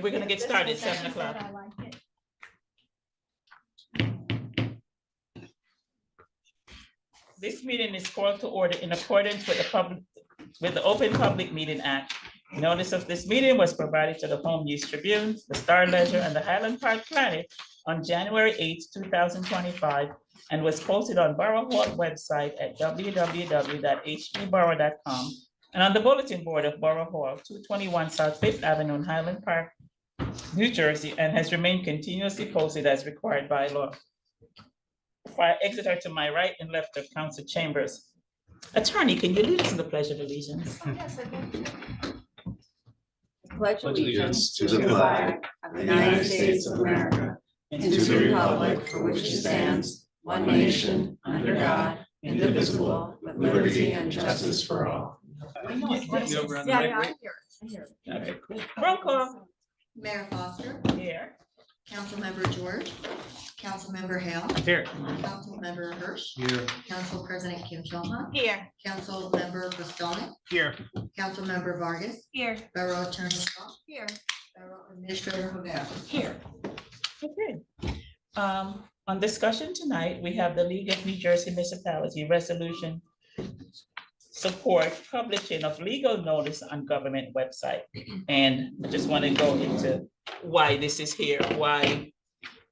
we're gonna get started, 7 o'clock. I like it. This meeting is called to order in accordance with the Open Public Meeting Act. Notice of this meeting was provided to the Home News Tribune, the Star Ledger, and the Highland Park Planet on January 8th, 2025, and was posted on Borough Hall website at www.hbborough.com and on the bulletin board of Borough Hall, 221 South Fifth Avenue in Highland Park, New Jersey, and has remained continuously posted as required by law. Fire exeter to my right and left of Council Chambers. Attorney, can you lead us in the Pledge of Allegiance? Oh, yes, I do. Pledge allegiance to the flag of the United States of America and to the republic for which it stands, one nation, under God, indivisible, with liberty and justice for all. Yeah, I hear it. Okay, cool. Roll call. Mayor Foster, Here. Councilmember George, Councilmember Hale, Here. Councilmember Hirsch, Here. Council President Kim Cho-Han, Here. Councilmember Bostonic, Here. Councilmember Vargas, Here. Borough Attorney Scott, Here. Borough Administrator Rivera. Here. Okay. On discussion tonight, we have the League of New Jersey Municipality Resolution support publishing of legal notice on government website. And I just want to go into why this is here, why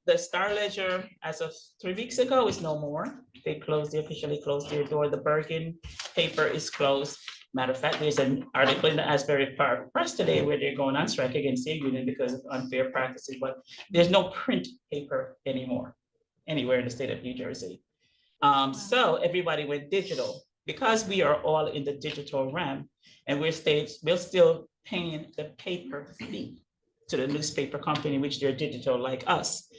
the Star Ledger, as of 3 weeks ago, is no more. They officially closed their door. The Bergen paper is closed. Matter of fact, there's an article in the Asbury Park Press today where they're going on strike against their union because of unfair practices, but there's no print paper anymore anywhere in the state of New Jersey. So everybody went digital. Because we are all in the digital realm and we're still paying the paper fee to the newspaper company, which they're digital like us.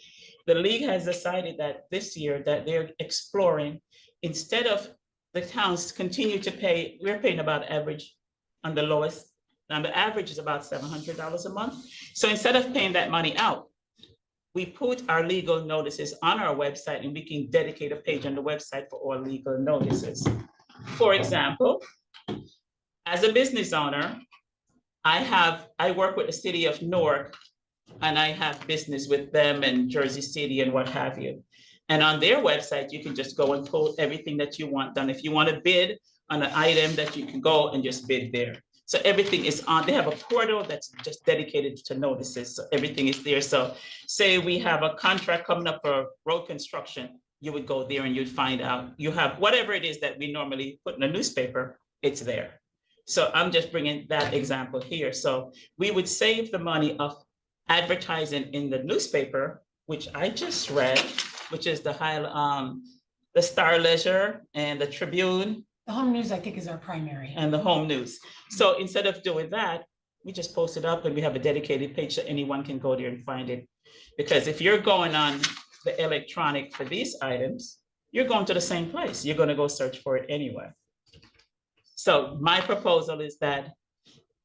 The league has decided that this year that they're exploring, instead of the towns continue to pay, we're paying about average on the lowest, and the average is about $700 a month. So instead of paying that money out, we put our legal notices on our website and we can dedicate a page on the website for all legal notices. For example, as a business owner, I work with the city of Newark and I have business with them and Jersey City and what have you. And on their website, you can just go and pull everything that you want done. If you want to bid on an item, that you can go and just bid there. So everything is on, they have a portal that's just dedicated to notices. So everything is there. So say we have a contract coming up for road construction, you would go there and you'd find out, you have whatever it is that we normally put in a newspaper, it's there. So I'm just bringing that example here. So we would save the money of advertising in the newspaper, which I just read, which is the Star Ledger and the Tribune. The Home News, I think, is our primary. And the Home News. So instead of doing that, we just post it up and we have a dedicated page so anyone can go there and find it. Because if you're going on the electronic for these items, you're going to the same place. You're going to go search for it anyway. So my proposal is that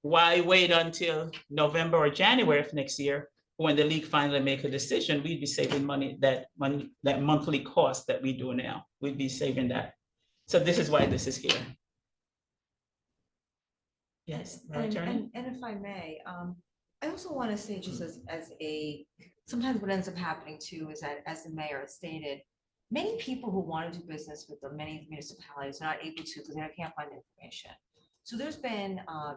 why wait until November or January of next year when the league finally make a decision? We'd be saving money, that monthly cost that we do now. We'd be saving that. So this is why this is here. Yes, And if I may, I also want to say just sometimes what ends up happening too is that, as the mayor has stated, many people who want to do business with the many municipalities are not able to because they can't find information. So there's been a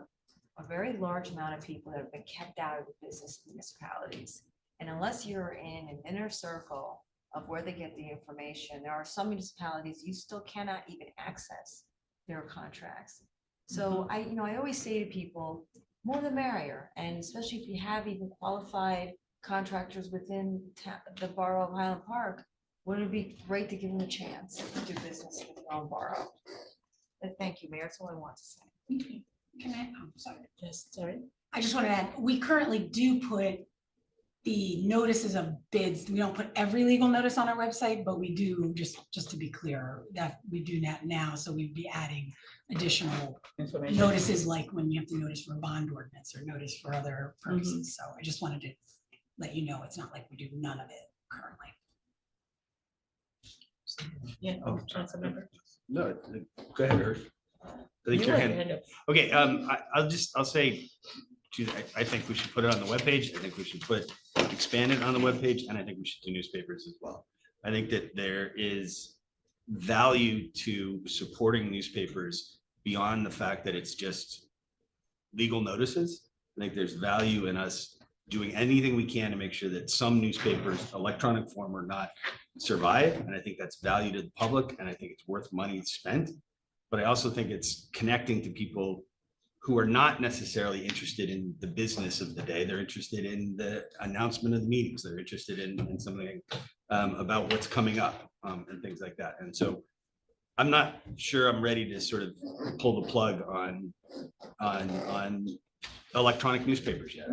very large amount of people that have been kept out of the business municipalities. And unless you're in an inner circle of where they get the information, there are some municipalities you still cannot even access their contracts. So I always say to people, more the merrier, and especially if you have even qualified contractors within the borough of Highland Park, wouldn't it be great to give them a chance to do business with their own borough? But thank you, Mayor. That's all I want to say. Okay. Can I? I'm sorry. Yes, sorry. I just want to add, we currently do put the notices of bids. We don't put every legal notice on our website, but we do, just to be clear, that we do that now. So we'd be adding additional Information. notices, like when you have to notice for a bond ordinance or notice for other purposes. So I just wanted to let you know, it's not like we do none of it currently. Yeah. Oh, Councilmember. No, go ahead, Hirsch. I think You your have hand. your hand up. Okay, I'll say I think we should put it on the webpage. I think we should expand it on the webpage, and I think we should do newspapers as well. I think that there is value to supporting newspapers beyond the fact that it's just legal notices. I think there's value in us doing anything we can to make sure that some newspapers, electronic form or not, survive. And I think that's value to the public, and I think it's worth money spent. But I also think it's connecting to people who are not necessarily interested in the business of the day. They're interested in the announcement of the meetings. They're interested in something about what's coming up and things like that. And so I'm not sure I'm ready to sort of pull the plug on electronic newspapers yet.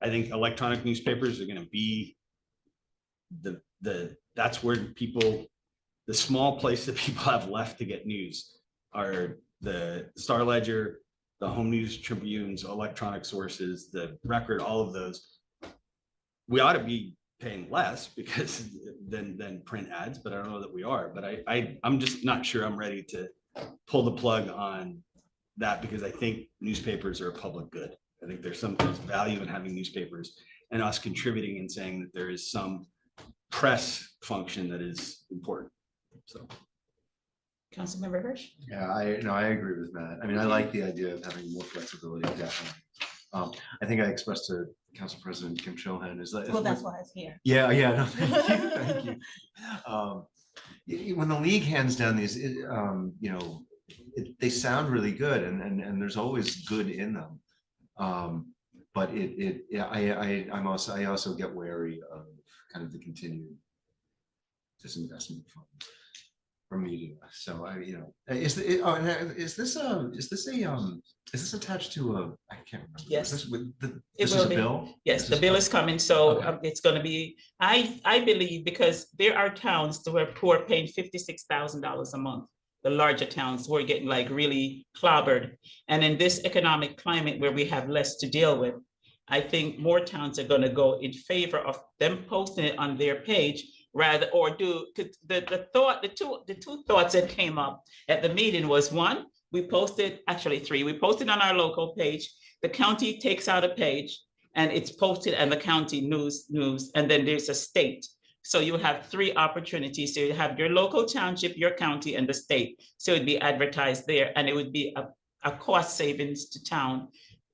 I think electronic newspapers are going to be that's where people, the small place that people have left to get news are the Star Ledger, the Home News Tribunes, electronic sources, the Record, all of those. We ought to be paying less because than print ads, but I don't know that we are. But I'm just not sure I'm ready to pull the plug on that, because I think newspapers are a public good. I think there's value in having newspapers and us contributing and saying that there is some press function that is important. So. Councilmember Hirsch? Yeah, I agree with Matt. I mean, I like the idea of having more flexibility, definitely. I think I expressed to Council President Kim Chohan is that. Well, that's why it's here. Yeah, no, thank you. When the league hands down these, they sound really good, and there's always good in them. But I also get wary of kind of the continued disinvestment from media. So is this attached to a? I can't remember. Yes. Is this It is will a be. bill? Yes, the bill is coming, so Okay. it's going to be. I believe, because there are towns who are paying $56,000 a month. The larger towns who are getting like really clobbered, and in this economic climate where we have less to deal with, I think more towns are going to go in favor of them posting it on their page rather, or do the two thoughts that came up at the meeting was, one, we posted, actually three, we posted on our local page, the county takes out a page and it's posted and the county news, and then there's a state. So you have three opportunities. So you have your local township, your county, and the state. So it'd be advertised there, and it would be a cost savings to town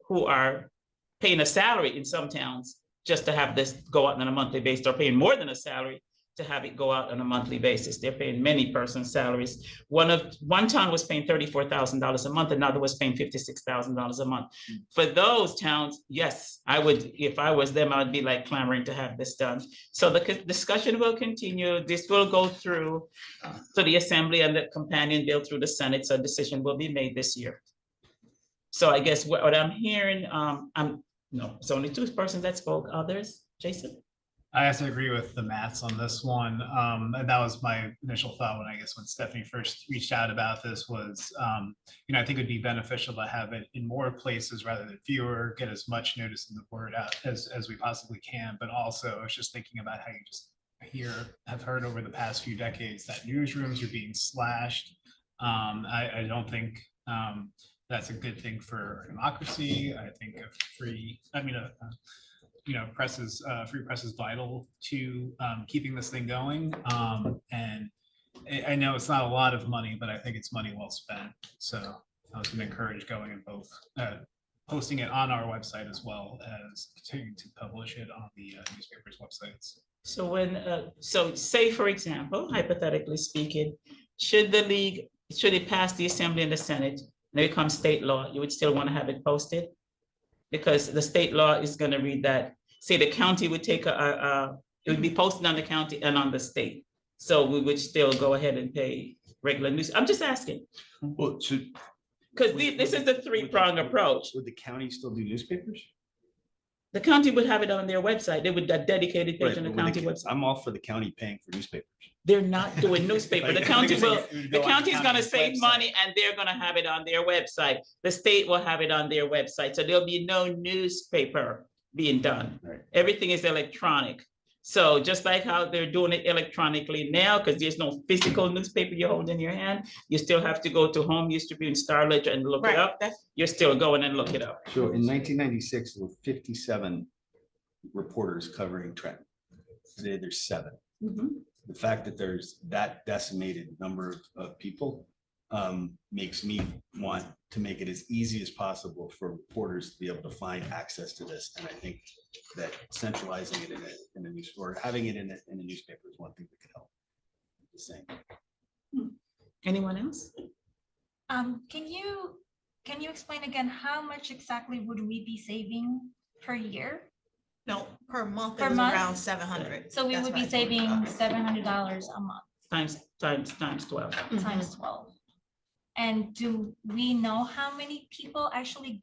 who are paying a salary in some towns just to have this go out on a monthly basis, or paying more than a salary to have it go out on a monthly basis. They're paying many persons' salaries. One town was paying $34,000 a month, another was paying $56,000 a month. For those towns, yes, I would, if I was them, I would be like clamoring to have this done. So the discussion will continue. This will go through to the Assembly and the companion bill through the Senate. So a decision will be made this year. So I guess what I'm hearing, no, it's only two persons that spoke. Others, Jason? I have to agree with the maths on this one. And that was my initial thought when Stephanie first reached out about this was, I think it'd be beneficial to have it in more places rather than fewer, get as much notice in the word out as we possibly can. But also I was just thinking about how you just have heard over the past few decades that newsrooms are being slashed. I don't think that's a good thing for democracy. I think free press is vital to keeping this thing going. And I know it's not a lot of money, but I think it's money well spent. So I was going to encourage going and both posting it on our website as well as continuing to publish it on the newspapers' websites. So so say, for example, hypothetically speaking, should it pass the Assembly and the Senate and it becomes state law, you would still want to have it posted? Because the state law is going to read that, say the county would take it would be posted on the county and on the state. So we would still go ahead and pay regular news. I'm just asking. Well, because this is the three-pronged approach. Would the county still do newspapers? The county would have it on their website. They would, a dedicated page on the county website. I'm all for the county paying for newspapers. They're not doing newspaper. The county will, the county's gonna save website. money and they're gonna have it on their website. The state will have it on their website. So there'll be no newspaper being done. Right. Everything is electronic. So just like how they're doing it electronically now, because there's no physical newspaper you hold in your hand, you still have to go to Home Used to Be in Starledge and look it Right, up. You're still going and look it up. So in 1996, there were 57 reporters covering Trenton. Today, there's 7. The fact that there's that decimated number of people makes me want to make it as easy as possible for reporters to be able to find access to this. And I think that centralizing it in a news, or having it in a newspaper is one thing that could help. Just saying. Anyone else? Can you explain again, how much exactly would we be saving per year? no, per month, Per it was month? around 700. So we That's would what be I told you. saving $700 a month Times 12. times 12. And do we know how many people actually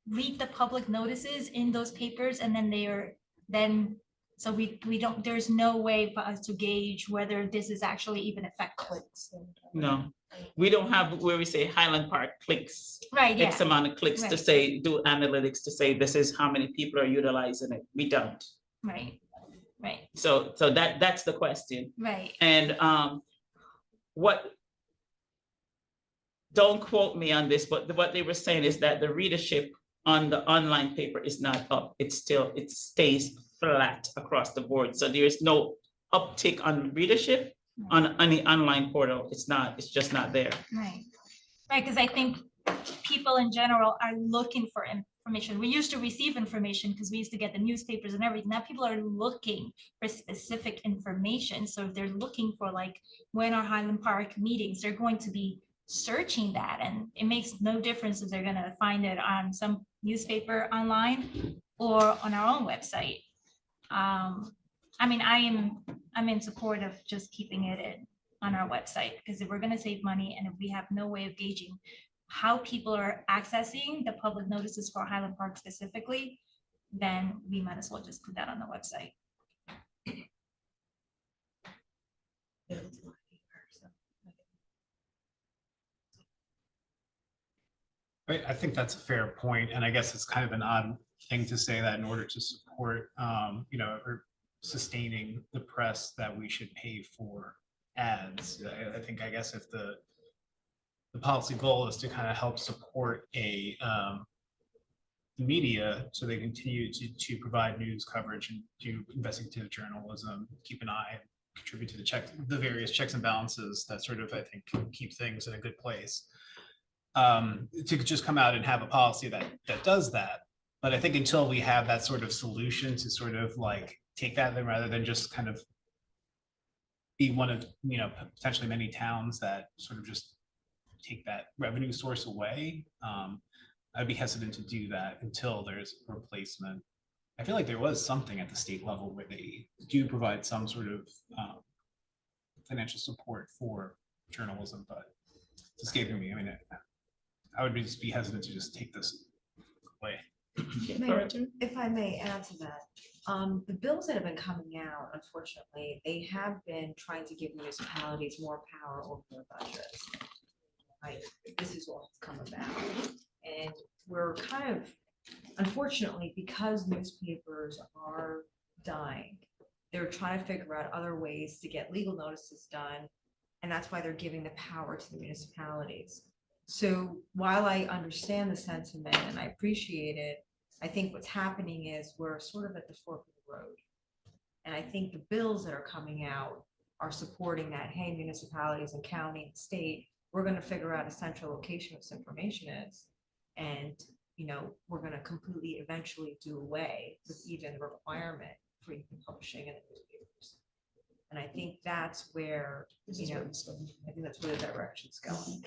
read the public notices in those papers, and then so we don't, there's no way for us to gauge whether this is actually even effective. No, we don't have where we say Highland Park clicks, Right, X yeah, amount of clicks to Right. say, do analytics to say this is how many people are utilizing it. We don't. right, So that's the question. right. And don't quote me on this, but what they were saying is that the readership on the online paper is not up. It stays flat across the board. So there is no uptick on readership on any online portal. It's just not there. Right, because I think people in general are looking for information. We used to receive information because we used to get the newspapers and everything. Now people are looking for specific information. So if they're looking for like, when are Highland Park meetings, they're going to be searching that, and it makes no difference if they're gonna find it on some newspaper online or on our own website. I mean, I'm in support of just keeping it on our website, because if we're gonna save money and if we have no way of gauging how people are accessing the public notices for Highland Park specifically, then we might as well just put that on the website. I think that's a fair point, and I guess it's kind of an odd thing to say that in order to support, or sustaining the press, that we should pay for ads. I guess if the policy goal is to kind of help support the media so they continue to provide news coverage and do investigative journalism, keep an eye, and contribute to the various checks and balances that sort of, I think, keep things in a good place. To just come out and have a policy that does that. But I think until we have that sort of solution to sort of like take that, then rather than just kind of be one of, potentially many towns that sort of just take that revenue source away, I'd be hesitant to do that until there's a replacement. I feel like there was something at the state level where they do provide some sort of financial support for journalism, but it's escaping me. I mean, I would just be hesitant to just take this away. Mayor, if I may add to that, the bills that have been coming out, unfortunately, they have been trying to give municipalities more power over their budgets. This is what has come about. And we're kind of, unfortunately, because newspapers are dying, they're trying to figure out other ways to get legal notices done. And that's why they're giving the power to the municipalities. So while I understand the sentiment and I appreciate it, I think what's happening is we're sort of at the fork of the road. And I think the bills that are coming out are supporting that, hey, municipalities and county and state, we're going to figure out a central location of this information is. And, we're going to completely eventually do away with even the requirement for even publishing in the newspapers. And I think that's where, I think that's where the direction's going.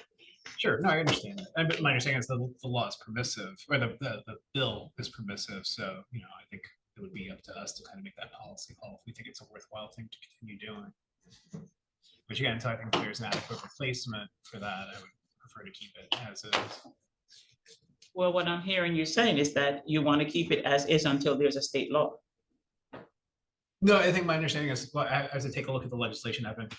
Sure, no, I understand that. But my understanding is the law is permissive, or the bill is permissive. So, I think it would be up to us to kind of make that policy call if we think it's a worthwhile thing to continue doing. Which again, until I think there's an adequate replacement for that, I would prefer to keep it as is. Well, what I'm hearing you saying is that you want to keep it as is until there's a state law. No, I think my understanding is, well, as I take a look at the legislation, I haven't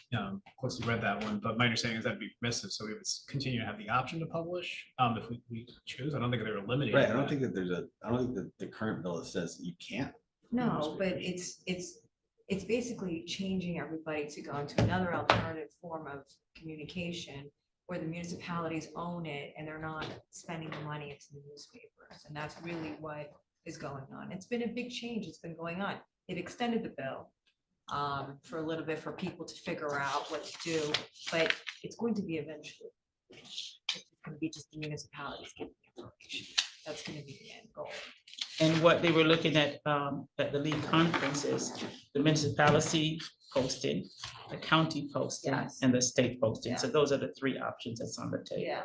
closely read that one, but my understanding is that'd be permissive, so we would continue to have the option to publish if we choose. I don't think they're eliminated. Right, I don't think that the current bill that says you can't No, but it's basically changing everybody to go into another alternative form of communication where the municipalities own it and they're not spending the money into the newspapers. And that's really what is going on. It's been a big change. It's been going on. It extended the bill for a little bit for people to figure out what to do, but it's going to be eventually. It's going to be just the municipalities getting the information. That's going to be the end goal. And what they were looking at the league conferences, the municipality posting, the county posting, Yes. and the state posting. So Yeah. those are the three options that's on the table. Yeah.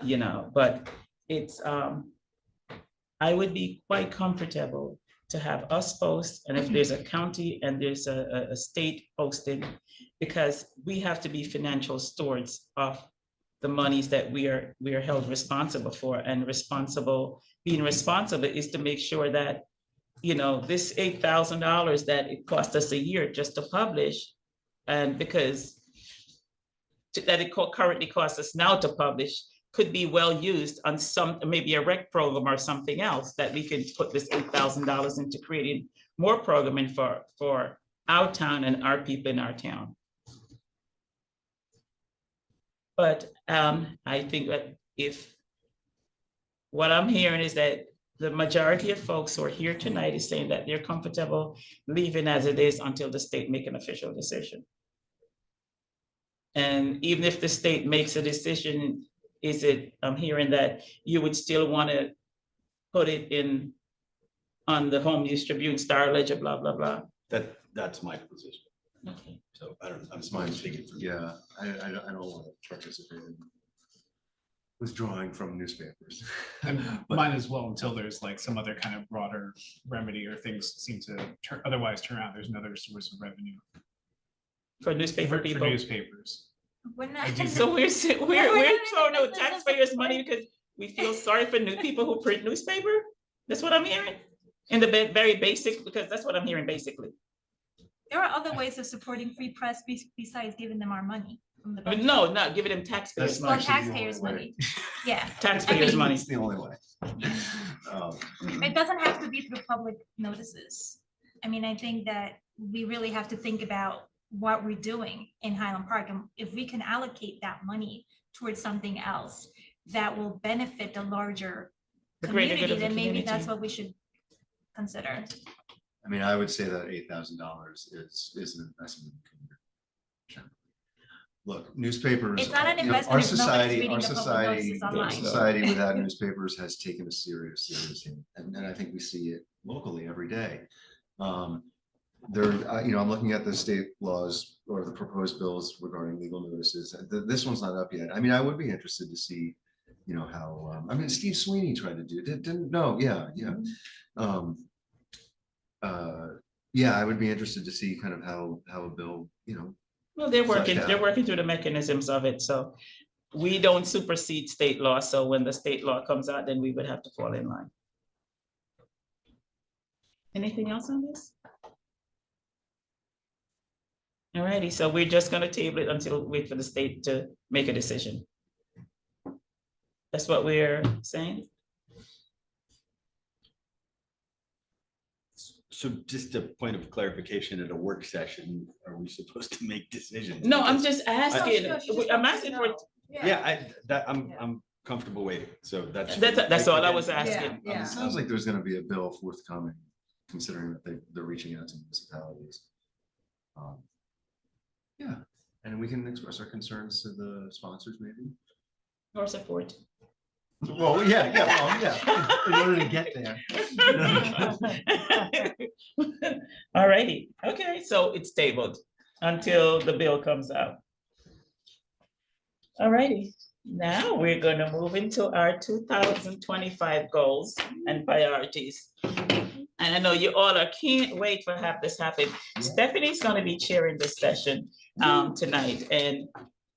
You know, but it's, I would be quite comfortable to have us post, and if there's a county and there's a state posting, because we have to be financial stewards of the monies that we are held responsible for, and being responsible is to make sure that, you know, this $8,000 that it cost us a year just to publish, and because that it currently costs us now to publish, could be well used on some, maybe a rec program or something else, that we can put this $8,000 into creating more programming for our town and our people in our town. But I think that if what I'm hearing is that the majority of folks who are here tonight is saying that they're comfortable leaving as it is until the state make an official decision. And even if the state makes a decision, I'm hearing that you would still want to put it in on the Home News Tribune, Star Ledger, blah, blah, blah. That's my position. Okay. So I don't, I'm That's mine. speaking for. Yeah, I don't want to participate in withdrawing from newspapers. And But- mine as well, until there's like some other kind of broader remedy or things seem to otherwise turn out, there's another source of revenue For newspaper for people. newspapers. We're not. I do- So we're We're not throwing in the out business of taxpayers' money because we feel sorry for new people who print newspaper? That's what I'm hearing? In the very basic, because that's what I'm hearing basically. There are other ways of supporting free press besides giving them our money from the budget. No, not giving them taxpayers' That's money. Well, actually the only taxpayers' way. money. Yeah, Taxpayers' money. It's the only way. it doesn't have to be through public notices. I mean, I think that we really have to think about what we're doing in Highland Park, and if we can allocate that money towards something else that will benefit the larger The greater good community, of the then maybe that's community. what we should consider. I mean, I would say that $8,000 is an investment in the community. Look, newspapers. It's not an you know, investment if nobody's reading the public notices Our online. society without newspapers has taken a serious hit, and I think we see it locally every day. You know, I'm looking at the state laws or the proposed bills regarding legal notices. This one's not up yet. I mean, I would be interested to see, you know, how, I mean, Steve Sweeney tried to do, didn't, no, yeah. Yeah, I would be interested to see kind of how a bill, you know. Well, they're Flesh working out. through the mechanisms of it, so we don't supersede state law, so when the state law comes out, then we would have to fall in line. Anything else on this? All righty, so we're just gonna table it until, wait for the state to make a decision. That's what we're saying? So just a point of clarification, at a work session, are we supposed to make decisions? No, I'm Because- just asking, No, she just I'm wants asking to for, know. Yeah, Yeah. I'm comfortable waiting, so that's. that's all I was asking. Yeah. It sounds like there's gonna be a bill forthcoming, considering that they're reaching out to municipalities. Yeah, and we can express our concerns to the sponsors, maybe. Or support. Well, yeah, in order to get there. All righty, okay, so it's tabled until the bill comes out. All righty, now we're gonna move into our 2025 goals and priorities. And I know you all can't wait to have this happen. Stephanie's gonna be chairing this session tonight, and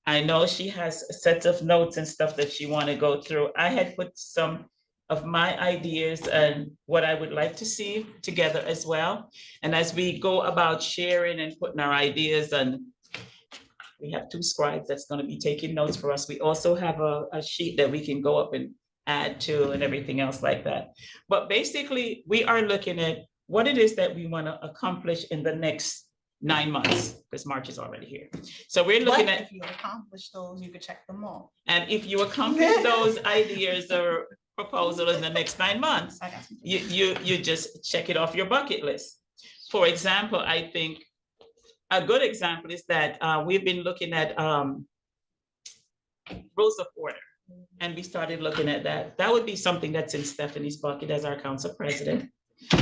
I know she has sets of notes and stuff that she want to go through. I had put some of my ideas and what I would like to see together as well. And as we go about sharing and putting our ideas, and we have two scribes that's going to be taking notes for us. We also have a sheet that we can go up and add to and everything else like that. But basically, we are looking at what it is that we want to accomplish in the next 9 months, because March is already here. So we're looking But at, if you accomplish those, you could check them all. and if you accomplish those ideas or proposal in the next 9 months, I got you. you just check it off your bucket list. For example, I think a good example is that we've been looking at rules of order. And we started looking at that. That would be something that's in Stephanie's bucket as our council president.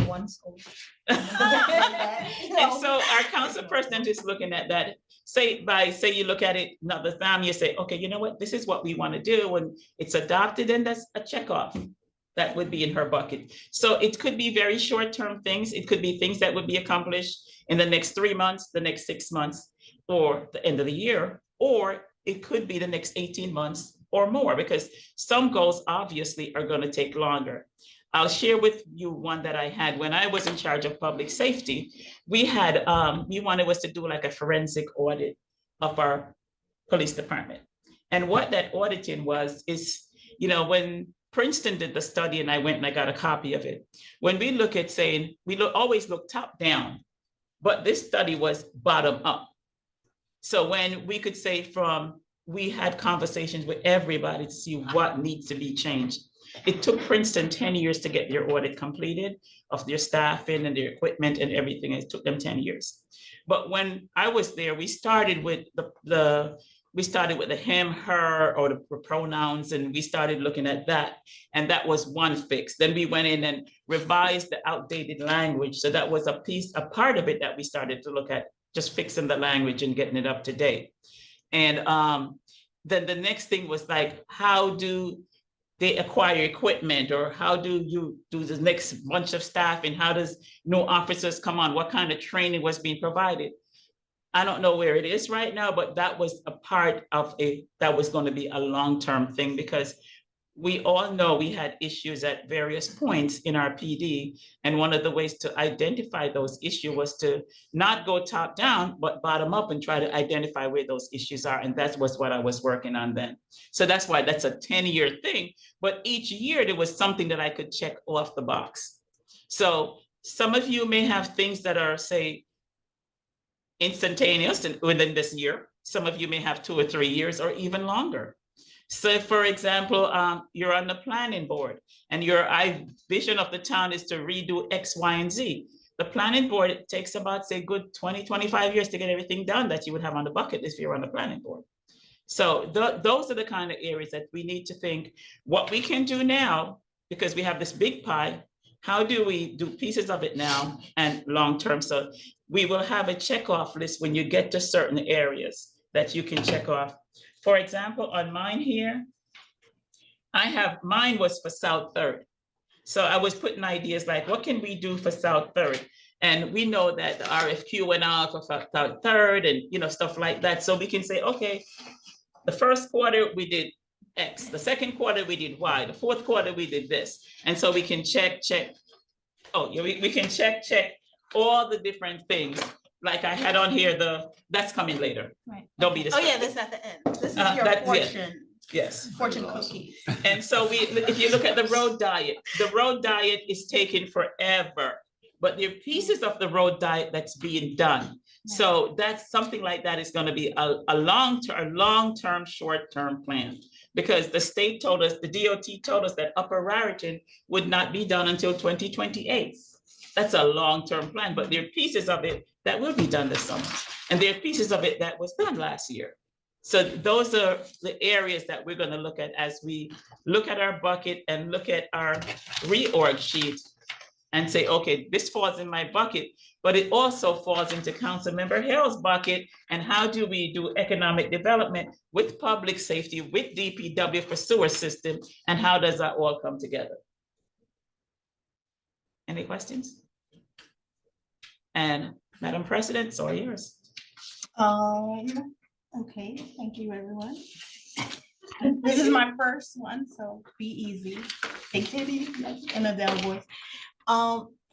One school. And so our council president is looking at that. Say you look at it another time, you say, okay, you know what, this is what we want to do. When it's adopted, then that's a check off. That would be in her bucket. So it could be very short-term things. It could be things that would be accomplished in the next 3 months, the next 6 months, or the end of the year, or it could be the next 18 months or more, because some goals obviously are going to take longer. I'll share with you one that I had when I was in charge of public safety. We had, we wanted us to do like a forensic audit of our police department. And what that auditing was is, you know, when Princeton did the study and I went and I got a copy of it. When we look at saying, always look top down, but this study was bottom up. So when we could say we had conversations with everybody to see what needs to be changed. It took Princeton 10 years to get their audit completed of their staffing and their equipment and everything. It took them 10 years. But when I was there, we started with the him, her, or the pronouns, and we started looking at that. And that was one fix. Then we went in and revised the outdated language. So that was a part of it that we started to look at, just fixing the language and getting it up to date. And then the next thing was like, how do they acquire equipment, or how do you do the next bunch of staff, and how does new officers come on? What kind of training was being provided? I don't know where it is right now, but that was a part of that was going to be a long-term thing, because we all know we had issues at various points in our PD. And one of the ways to identify those issues was to not go top down, but bottom up and try to identify where those issues are. And that was what I was working on then. So that's why that's a 10-year thing. But each year there was something that I could check off the box. So some of you may have things that are, say, instantaneous and within this year. Some of you may have 2 or 3 years or even longer. So for example, you're on the planning board and your vision of the town is to redo X, Y, and Z. The planning board, it takes about, say, good 20, 25 years to get everything done that you would have on the bucket list if you're on the planning board. So those are the kind of areas that we need to think what we can do now, because we have this big pie. How do we do pieces of it now and long-term? So we will have a checkoff list when you get to certain areas that you can check off. For example, on mine here, mine was for South Third. So I was putting ideas like, what can we do for South Third? And we know that the RFQ went out for South Third and, you know, stuff like that. So we can say, okay, the first quarter we did X, the second quarter we did Y, the fourth quarter we did this. And so we can check. Oh, yeah, we can check all the different things. Like I had on here, that's coming later. Right. Don't be distracted. Oh, yeah, this is at the end. This is your that's it. fortune. Yes. Fortune cookies. And so if you look at the road diet is taking forever, but there are pieces of the road diet that's being done. So that's something like that is going to be a long-term, short-term plan, because the state told us, the DOT told us that Upper Raritan would not be done until 2028. That's a long-term plan, but there are pieces of it that will be done this summer. And there are pieces of it that was done last year. So those are the areas that we're going to look at as we look at our bucket and look at our reorg sheet and say, okay, this falls in my bucket, but it also falls into Councilmember Hale's bucket. And how do we do economic development with public safety, with DPW for sewer system, and how does that all come together? Any questions? And Madam President, it's all yours. Okay, thank you, everyone. This is my first one, so be easy. Take it easy, like an Adele voice.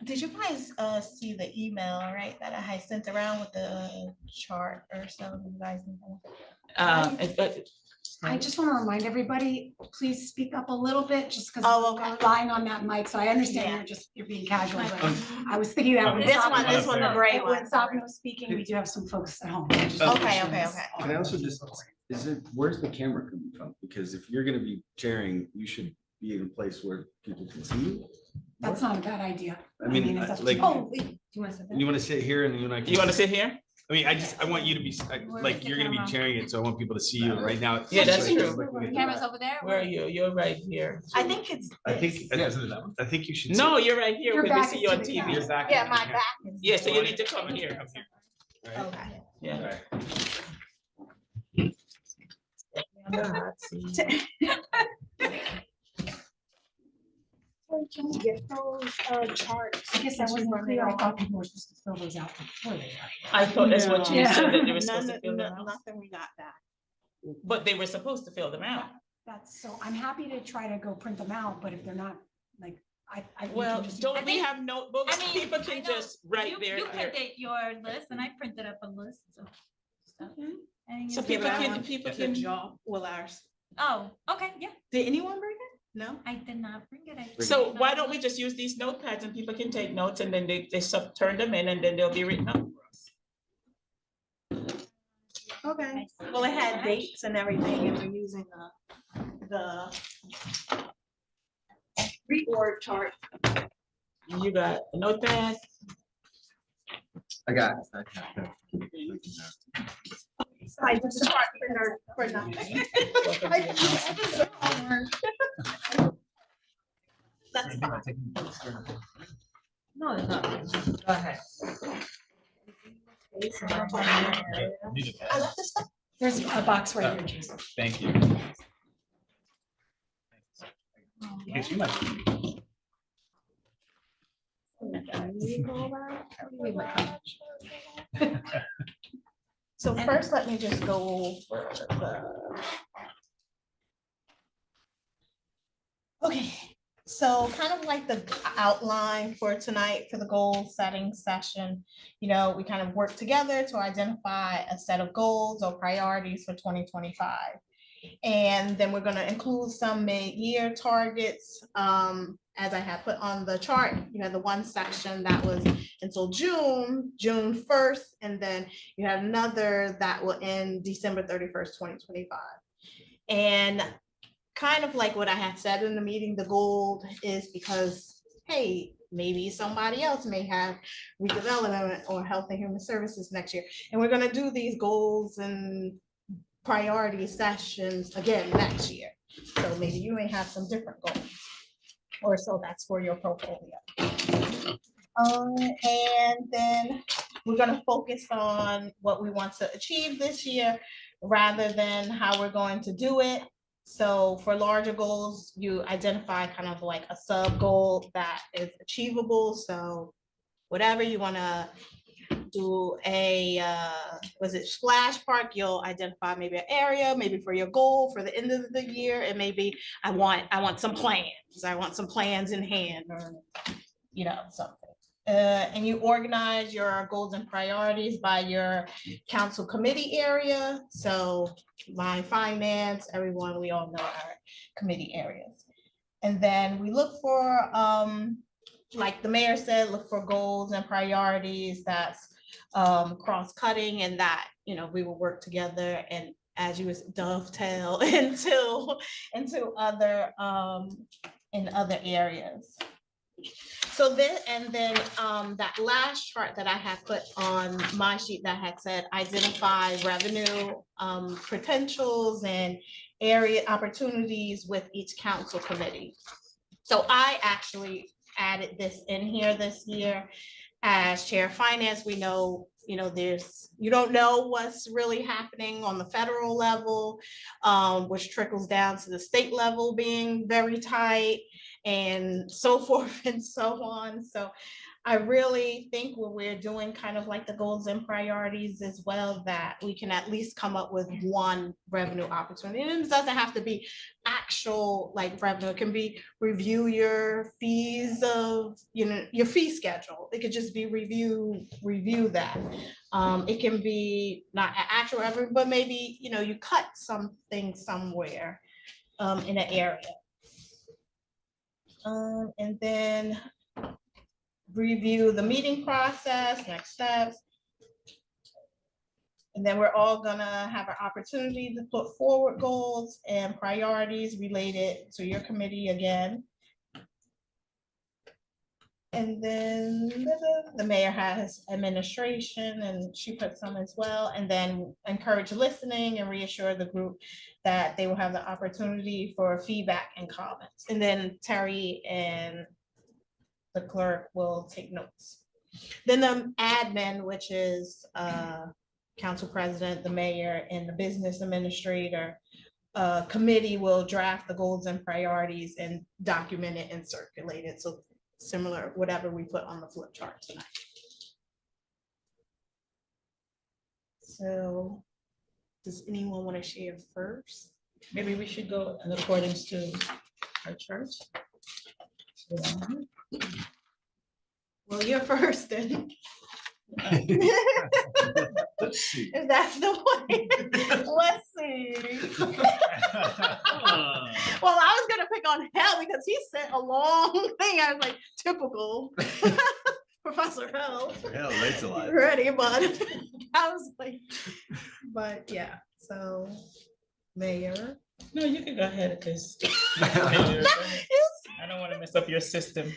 Did you guys see the email, right, that I had sent around with the chart or something, you guys? I just want to remind everybody, please speak up a little bit, just because Oh, we're okay. relying on that mic, so I understand Yeah. you're being casual, but I was thinking that. when This Sabino- one, the gray when one. Sabino was speaking, we do have some folks at home. Okay, okay. Can I also just, where's the camera coming from? Because if you're gonna be sharing, you should be in a place where people can see you. That's not a bad idea. I mean, it's up to like, you. Oh, wait, do you want to say that? you wanna sit here and you and I can. You want to sit here? I mean, I want you to be, like, you're gonna be sharing it, so I want people to see you right now. Yeah, that's Like, true. looking at you. Cameras over there? Where are you? You're right here. I think it's. I think, this. I think you should. No, you're right here. Your We can back see is you to on the TV. camera. You're back. Yeah, my back is. Yeah, so you need to come here. Right? Okay. Yeah. Can we get those charts? I guess that wasn't clear. I thought people were supposed to fill those out before they were. I thought that's what you Yeah. said, that they were supposed to fill them out. Nothing we got back. But they were supposed to fill them out. That's, so I'm happy to try to go print them out, but if they're not, like, we can Well, just- don't I we think- have notebooks? I mean, People I can know just write You their. printed your list and I printed up a list of stuff. And So you- people can. Well, ours. Oh, okay, yeah, Did anyone bring it? No? I did not bring it. I So printed why out don't we just use these notepads and people can take notes and then turn them in and then they'll be written up. Okay. Well, it had dates and everything, and we're using the reorg chart. You got a notepad? I got it. So I just chart for nothing. That's fine. No, it's not. Go ahead. I left this stuff. There's a box right here, Jason. Thank you. Yes, you might. So first, let me just go over the. Okay, so kind of like the outline for tonight for the goal setting session. You know, we kind of work together to identify a set of goals or priorities for 2025. And then we're gonna include some mid-year targets. As I have put on the chart, you have the one section that was until June 1st, and then you have another that will end December 31st, 2025. And kind of like what I had said in the meeting, the goal is because, hey, maybe somebody else may have redevelopment or health and human services next year. And we're gonna do these goals and priority sessions again next year. So maybe you may have some different goals. Or so that's for your portfolio. And then we're gonna focus on what we want to achieve this year rather than how we're going to do it. So for larger goals, you identify kind of like a sub goal that is achievable. So whatever you wanna do was it splash park, you'll identify maybe an area, maybe for your goal for the end of the year, and maybe I want some plans. I want some plans in hand, or you know, something. And you organize your goals and priorities by your council committee area. So line finance, everyone, we all know our committee areas. And then we look for, like the mayor said, look for goals and priorities that's cross-cutting, and that, you know, we will work together and as you was dovetail into other in other areas. So then, and then that last chart that I had put on my sheet that had said identify revenue potentials and area opportunities with each council committee. So I actually added this in here this year. As chair of finance, we know, you know, you don't know what's really happening on the federal level, which trickles down to the state level being very tight and so forth and so on. So I really think when we're doing kind of like the goals and priorities as well, that we can at least come up with one revenue opportunity. And it doesn't have to be actual like revenue. It can be review your fees of, your fee schedule. It could just be review that. It can be not actual revenue, but maybe, you cut something somewhere in an area. And then review the meeting process, next steps. And then we're all gonna have an opportunity to put forward goals and priorities related to your committee again. And then the mayor has administration and she put some as well, and then encourage listening and reassure the group that they will have the opportunity for feedback and comments. And then Terry and the clerk will take notes. Then the admin, which is council president, the mayor, and the business administrator committee will draft the goals and priorities and document it and circulate it. So similar, whatever we put on the flip chart tonight. So does anyone want to share first? Maybe we should go in accordance to our church. Well, you're first then. Let's see. If that's the way. Let's see. Well, I was gonna pick on Hell because he sent a long thing. I was like, typical. Professor Hell. Hell, that's a lot. Ready, but I was like, but yeah, so Mayor. No, you can go ahead because I don't want to mess up your system.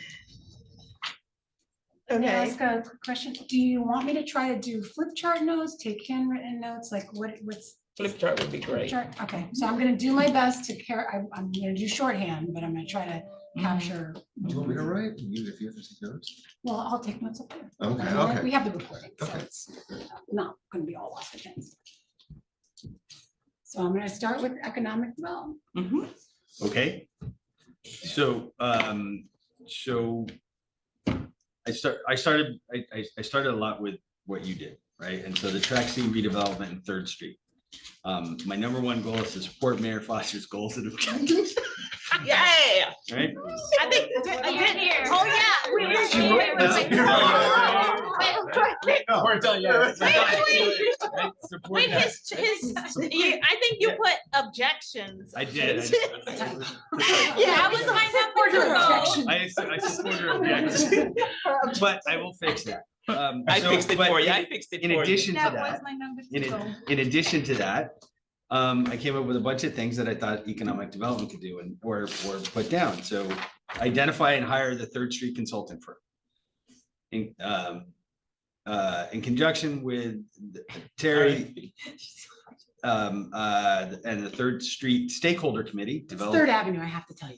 Can I Okay, ask a quick question? Do you want me to try to do flip chart notes, take handwritten notes, like what's? Flip chart would be flip great. chart? Okay, so I'm gonna do my best to I'm gonna do shorthand, but I'm gonna try to capture. Do you want me to write? If you have to take notes? Well, I'll take notes up there. Okay, I mean, okay. We have the recording, so Okay. it's not gonna be all lost again. So I'm gonna start with economic development. Mhm. Okay. So, I started a lot with what you did, right? And so the track C redevelopment in Third Street. My number one goal is to support Mayor Foster's goals and objectives, Yeah. right? I think. Here. Oh, yeah. we were She here. wrote this Wait, here. No, we're done, yeah. Wait, Support Wait, that. I think you put objections. I did. Yeah, I was like, Support her objection. I support your objectives, but I will fix that. I So, fixed it but for you. I fixed it In for you. addition to That was that, my number in, 2 ad- goal. in addition to that, I came up with a bunch of things that I thought economic development could do or put down. So identify and hire the Third Street consultant firm. In conjunction with Terry, and the Third Street Stakeholder Committee, It's develop Third Avenue, I have to tell you.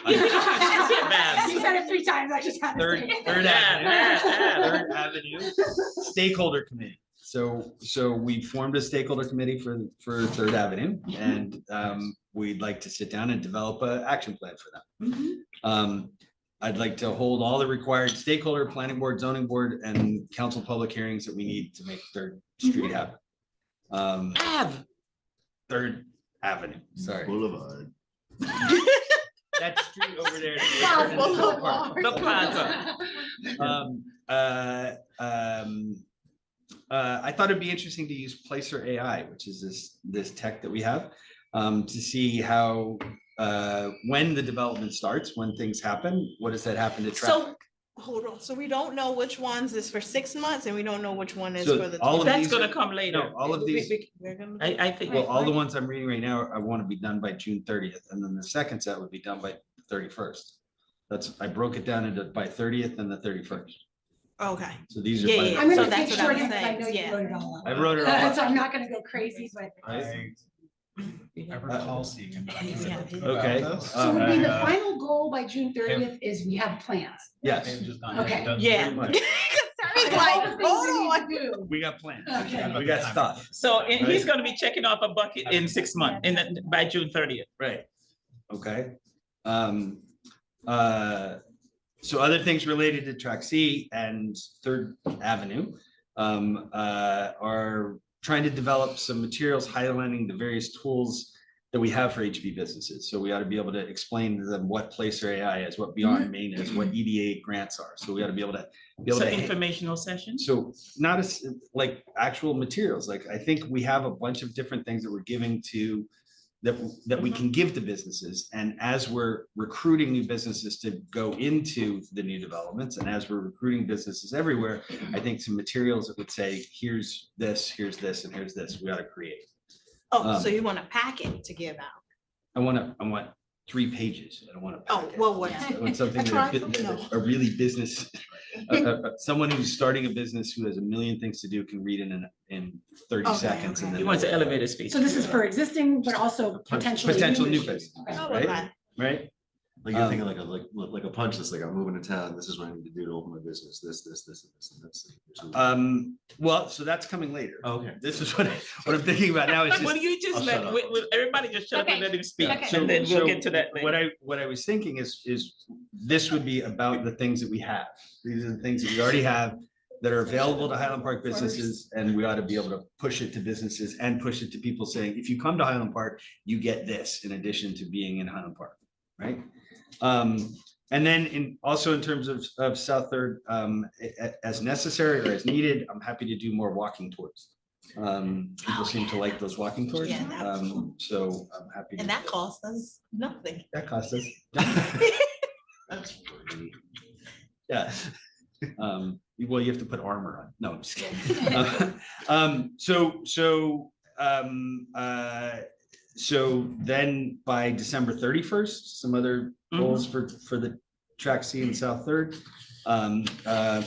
Bad. You said it 3 times, I just had to Third, say it. Third Yeah, Avenue, yeah. Third Avenue Stakeholder Committee. So we formed a stakeholder committee for Third Avenue, and we'd like to sit down and develop an action plan for them. I'd like to hold all the required stakeholder, planning board, zoning board, and council public hearings that we need to make Third Street happen. Third Avenue, sorry. Boulevard. That street over there. Boulevard. The plaza. I thought it'd be interesting to use Placer AI, which is this tech that we have, to see how, when the development starts, when things happen, what does that happen to traffic? So, hold on, so we don't know which ones is for 6 months and we don't know which one is So for the. all of 12. these That's gonna are- come later. No, all of these, We're gonna- I think. well, all the ones I'm reading right now, I want to be done by June 30th, and then the second set would be done by 31st. I broke it down into by 30th and the 31st. Okay, So these are. Yeah, by- yeah, I'm So gonna that's take what I'm shorthand, because I saying, know you yeah. wrote it all out. I wrote it all out. So I'm not gonna go crazy, but. I recall seeing a document Yeah. about Okay. this. So would be the Uh, final goal by June 30th is we have plans. Yes, they've just not Okay. done Yeah. very much. Terry's All like, the things we hold need on. to do. we got plans. Okay. We got stuff. So and he's gonna be checking off a bucket in 6 months, by June 30th. Right. Okay. So other things related to Track C and Third Avenue are trying to develop some materials highlighting the various tools that we have for HB businesses. So we ought to be able to explain to them what Placer AI is, what Beyond Main is, what EDA grants are. So we ought to be able to So informational sessions? So not as like actual materials. Like I think we have a bunch of different things that we're giving to that we can give to businesses. And as we're recruiting new businesses to go into the new developments, and as we're recruiting businesses everywhere, I think some materials that would say, here's this, and here's this, we ought to create. Oh, so you want a packet to give out? I want 3 pages. I don't want to. Oh, well, what? I want something That's that right. No. a really business, someone who's starting a business who has a million things to do can read in 30 Okay, seconds. okay. And then You want the elevator speech. So this is for existing, but also potentially. Potential new issues. business. Okay. Oh, Right? okay. Right? Like you're thinking like a punch list, like I'm moving to town, this is what I need to do to open my business, this, and this. Well, so that's coming later. Okay. This is what I'm thinking about now. Is Well, just, you just I'll let, shut up. everybody just shut up and Okay. let him speak, Okay. and then we'll So get to that later. what I was thinking is this would be about the things that we have. These are the things that we already have that are available to Highland Park businesses, and we ought to be able to push it to businesses and push it to people saying, if you come to Highland Park, you get this in addition to being in Highland Park, right? And then also in terms of South Third, as necessary or as needed, I'm happy to do more walking tours. People seem to like those walking tours. Yeah, that- So I'm happy. And that costs us nothing. That costs us. That's free. Yeah. Well, you have to put armor on. No, I'm just kidding. So then by December 31st, some other goals for the Track C in South Third.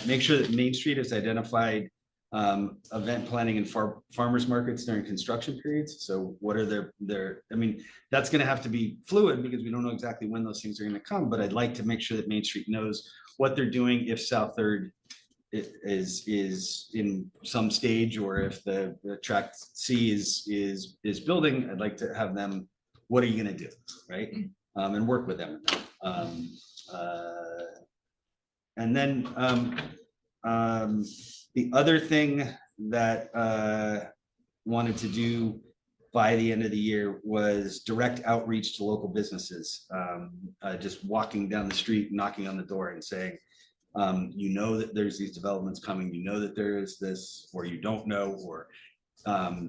Make sure that Main Street is identified event planning and farmers markets during construction periods. So what are their, I mean, that's gonna have to be fluid because we don't know exactly when those things are gonna come, but I'd like to make sure that Main Street knows what they're doing if South Third is in some stage, or if the Track C is building, I'd like to have them, what are you gonna do, right? And work with them. And then the other thing that wanted to do by the end of the year was direct outreach to local businesses. Just walking down the street, knocking on the door and saying, you know that there's these developments coming, you know that there is this, or you don't know, or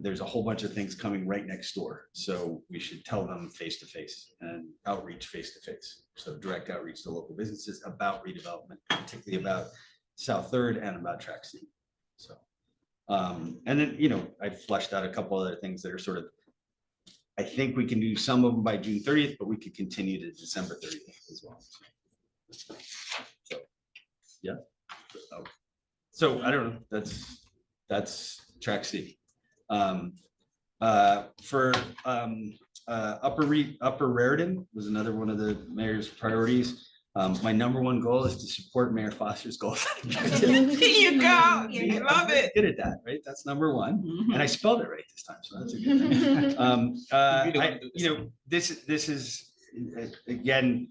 there's a whole bunch of things coming right next door. So we should tell them face to face and outreach face to face. So direct outreach to local businesses about redevelopment, particularly about South Third and about Track C. So, and then, you know, I fleshed out a couple other things that are sort of, I think we can do some of them by June 30th, but we could continue to December 30th as well. So, yeah. So I don't know, that's Track C. For Upper Raritan was another one of the mayor's priorities. My number one goal is to support Mayor Foster's goals. There you go, you love it. Good at that, right? That's number one. Mhm. And I spelled it right this time, so that's a good thing. You know, this is, again,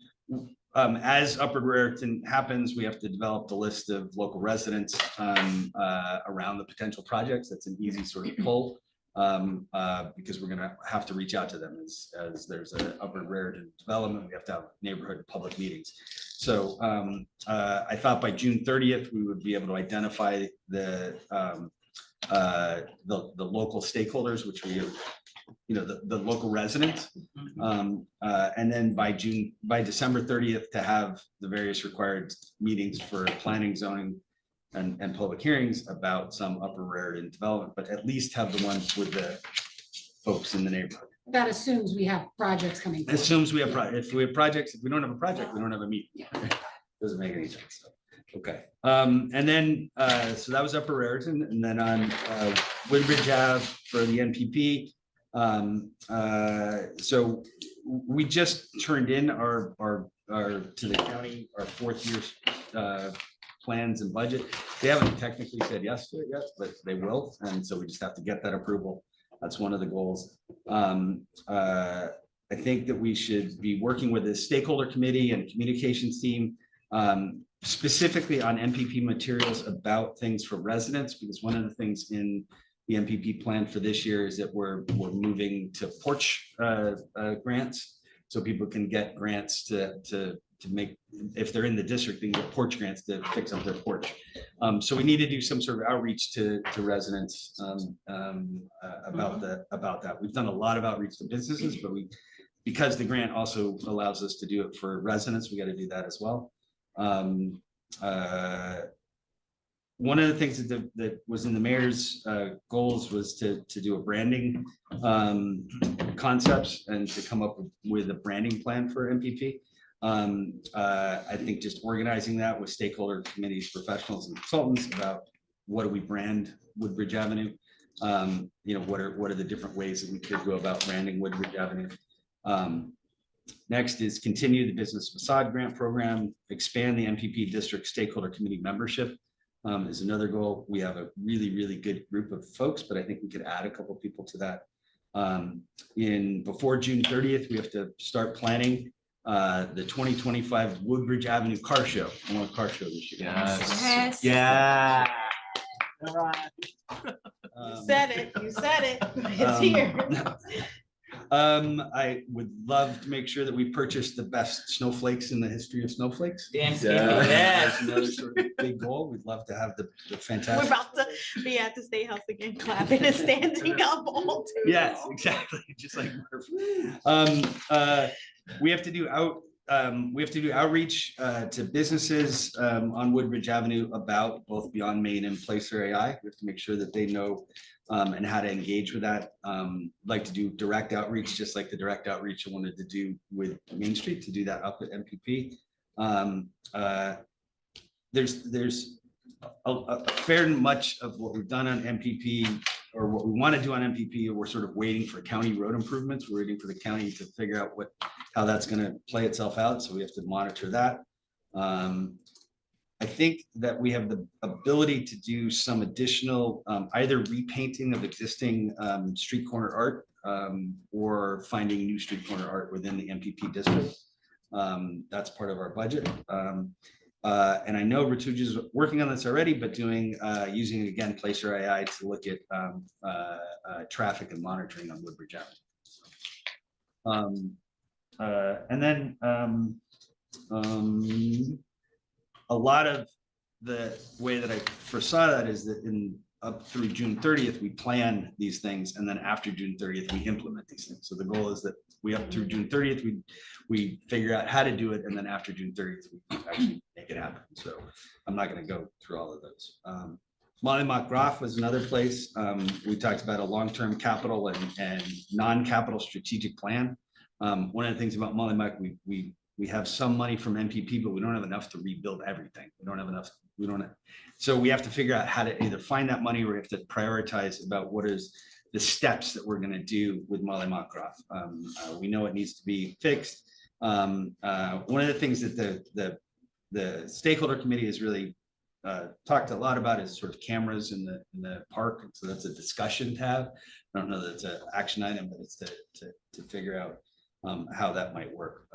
as Upper Raritan happens, we have to develop the list of local residents around the potential projects. That's an easy sort of pull. Because we're gonna have to reach out to them as there's an Upper Raritan development, we have to have neighborhood public meetings. So I thought by June 30th, we would be able to identify the local stakeholders, which we have, you know, the local residents. And then by December 30th, to have the various required meetings for planning, zoning, and public hearings about some Upper Raritan development, but at least have the ones with the folks in the neighborhood. That assumes we have projects coming. forward. Assumes we have, if we have projects, if we don't have a project, we don't have a meeting. Doesn't make any sense. Okay, and then, so that was Upper Raritan, and then on Woodbridge Ave for the NPP. So we just turned in our to the county, our 4th year plans and budget. They haven't technically said yes to it yet, but they will. And so we just have to get that approval. That's one of the goals. I think that we should be working with the stakeholder committee and communications team specifically on MPP materials about things for residents, because one of the things in the MPP plan for this year is that we're moving to porch grants. So people can get grants to make, if they're in the district, they can get porch grants to fix up their porch. So we need to do some sort of outreach to residents about that. We've done a lot of outreach to businesses, but because the grant also allows us to do it for residents, we got to do that as well. One of the things that was in the mayor's goals was to do a branding concepts and to come up with a branding plan for MPP. I think just organizing that with stakeholder committees, professionals and consultants about what do we brand Woodbridge Avenue? What are the different ways that we could go about branding Woodbridge Avenue? Next is continue the business facade grant program, expand the MPP district stakeholder committee membership is another goal. We have a really, really good group of folks, but I think we could add a couple people to that. Before June 30th, we have to start planning the 2025 Woodbridge Avenue Car Show. I want a car show this year. Yes. Yeah. You said it, it's here. I would love to make sure that we purchase the best snowflakes in the history of snowflakes. Yes. That's another sort of big goal. We'd love to have the We're fantastic. about to be at the State House again, clapping and standing up all too Yes, long. exactly. Just like Murph. We have to do outreach to businesses on Woodbridge Avenue about both Beyond Main and Placer AI. We have to make sure that they know and how to engage with that. Like to do direct outreach, just like the direct outreach I wanted to do with Main Street, to do that up at MPP. There's a fair much of what we've done on MPP, or what we want to do on MPP, we're sort of waiting for county road improvements. We're waiting for the county to figure out how that's going to play itself out. So we have to monitor that. I think that we have the ability to do some additional either repainting of existing street corner art or finding new street corner art within the MPP district. That's part of our budget. And I know Rituj is working on this already, but using again Placer AI to look at traffic and monitoring on Woodbridge Avenue. And then a lot of the way that I foresaw that is that up through June 30th, we plan these things, and then after June 30th, we implement these things. So the goal is that up through June 30th, we figure out how to do it, and then after June 30th, we actually make it happen. So I'm not going to go through all of those. Mollymock Groff was another place. We talked about a long-term capital and non-capital strategic plan. One of the things about Mollymock, we have some money from MPP, but we don't have enough to rebuild everything. We don't have enough. So we have to figure out how to either find that money, or we have to prioritize about what is the steps that we're going to do with Mollymock Groff. We know it needs to be fixed. One of the things that the stakeholder committee has really talked a lot about is sort of cameras in the park. So that's a discussion to have. I don't know that it's an action item, but it's to figure out how that might work,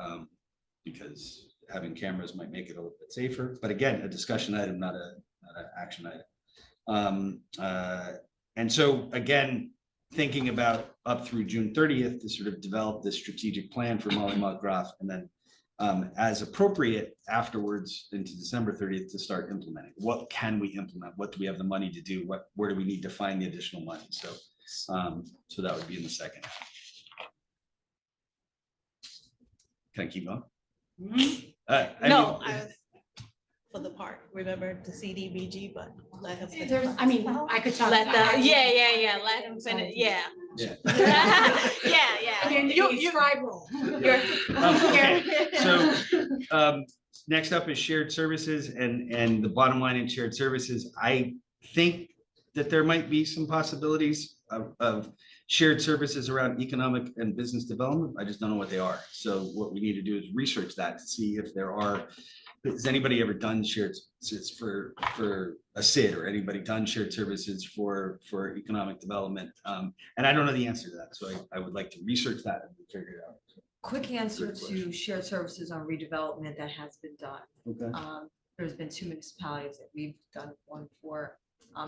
because having cameras might make it a little bit safer. But again, a discussion item, not an action item. And so again, thinking about up through June 30th to sort of develop this strategic plan for Mollymock Groff, and then as appropriate afterwards into December 30th to start implementing. What can we implement? What do we have the money to do? Where do we need to find the additional money? So that would be in the second half. Can I keep going? No, I was for the park, remember the CDBG, but let him finish. I could talk. Let about the, yeah, let him finish, yeah. Yeah. Yeah. Again, you scribe role. Okay. So next up is shared services, and the bottom line in shared services, I think that there might be some possibilities of shared services around economic and business development. I just don't know what they are. So what we need to do is research that to see if there are. Has anybody ever done shared services for a SID, or anybody done shared services for economic development? And I don't know the answer to that. So I would like to research that and figure it out. Quick answer to shared services on redevelopment that has been done. Okay. there's been 2 municipalities that we've done one for.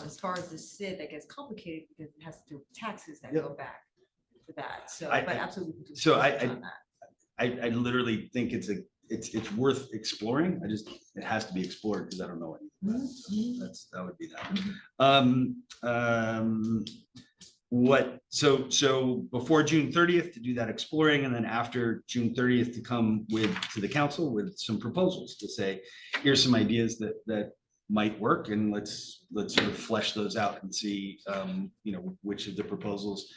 As far as the SID, that gets complicated because it has to do with taxes that go back to that. So, I- but absolutely. we can do so I- research on that. I literally think it's worth exploring. It has to be explored because I don't know anything about it. So that would be that. So before June 30th to do that exploring, and then after June 30th to come to the council with some proposals to say, here's some ideas that might work, and let's sort of flesh those out and see, which of the proposals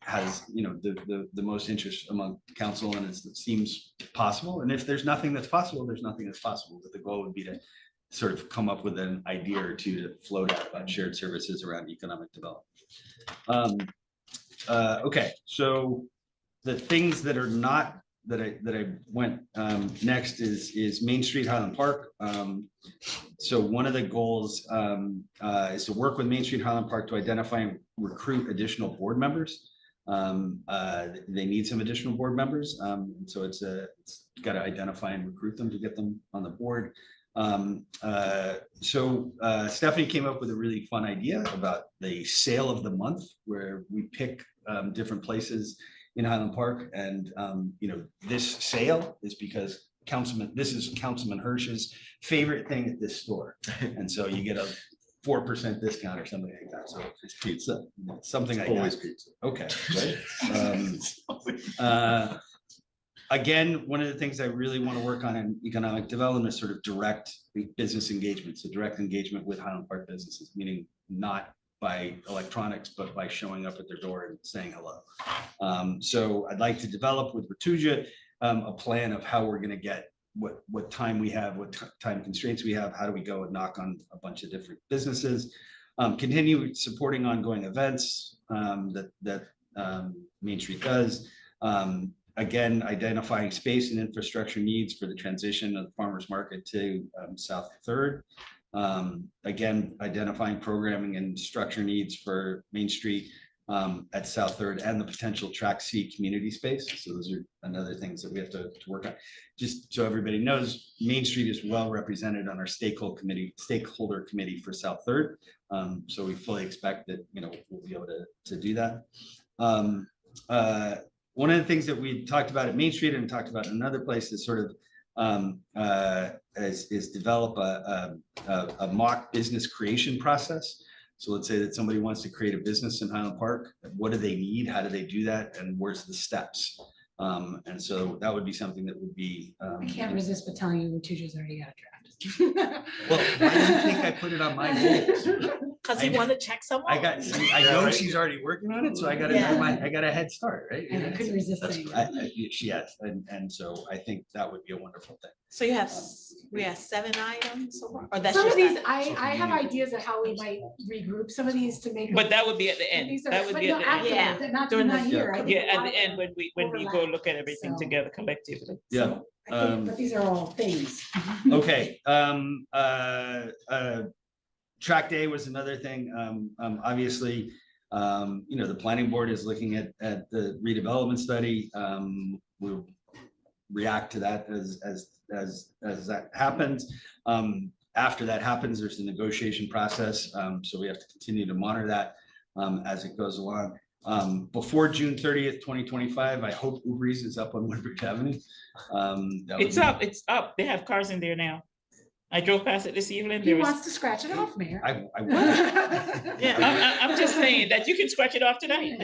has, the most interest among council, and it seems possible. And if there's nothing that's possible, there's nothing that's possible. But the goal would be to sort of come up with an idea or two to float out about shared services around economic development. Okay, so the things that are not that I went next is Main Street, Highland Park. So one of the goals is to work with Main Street, Highland Park to identify and recruit additional board members. They need some additional board members, and so it's got to identify and recruit them to get them on the board. So Stephanie came up with a really fun idea about the sale of the month, where we pick different places in Highland Park, and this sale is because this is Councilman Hirsch's favorite thing at this store, and so you get a 4% discount or something like that. So it's pizza, something like Always that. pizza. Okay, right. Again, one of the things I really want to work on in economic development is sort of direct business engagement. So direct engagement with Highland Park businesses, meaning not by electronics, but by showing up at their door and saying hello. So I'd like to develop with Ratuja a plan of how we're going to get what time we have, what time constraints we have, how do we go and knock on a bunch of different businesses, continue supporting ongoing events that Main Street does. Again, identifying space and infrastructure needs for the transition of the farmers market to South 3rd. Again, identifying programming and structure needs for Main Street at South 3rd and the potential Track C community space. So those are another things that we have to work on. Just so everybody knows, Main Street is well represented on our stakeholder committee for South 3rd. So we fully expect that we'll be able to do that. One of the things that we talked about at Main Street and talked about in another place is sort of is develop a mock business creation process. So let's say that somebody wants to create a business in Highland Park. What do they need? How do they do that? And where's the steps? And so that would be something that would be. I can't resist but telling you Ratuja's already got a draft. Well, why do you think I put it on my goals? Because you want to check someone. I know she's already working on it, so I got a head start, right? And I couldn't resist saying that. She has, and so I think that would be a wonderful thing. So we have 7 items, or that's Some of just these, that? I have ideas of how we might regroup some of these to make. But that would be at the end. These are- That would but be no, at the end. afterwards, not During the- here. I think Yeah, a at lot the of end, them when we go overlap. look at everything So- together collectively. Yeah. I think- But these are all things. Okay. Track day was another thing. Obviously, the planning board is looking at the redevelopment study. We'll react to that as that happens. After that happens, there's the negotiation process. So we have to continue to monitor that as it goes along. Before June 30th, 2025, I hope Ubree's is up on Woodbridge Avenue. It's up. They have cars in there now. I drove past it this evening. He There was, wants to scratch it off, Mayor. I would. yeah, I'm just saying that you can scratch it off tonight.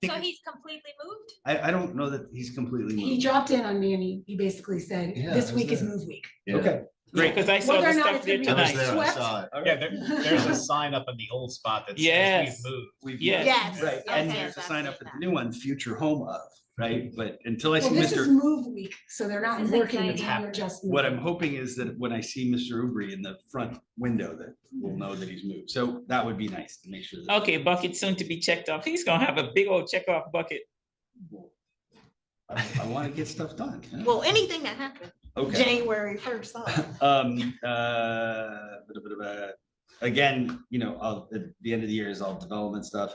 So he's completely moved? I don't know that he's completely He moved. dropped in on me and he basically said, Yeah, this I week was is there. move week. Okay, great. Because I saw Whether the or not stuff it's there gonna be I was tonight. there, I Swept. saw it. Yeah, there's a sign up in the old spot that says Yes. we've moved. Yes, Yes, right. yes, And yes, there's a I've sign seen up at the that. new one, future home of, right? But until I Well, see this is Mr. move week, so they're not This is working exciting. until you're just. What I'm moving. hoping is that when I see Mr. Ubree in the front window, that we'll know that he's moved. So that would be nice to make sure that. Okay, bucket soon to be checked off. He's gonna have a big old check off bucket. I want to get stuff done. yeah. Well, anything that happened Okay. January 1st on. Again, at the end of the year is all development stuff.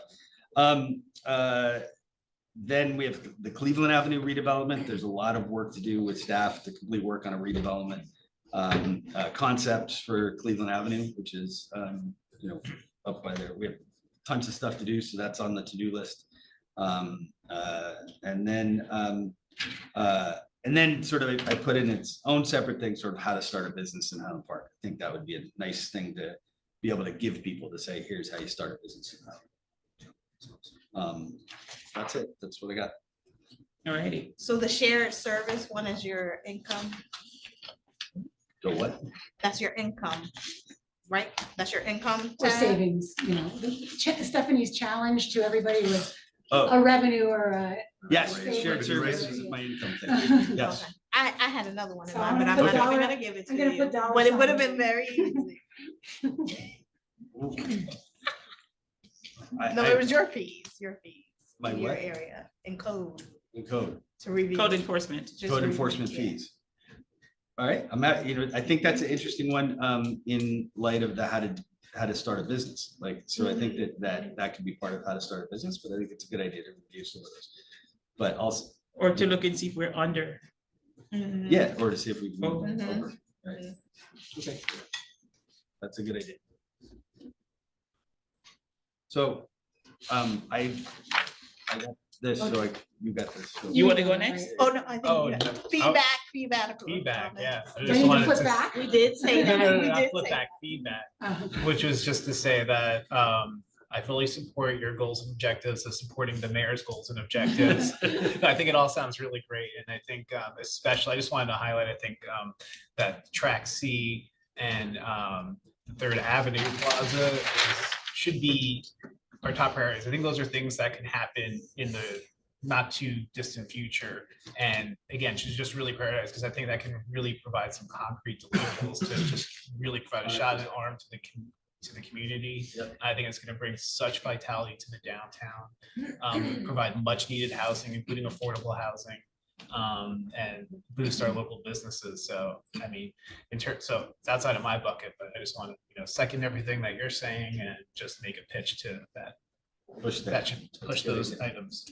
Then we have the Cleveland Avenue redevelopment. There's a lot of work to do with staff to complete work on a redevelopment. concepts for Cleveland Avenue, which is, up by there. We have tons of stuff to do, so that's on the to-do list. And then sort of I put in its own separate thing, sort of how to start a business in Highland Park. I think that would be a nice thing to be able to give people, to say, here's how you start a business in Highland. That's it. That's what I got. All righty. So the shared service one is your income, So what? that's your income, right? That's your income Or tab? savings, Stephanie's challenge to everybody was Oh, a revenue or a. yes, savings. shared services is my income thing. Yes. Okay. I had another one in So mind, I'm but gonna I'm put not even dollar- gonna give it to I'm gonna you, put dollar but it would have signs. been very easy. No, it was your fees, My in your what? area, in code The code. to review. Code enforcement. Just Code review, enforcement yeah. fees. All right, I think that's an interesting one, in light of the how to start a business. Like, so I think that could be part of how to start a business, but I think it's a good idea to review some of those. But also, Or to look and see if we're under. Mhm. yeah, or to see if we can move Mhm. over. Right. Okay. That's a good idea. So, I got this, so you got this. so- You want to go next? Oh, no, I Oh, think, no. feedback. Feedback, yeah. I Do I just need to wanted flip to- back? We did say No, that. no, no, We not did flip say back, feedback, Uh, which was just to say that I fully support your goals and objectives of supporting the mayor's goals and objectives. I think it all sounds really great, and I think especially, I just wanted to highlight, I think that track C and the Third Avenue Plaza should be our top priorities. I think those are things that can happen in the not too distant future. And again, should just really prioritize, because I think that can really provide some concrete deliverables to just really provide a shot in the arm to the community. Yep. I think it's going to bring such vitality to the downtown, provide much needed housing, including affordable housing, and boost our local businesses. So, I mean, so it's outside of my bucket, but I just want to, second everything that you're saying and just make a pitch to that. Push That should push those items.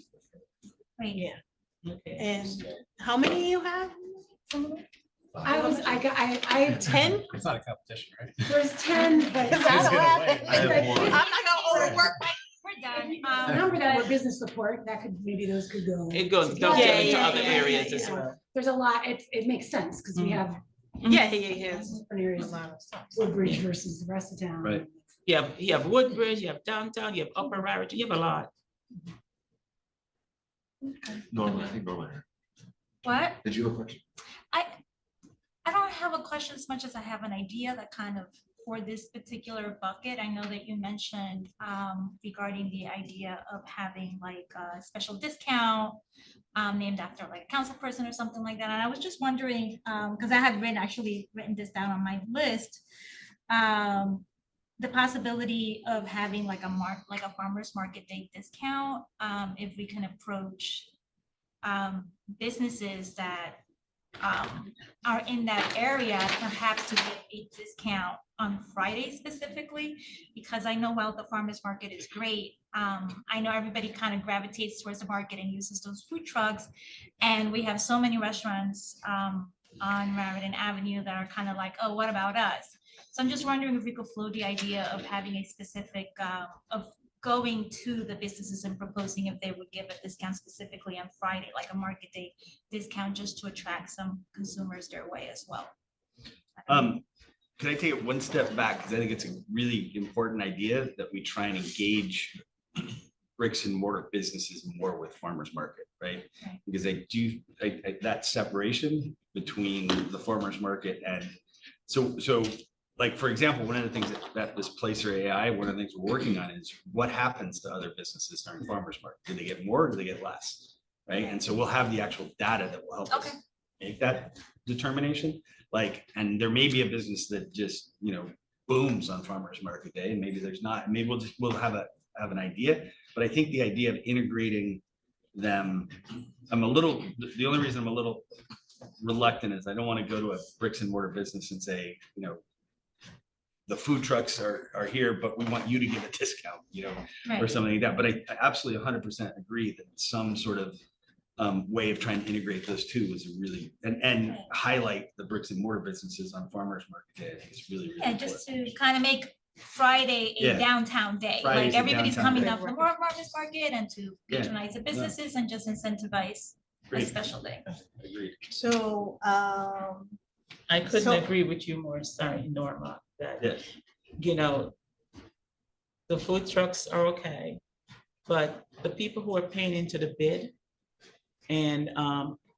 Right. Yeah. Okay. And how many you have? I had 10, It's not a competition, right? there's 10, but. Because Who's I don't gonna have win? it. I have one. I'm not gonna overwork my. We're done. A number that are business support, that could, maybe those could go. It goes together. dovetail Yeah, into yeah, other yeah, areas yeah, as yeah. well. There's a lot, it makes sense, because we Mhm. have Yeah. different areas, Woodbridge versus the rest of town. Right. You have Woodbridge, you have downtown, you have Upper Raritan, you have a lot. Norman, I think Norman, What? did you have a question? I don't have a question as much as I have an idea that kind of, for this particular bucket, I know that you mentioned regarding the idea of having like a special discount named after like a council person or something like that. And I was just wondering, because I had written this down on my list, the possibility of having like a farmer's market day discount, if we can approach businesses that are in that area, perhaps to get a discount on Friday specifically, because I know while the farmer's market is great, I know everybody kind of gravitates towards the market and uses those food trucks. And we have so many restaurants on Raritan Avenue that are kind of like, oh, what about us? So I'm just wondering if we could float the idea of having a specific, of going to the businesses and proposing if they would give a discount specifically on Friday, like a market day discount, just to attract some consumers their way as well. Can I take it one step back? Because I think it's a really important idea that we try and engage bricks and mortar businesses more with farmers market, right? Right. Because that separation between the farmers market and so like, for example, one of the things that this Placer AI, one of the things we're working on is what happens to other businesses during farmers market? Do they get more or do they get less? Right? And so we'll have the actual data that will help us Okay. make that determination. Like, and there may be a business that just, booms on farmers market day, and maybe there's not. Maybe we'll have an idea. But I think the idea of integrating them, the only reason I'm a little reluctant is I don't want to go to a bricks and mortar business and say, the food trucks are here, but we want you to give a discount, or Right. something like that. But I absolutely 100% agree that some sort of way of trying to integrate those two was a really, and highlight the bricks and mortar businesses on Farmers Market Day. I think it's really, really Yeah, important. just to kind of make Friday a Yeah. downtown day, Friday's like a everybody's downtown coming day. down from the farmers market and to Yeah. patronize the businesses and just incentivize a Great. special day. Agreed. So, I couldn't So- agree with you more, sorry, Norma, that, Yeah. you know, the food trucks are okay, but the people who are paying into the bid and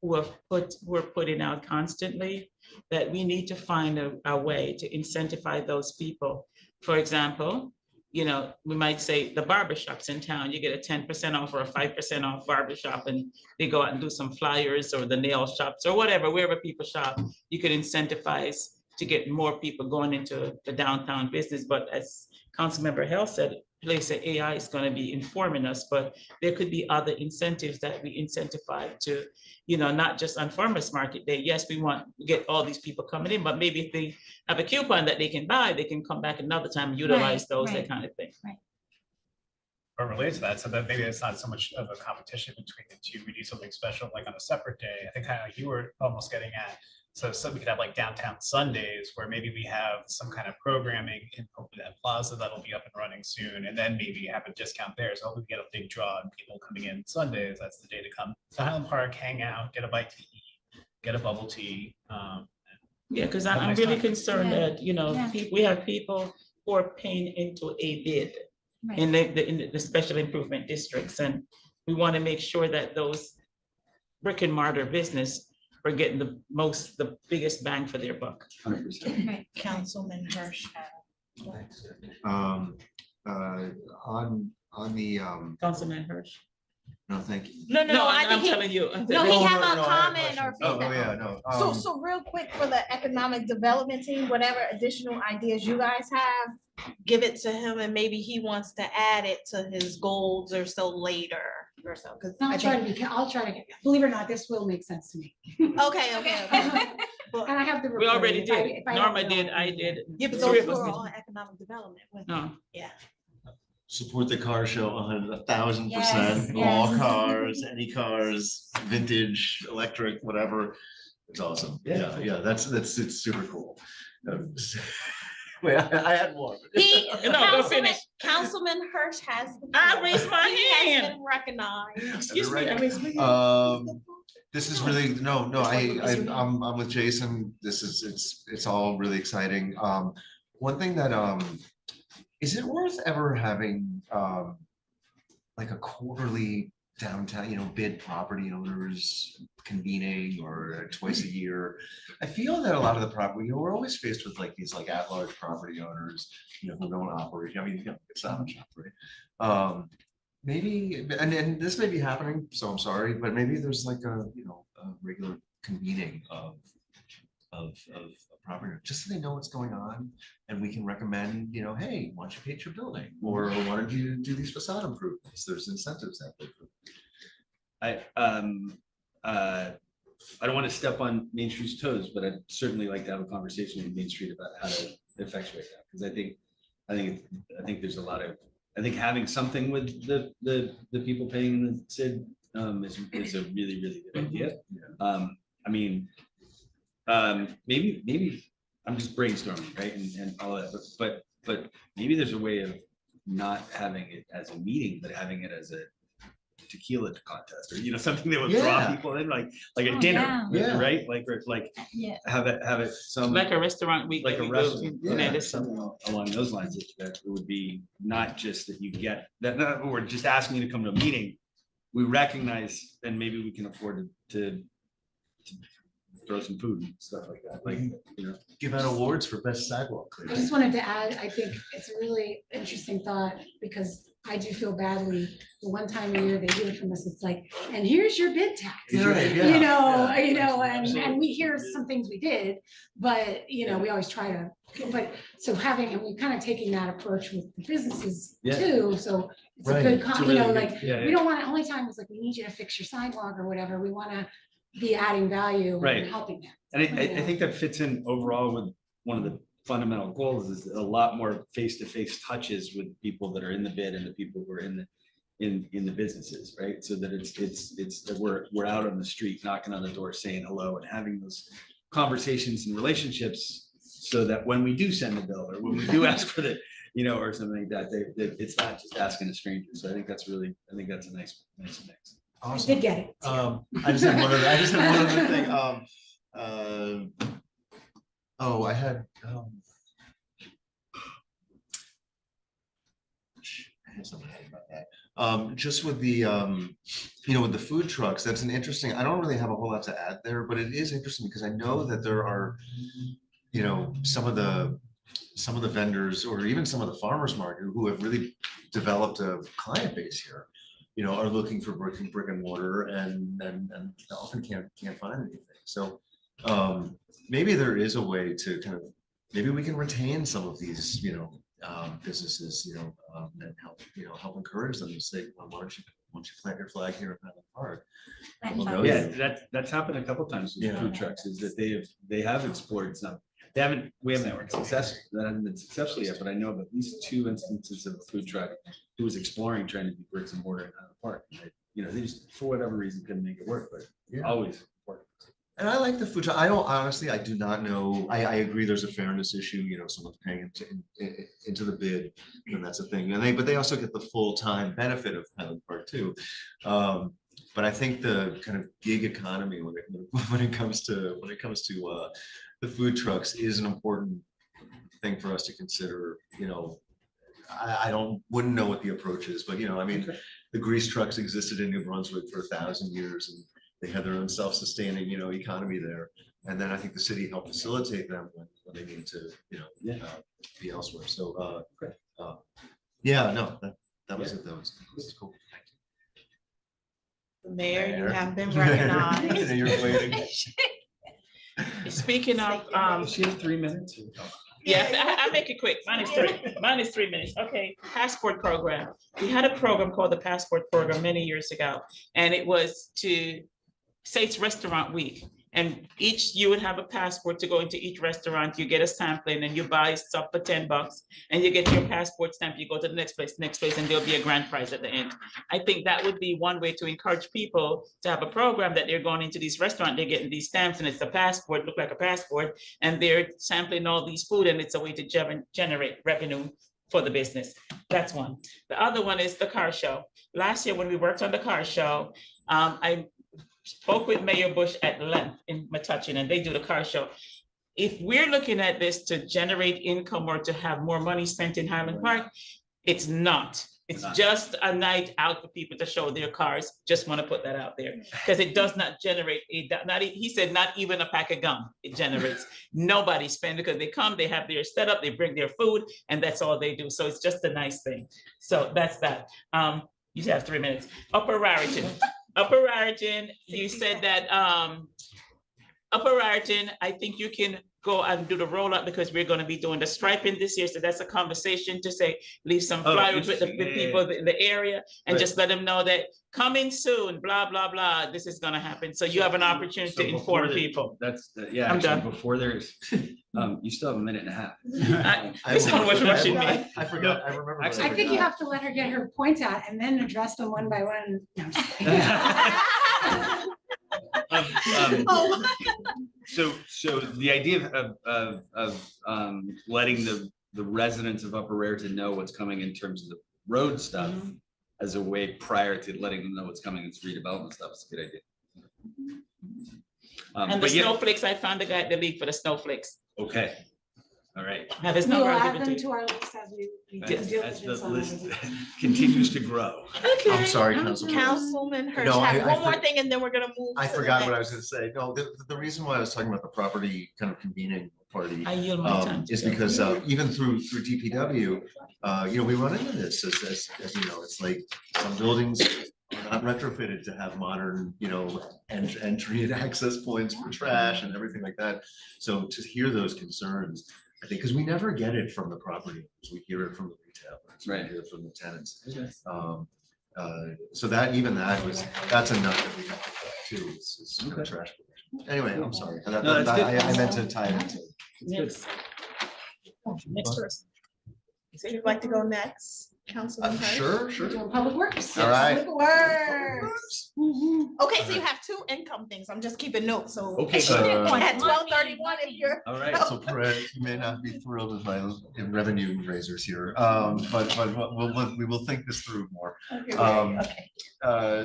who are putting out constantly, that we need to find a way to incentivize those people. For example, you know, we might say the barbershops in town, you get a 10% off or a 5% off barbershop, and they go out and do some flyers, or the nail shops or whatever, wherever people shop, you could incentivize to get more people going into the downtown business. But as Councilmember Hill said, place of AI is going to be informing us, but there could be other incentives that we incentivize to, you know, not just on Farmers Market Day. Yes, we want to get all these people coming in, but maybe if they have a coupon that they can buy, they can come back another time and utilize Right, those, that right. kind of thing. Or related to that, so that maybe it's not so much of a competition between the two. We do something special like on a separate day. I think kind of like you were almost getting at. So we could have like downtown Sundays where maybe we have some kind of programming in that plaza that'll be up and running soon, and then maybe have a discount there. So hopefully we get a big draw of people coming in Sundays. That's the day to come to Highland Park, hang out, get a bite to eat, get a bubble tea. Yeah, because Have a I'm nice really time. concerned Yeah, that, you know, yeah. we have people who are paying into a bid Right. in the special improvement districts, and we want to make sure that those brick and mortar business are getting the biggest bang for their buck. 100%. Right. Councilman Hirsch. On the, Councilman Hirsch. no, thank you. No, No, I I'm think he, telling you. no, he Oh, have no, a no, I have comment or questions. Oh, feedback. yeah, no. So real quick, for the economic development team, whatever additional ideas you guys have, give it to him, and maybe he wants to add it to his goals or so later or so, because I'll try to believe it or not, this will make sense to me. okay. And I have the. We already report. did. If I Norma don't did, know, I did. Yeah, but Three those of us were did. all economic development. No. Yeah. Support the car show 1,000%. Yes, All yes. cars, any cars, vintage, electric, whatever. It's awesome. Yeah, it's super cool. Wait, I had more. He, No, go Councilman, finish. Councilman Hirsch has. the I floor. raised my He has hand. been recognized. Excuse me, I Right. raised my hand. This is really, I'm with Jason. It's all really exciting. One thing that, is it worth ever having, like a quarterly downtown, bid property owners convening or twice a year? I feel that a lot of the property, we're always faced with like these like at-large property owners, who don't operate. I mean, it's not much operate. Maybe, and this may be happening, so I'm sorry, but maybe there's like a regular convening of a property, just so they know what's going on, and we can recommend, hey, why don't you paint your building, or why don't you do these facade improvements? There's incentives that way. I don't want to step on Main Street's toes, but I'd certainly like to have a conversation with Main Street about how to effectuate that, because I think there's a lot of, I think having something with the people paying the SID is a really, really good idea. I mean, maybe I'm just brainstorming, right? And all of that, but maybe there's a way of not having it as a meeting, but having it as a tequila contest, or something that would draw Yeah. people in, like a Oh, dinner, yeah. right? Like Yeah. have it some Like a restaurant week. like that a we go restaurant, to in yeah, Edison. something along those lines. That it would be not just that you get that, we're just asking you to come to a meeting. We recognize, and maybe we can afford to throw some food and stuff like that, like, Give out awards for best sidewalk I cleaning. just wanted to add, I think it's a really interesting thought, because I do feel badly, the one time a year they do it from us, it's like, and here's your bid tax. And we hear some things we did, but, we always try to, but, so having, and we're kind of taking that approach with the businesses Yeah. too, so it's a Right. good, It's a con- really good- like, yeah, we don't want to, only time is like, we need you to fix your sidewalk or whatever, we want to be adding value Right. and helping them. And I think that fits in overall with one of the fundamental goals is a lot more face-to-face touches with people that are in the bid and the people who are in in the businesses, right? So that it's that we're out on the street knocking on the door saying hello and having those conversations and relationships so that when we do send a bill or when we do ask for the, or something like that, it's not just asking a stranger. So I think that's a nice mix. I did get it. I just had one other thing. I had something about that. Just with the with the food trucks, that's an interesting, I don't really have a whole lot to add there, but it is interesting because I know that there are, some of the vendors or even some of the farmers market who have really developed a client base here, are looking for brick and mortar and often can't find anything. So maybe there is a way to maybe we can retain some of these, businesses, and help encourage them to say, well, why don't you plant your flag here in Highland Park? Plant We'll know flags. Yeah, that's happened a couple times with food trucks, is that they have explored some. We haven't been successful yet, but I know of at least 2 instances of a food truck who was exploring trying to do bricks and mortar in Highland Park. And they just, for whatever reason, couldn't make it work, but always important. And I like the food truck. I do not know. I agree there's a fairness issue, someone's paying into the bid, and that's a thing. But they also get the full-time benefit of Highland Park too. But I think the kind of gig economy when it comes to the food trucks is an important thing for us to consider. I wouldn't know what the approach is, but the grease trucks existed in New Brunswick for 1,000 years, and they had their own self-sustaining, economy there. And then I think the city helped facilitate them when they needed to, be elsewhere. So, that was it. That was cool. The mayor, you have been recognized. You're waiting. Speaking of, She has 3 minutes. yes, I'll make it quick. Mine is 3 minutes. Okay, passport program. We had a program called the Passport Program many years ago, and it was to say it's Restaurant Week. And you would have a passport to go into each restaurant. You get a sampling and you buy stuff for $10 and you get your passport stamp. You go to the next place, and there'll be a grand prize at the end. I think that would be one way to encourage people to have a program that they're going into these restaurants, they're getting these stamps and it's a passport, look like a passport, and they're sampling all these food, and it's a way to generate revenue for the business. That's one. The other one is the car show. Last year when we worked on the car show, I spoke with Mayor Bush at length in Metuchen, and they do the car show. If we're looking at this to generate income or to have more money spent in Highland Park, it's not. It's just a night out for people to show their cars. Just want to put that out there because it does not generate he said not even a pack of gum it generates. Nobody spend because they come, they have their setup, they bring their food, and that's all they do. So it's just a nice thing. So that's that. You have 3 minutes. Upper Raritan, you said that Upper Raritan, I think you can go and do the roll up because we're going to be doing the striping this year. So that's a conversation to say, leave some flyers with the people in the area and just let them know that coming soon, blah, blah, blah, this is going to happen. So you have an opportunity to inform people. That's, I'm done. Before there's, you still have a minute and a half. This is how much rushing me. I forgot. I remember. Actually, I think you have to let her get her points out and then address them one by one. No, I'm just kidding. So the idea of letting the residents of Upper Raritan know what's coming in terms of the road stuff as a way prior to letting them know what's coming in redevelopment stuff is a good idea. And the snowflakes, I found the guy at the league for the snowflakes. Okay. All right. Now there's We no will where I'll add give it them to to you. our list as we do As diligence the on list everything. continues to grow. I'm sorry, Councilman. Councilman Hirsch, No, have I one more thing and then we're gonna move. I to the forgot what I was next. going to say. No, the reason why I was talking about the property kind of convening party I yield my time. is because even through DPW, we run into this as you know, it's like some buildings are not retrofitted to have modern, entry and access points for trash and everything like that. So to hear those concerns, I think, because we never get it from the property owners, we hear it from the retailers, Right. we hear it from the tenants. So that's enough that we have to do too. It's kind of trash. Anyway, I'm sorry. No, that's good. I meant to tie it into. Next person. So you'd like to go next? Councilman Hirsch? Sure. Doing public works. All right. Public Works. Okay, so you have two income things. I'm just keeping notes, so. Okay, At 12:31, if you're. All right. So Perez, you may not be thrilled with my revenue raisers here, but we will think this through more. Okay.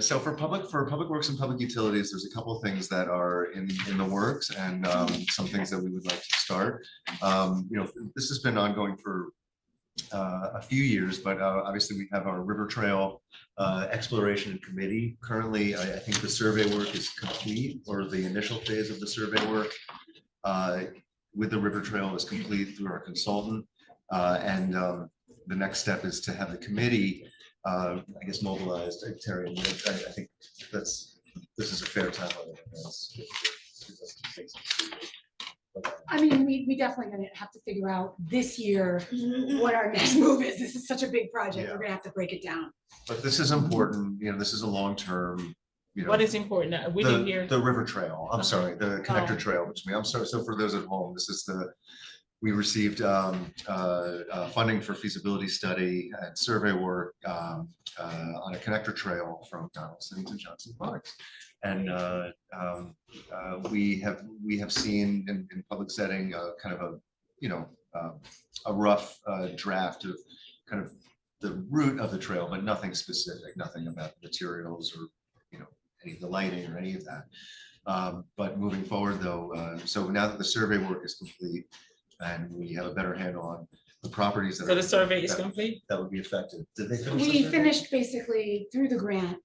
So for public works and public utilities, there's a couple of things that are in the works and some things that we would like to start. This has been ongoing for a few years, but obviously we have our river trail exploration committee. Currently, I think the survey work is complete, or the initial phase of the survey work with the river trail is complete through our consultant. And the next step is to have the committee, I guess, mobilized. Terry, I think this is a fair timeline. I mean, we definitely gonna have to figure out this year what our next move is. This is such a big project. Yeah. We're gonna have to break it down. But this is important, this is a long-term, What is important? We didn't hear. the river trail, I'm sorry, the connector Oh. trail, I'm sorry, so for those at home, this is we received funding for feasibility study and survey work on a connector trail from Donaldson to Johnson Parks. And we have seen in public setting kind of a rough draft of kind of the route of the trail, but nothing specific, nothing about materials or any of the lighting or any of that. But moving forward though, so now that the survey work is complete and we have a better handle on the properties that So the survey is complete? that would be affected. Did they finish? the We survey? finished basically through the grant,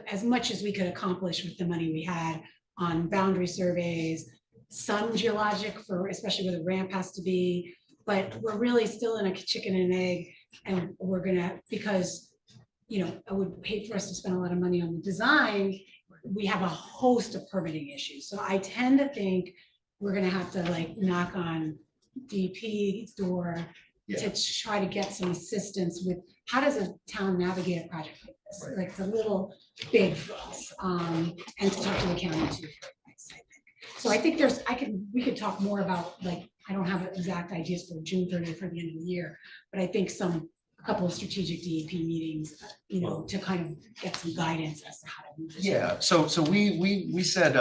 as much as we could accomplish with the money we had on boundary surveys, some geologic especially where the ramp has to be, but we're really still in a chicken and egg. And we're gonna, because, I would hate for us to spend a lot of money on the design. We have a host of permitting issues. So I tend to think we're gonna have to knock on DP's door to try to get some assistance with, how does a town navigate a project like this? Right. Like, it's a little big for us, and to talk to the county too. So I think we could talk more about, I don't have exact ideas for June 30th for the end of the year, but I think a couple of strategic DEP meetings, to kind of get some guidance as to how to move this. Yeah, so we said,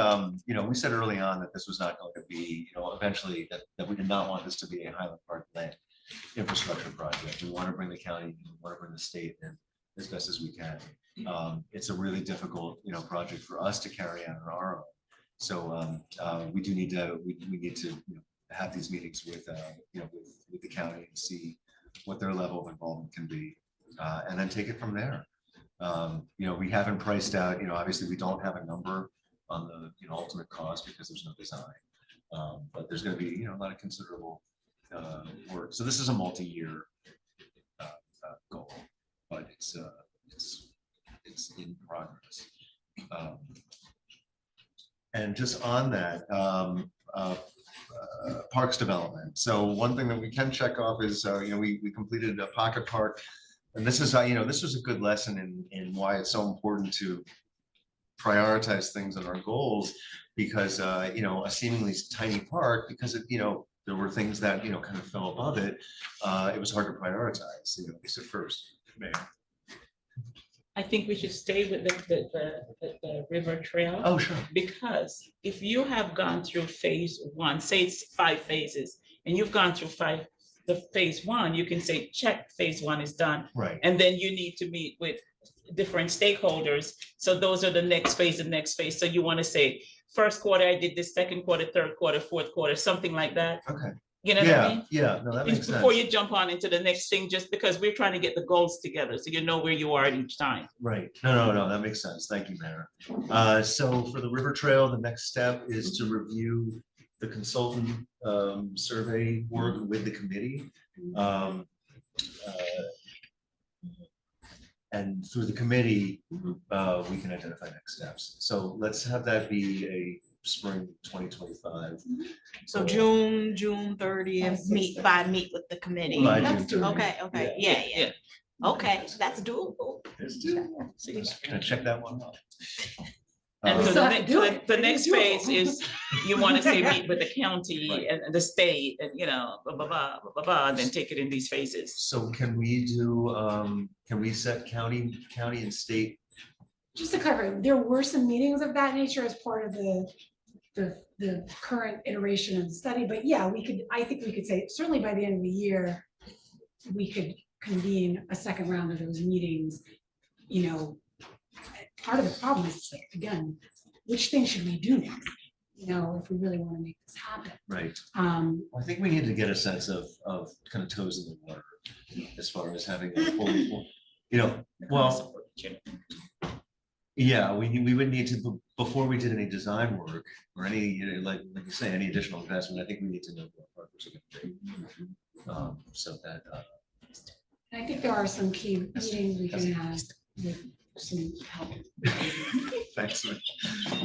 we said early on that this was not going to be, eventually that we did not want this to be a Highland Park land infrastructure project. We want to bring the county, we want to bring the state in as best as we can. It's a really difficult, project for us to carry out on our own. So we do need to, we need to have these meetings with, with the county and see what their level of involvement can be, and then take it from there. We haven't priced out, obviously we don't have a number on the ultimate cost because there's no design, but there's going to be a lot of considerable work. So this is a multi-year goal, but it's in progress. And just on that, parks development. So one thing that we can check off is, we completed a pocket park. And this is, this was a good lesson in why it's so important to prioritize things in our goals, because, a seemingly tiny park, because there were things that, kind of fell above it. It was hard to prioritize, at least at first. Mayor. I think we should stay with the river trail. Oh, sure. Because if you have gone through phase one, say it's 5 phases, and you've gone through the phase one, you can say, check, phase one is done. Right. And then you need to meet with different stakeholders. So those are the next phase and next phase. So you want to say, first quarter, I did this, second quarter, third quarter, fourth quarter, something like that. Okay. You know what I Yeah, mean? yeah, no, that makes sense. Before you jump on into the next thing, just because we're trying to get the goals together, so you know where you are at each time. Right. No, that makes sense. Thank you, Mayor. So for the river trail, the next step is to review the consultant survey work with the committee. And through the committee, we can identify next steps. So let's have that be a spring 2025. So June 30th, meet with the committee. By That's June 30th. Okay, Yeah. yeah. Okay, that's doable. Let's do it. Just gonna check that one off. And Uh, so still the have to next, do it, the but next it's doable. phase is, you want to say meet with the Right. county and the state and, you know, blah, blah, blah, blah, blah, blah, and then take it in these phases. So can we do, can we set county and state? Just to clarify, there were some meetings of that nature as part of the current iteration of the study, but yeah, I think we could say, certainly by the end of the year, we could convene a second round of those meetings, you know. Part of the problem is, again, which thing should we do next? You know, if we really want to make this happen. Right. Um, I think we need to get a sense of kind of toes in the water as far as having a full, you know, well, yeah, we would need to, before we did any design work or any, you know, like you say, any additional investment, I think we need to know what partners are going to be. So that, I think there are some key meetings we can have with some help. thanks for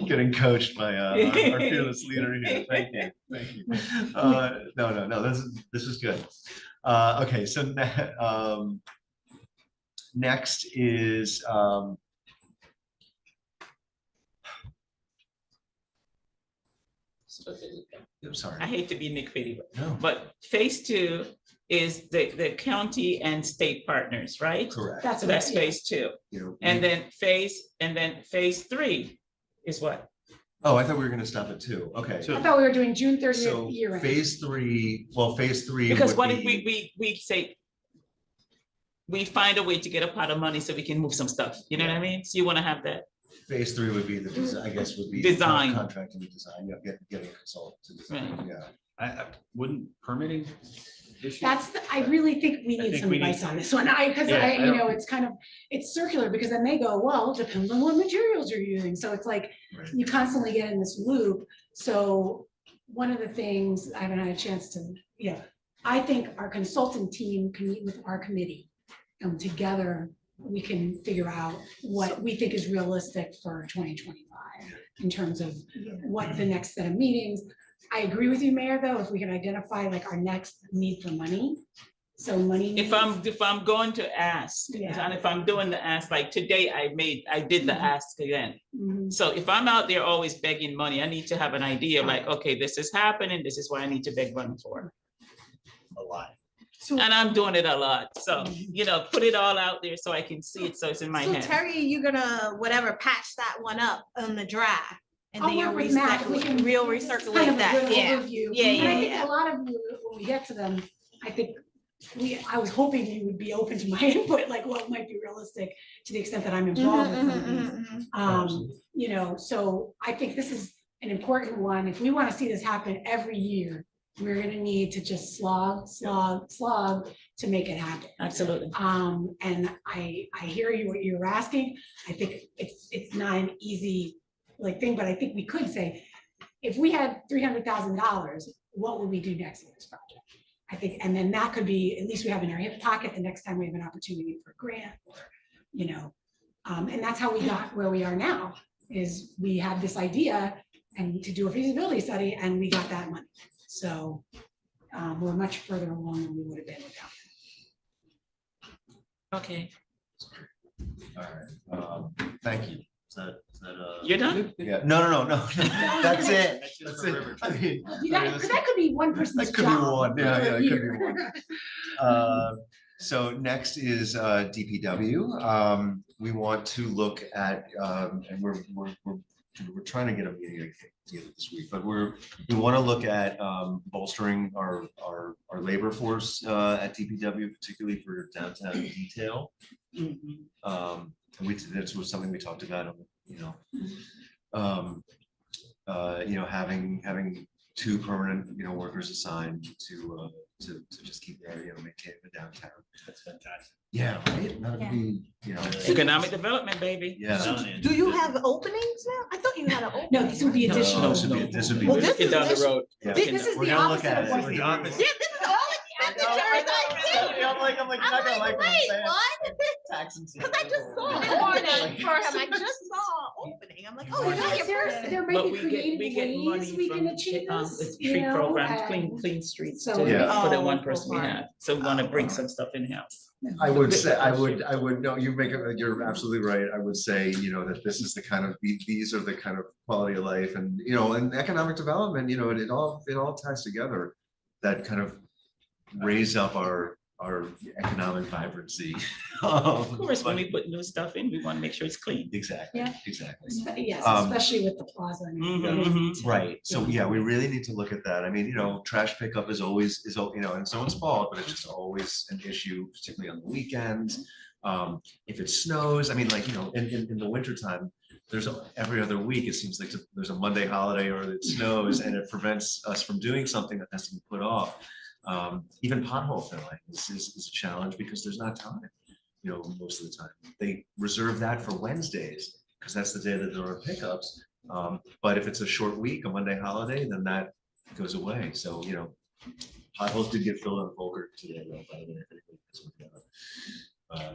getting coached by our fearless leader here. Thank you, thank you. No, this is good. Okay, so next is I'm sorry. I hate to be nitpicky, No, but phase 2 is the county and state partners, right? correct. That's So that's what- yeah. phase 2. You know, And then phase 3 is what? oh, I thought we were gonna stop at 2. Okay. I thought we were doing June So 30th year end. phase 3, well, phase 3. Because would what if be- we say, we find a way to get a pot of money so we can move some stuff, you know what I mean? So you want to have that, Phase 3 would be the, I guess, would be. Design. Contracting the design, yeah, getting a consultant to design, yeah. I wouldn't permitting issue. I really think we I need think some we need advice some. on this one. Because Yeah, I you don't- know, it's kind of, it's circular because then they go, well, it depends on what materials you're using. So it's like, Right. you constantly get in this loop. So one of the things, I haven't had a chance to, I think our consultant team can meet with our committee. And together, we can figure out what we think is realistic for 2025 in terms of what the next set of meetings. I agree with you, Mayor, though, if we can identify like our next need for money. So money. if I'm going to ask, Yeah. and if I'm doing the ask, like today I did the ask again. Mhm. So if I'm out there always begging money, I need to have an idea like, okay, this is happening, this is what I need to beg money for. A lot. So- And I'm doing it a lot, so, put it all out there so I can see it, so it's in my So head. Terry, you're gonna, whatever, patch that one up on the draft. And I'll then you'll work with Matt. We can- real Kind of recirculate a that, good yeah. overview. Yeah, And I yeah, think yeah. a lot of you, when we get to them, I think I was hoping you would be open to my input, like what might be realistic to the extent that I'm involved with some of these. So I think this is an important one. If we want to see this happen every year, we're gonna need to just slog to make it happen. Absolutely. And I hear you, what you're asking. I think it's not an easy thing, but I think we could say, if we had $300,000, what would we do next in this project? I think, and then that could be, at least we have in our hip pocket the next time we have an opportunity for a grant and that's how we got where we are now, is we had this idea and to do a feasibility study and we got that money. So we're much further along than we would have been without. Okay, All right, thank you. Is that, you're done? yeah, no, that's it. That's it. I mean, That could be one person's That could be job one, yeah, for a it could be year. one. So next is DPW. We want to look at, and we're trying to get a meeting together this week, but we want to look at bolstering our labor force at DPW, particularly for downtown detail. And this was something we talked about, having 2 permanent, workers assigned to just keep the area, maintain the downtown. That's fantastic. Yeah, right? That would be, Economic development, baby. yeah. Do you have openings now? I thought you had an opening. No, this would be No, additional. No, this would be. Well, We're this looking is down the this- road. Yeah. This is We're the gonna look opposite at of it. what We're we gonna- did. Yeah, this is all expenditures I see. I'm like, I'm you're not gonna like what I'm wait, saying. what? Tax and. Because I just saw it morning first, I just saw an opening. I'm like, oh, you're not your person. There But may be we get creative money ways we can from achieve the this. street programs, and- clean streets, so to we- Yeah. for the Oh, one person we right. have. So we want to bring some stuff in-house. I would say, I would, no, you're absolutely right. I would say, that this is the kind of, these are the kind of quality of life and, and economic development, it all ties together. That kind of raise up our economic vibrancy. Of course, when we put new stuff in, we want to make sure it's clean. Exactly, Yeah. exactly. Yes, Um, especially with the plaza. and Mhm, everything. Right, so yeah, we really need to look at that. I mean, trash pickup is always, and so it's fault, but it's just always an issue, particularly on the weekends. If it snows, I mean, like, in the wintertime, there's every other week, it seems like there's a Monday holiday or it snows and it prevents us from doing something that has to be put off. Even pothole filling is a challenge because there's not time, most of the time. They reserve that for Wednesdays because that's the day that there are pickups. But if it's a short week, a Monday holiday, then that goes away. So, potholes did get filled on Volker today, though, by the way.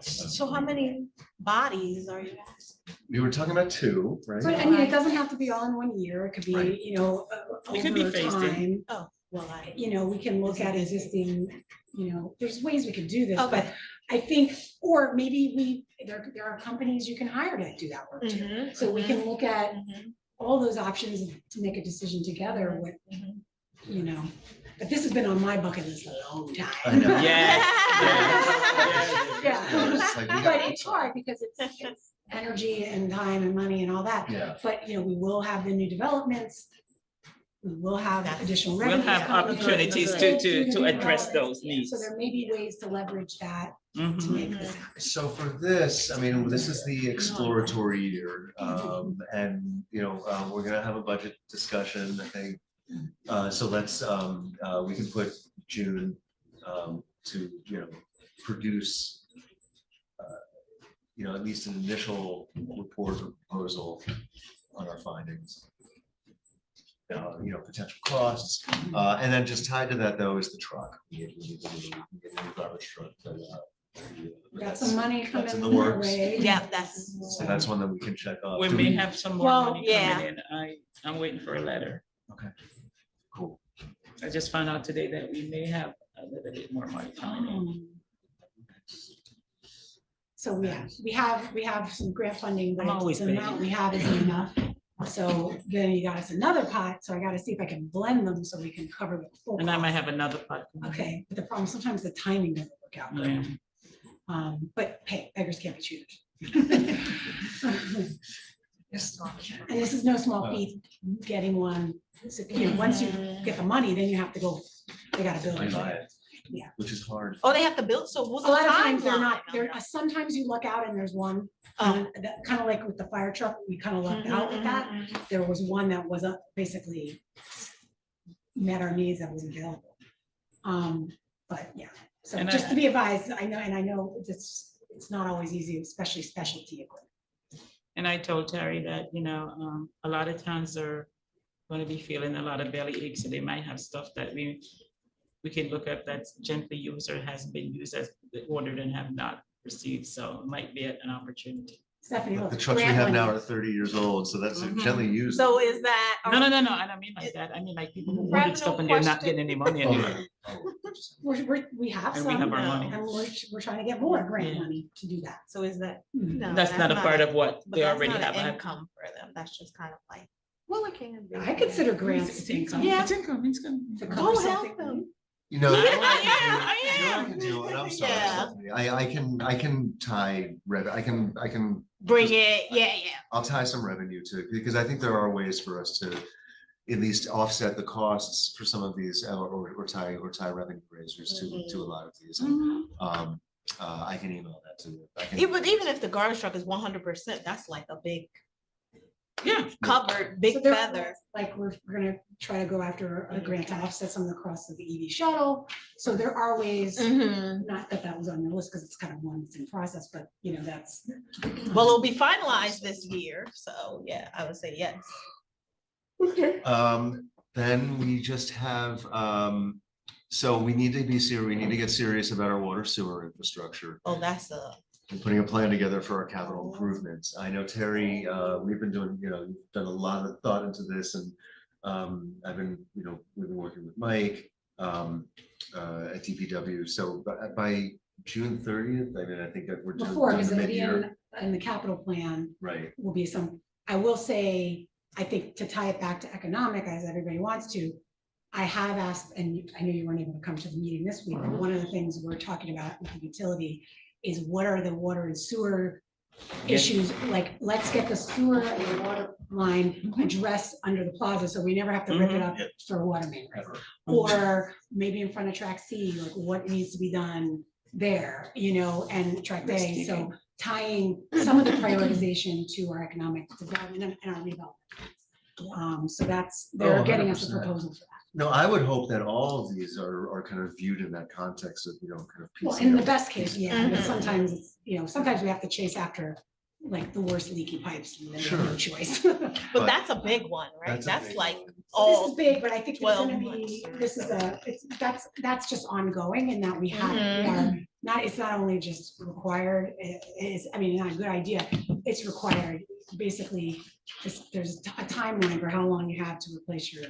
So how many bodies are you guys? We were talking about 2, right? But I mean, it doesn't have to be all in one year. It could be, Right. It could be over phased in. time. Oh, well, I. We can look at existing, there's ways we could do this, but Okay. I think, or maybe there are companies you can hire to do that work too. Mhm, So we can look at mhm, all those options to make a decision together with, mhm. but this has been on my bucket list a long time. I know. Yes, yes, Yeah. It's like we But got- it's hard because it's energy and time and money and all that. Yeah, But, we will have the new developments. We will have That's- additional We'll revenue. have opportunities to address those So needs. there may be ways to leverage that to Mhm. make this happen. so for this, I mean, this is the exploratory year, and, we're gonna have a budget discussion, I think. So let's, we can put June, to, produce, at least an initial report or proposal on our findings. Potential costs, and then just tied to that though is the truck. We need a new garbage truck. Got some money That's in coming the our works. way. Yeah, that's. So that's one that we can check off. We Do may have some more Well, money yeah. coming in. I'm waiting for a letter. Cool. I just found out today that we may have a little bit more money coming in. So yeah, we have some grant funding, but I'm always the amount we have isn't enough. So then you got us another pot, so I gotta see if I can blend them so we can cover the full. And I might cost. have another pot. coming in. Okay, but the problem, sometimes the timing doesn't work out. Yeah. good. But hey, beggars can't be choosers. And this is no small feat, getting one. So, once you get the money, then you have to go, they gotta build it. Buy it. Yeah. Which is hard. Oh, they have to build, so what's A the lot of times they're timeline not, on they're, that? sometimes you luck out and there's one, Oh. kind of like with the fire truck, we kind of lucked out with that. There was one that was basically met our needs that was available. But yeah, so And just I- to be advised, I know it's not always easy, especially specialty equipment. And I told Terry that, a lot of towns are gonna be feeling a lot of belly aches, so they might have stuff that we can look at that's gently used or has been used as ordered and have not received, so it might be an opportunity. Stephanie, But look. the trucks we grant have now money. are 30 years old, so that's Mhm. gently used. So is that? No, I don't mean like that. I mean like people who Revenue ordered stuff and they're not question. getting any money Oh, anymore. We have And some, we have our no. money. and we're trying to get more grant Yeah. money to do that. So is that? Hmm. No, That's not a part of what but they that's already not an have. Income for them, that's just kind of like, well, it can be. I consider grants It's income. Yeah. It's income, it's income. To Go cover help something. them. You know, Yeah, you know what I I can do, and I'm sorry, Yeah. Stephanie, I can tie I can, Bring it, yeah. I'll tie some revenue to, because I think there are ways for us to at least offset the costs for some of these, or tie revenue raisers to a lot of these. And, I can email that to you. I can- But even if the garbage truck is 100%, that's like a big Yeah, covered, So big there- feather. Like, we're gonna try to go after a grant to offset some of the costs of the EV shuttle. So there are ways, Mhm. not that was on your list, because it's kind of one that's in process, but that's. Well, it'll be finalized this year, so yeah, I would say yes. Then we just have, so we need to be serious, we need to get serious about our water sewer infrastructure. Oh, that's a, And putting a plan together for our capital improvements. I know Terry, we've been doing, you've done a lot of thought into this, and I've been, we've been working with Mike at DPW. So by June 30th, I mean, I think that we're doing Before, the because mid-year, in the capital plan right? will be some, I will say, I think to tie it back to economic, as everybody wants to, I have asked, and I know you weren't able to come to the meeting this week, but one of the things we're talking about with the utility is what are the water and sewer issues, like, let's get the sewer and the water line addressed under the plaza, so we never have to rip it up for a water main, right? Or maybe in front of track C, like what needs to be done there, you know, and track A, so tying some of the prioritization to our economic development and our redevelopment. So they're getting us a 100%. proposal for that. No, I would hope that all of these are kind of viewed in that context of, kind of. Well, in the piecemeal. best case, yeah, but Mhm. sometimes it's, sometimes we have to chase after like the worst leaky pipes, and then we have no choice. But But that's a big one, right? a That's big like one. This is all, big, but I think there's 12 gonna months be, or this is that's just ongoing, and that we have, Mhm. it's not only just required, it is, I mean, not a good idea, it's required. Basically, there's a timeline for how long you have to replace your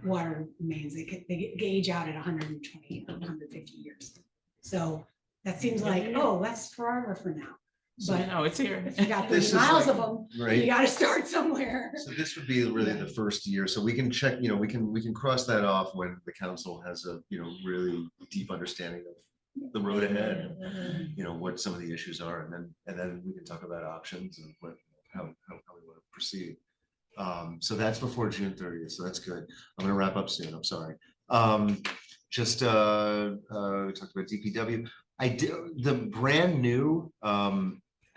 water mains. They gauge out at 120, 150 years. So that seems like, oh, that's forever for now. But No, it's here. if you got This 30 is miles like- of them, you Right. gotta start somewhere. So this would be really the first year, so we can check, we can cross that off when the council has a, really deep understanding of the road ahead. Mhm. What some of the issues are, and then we can talk about options and how we want to proceed. So that's before June 30th, so that's good. I'm gonna wrap up soon, I'm sorry. Just, we talked about DPW. I did, the brand new,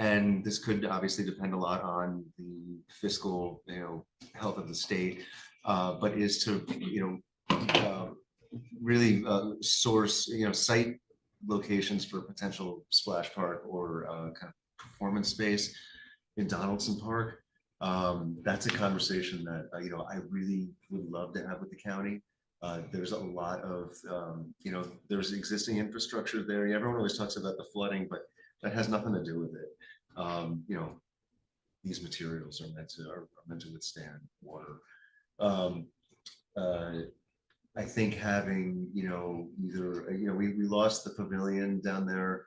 and this could obviously depend a lot on the fiscal, health of the state, but is to, really source, site locations for potential splash park or kind of performance space in Donaldson Park. That's a conversation that, I really would love to have with the county. There's a lot of, there's existing infrastructure there. Everyone always talks about the flooding, but that has nothing to do with it. These materials are meant to withstand water. I think having, either, we lost the pavilion down there.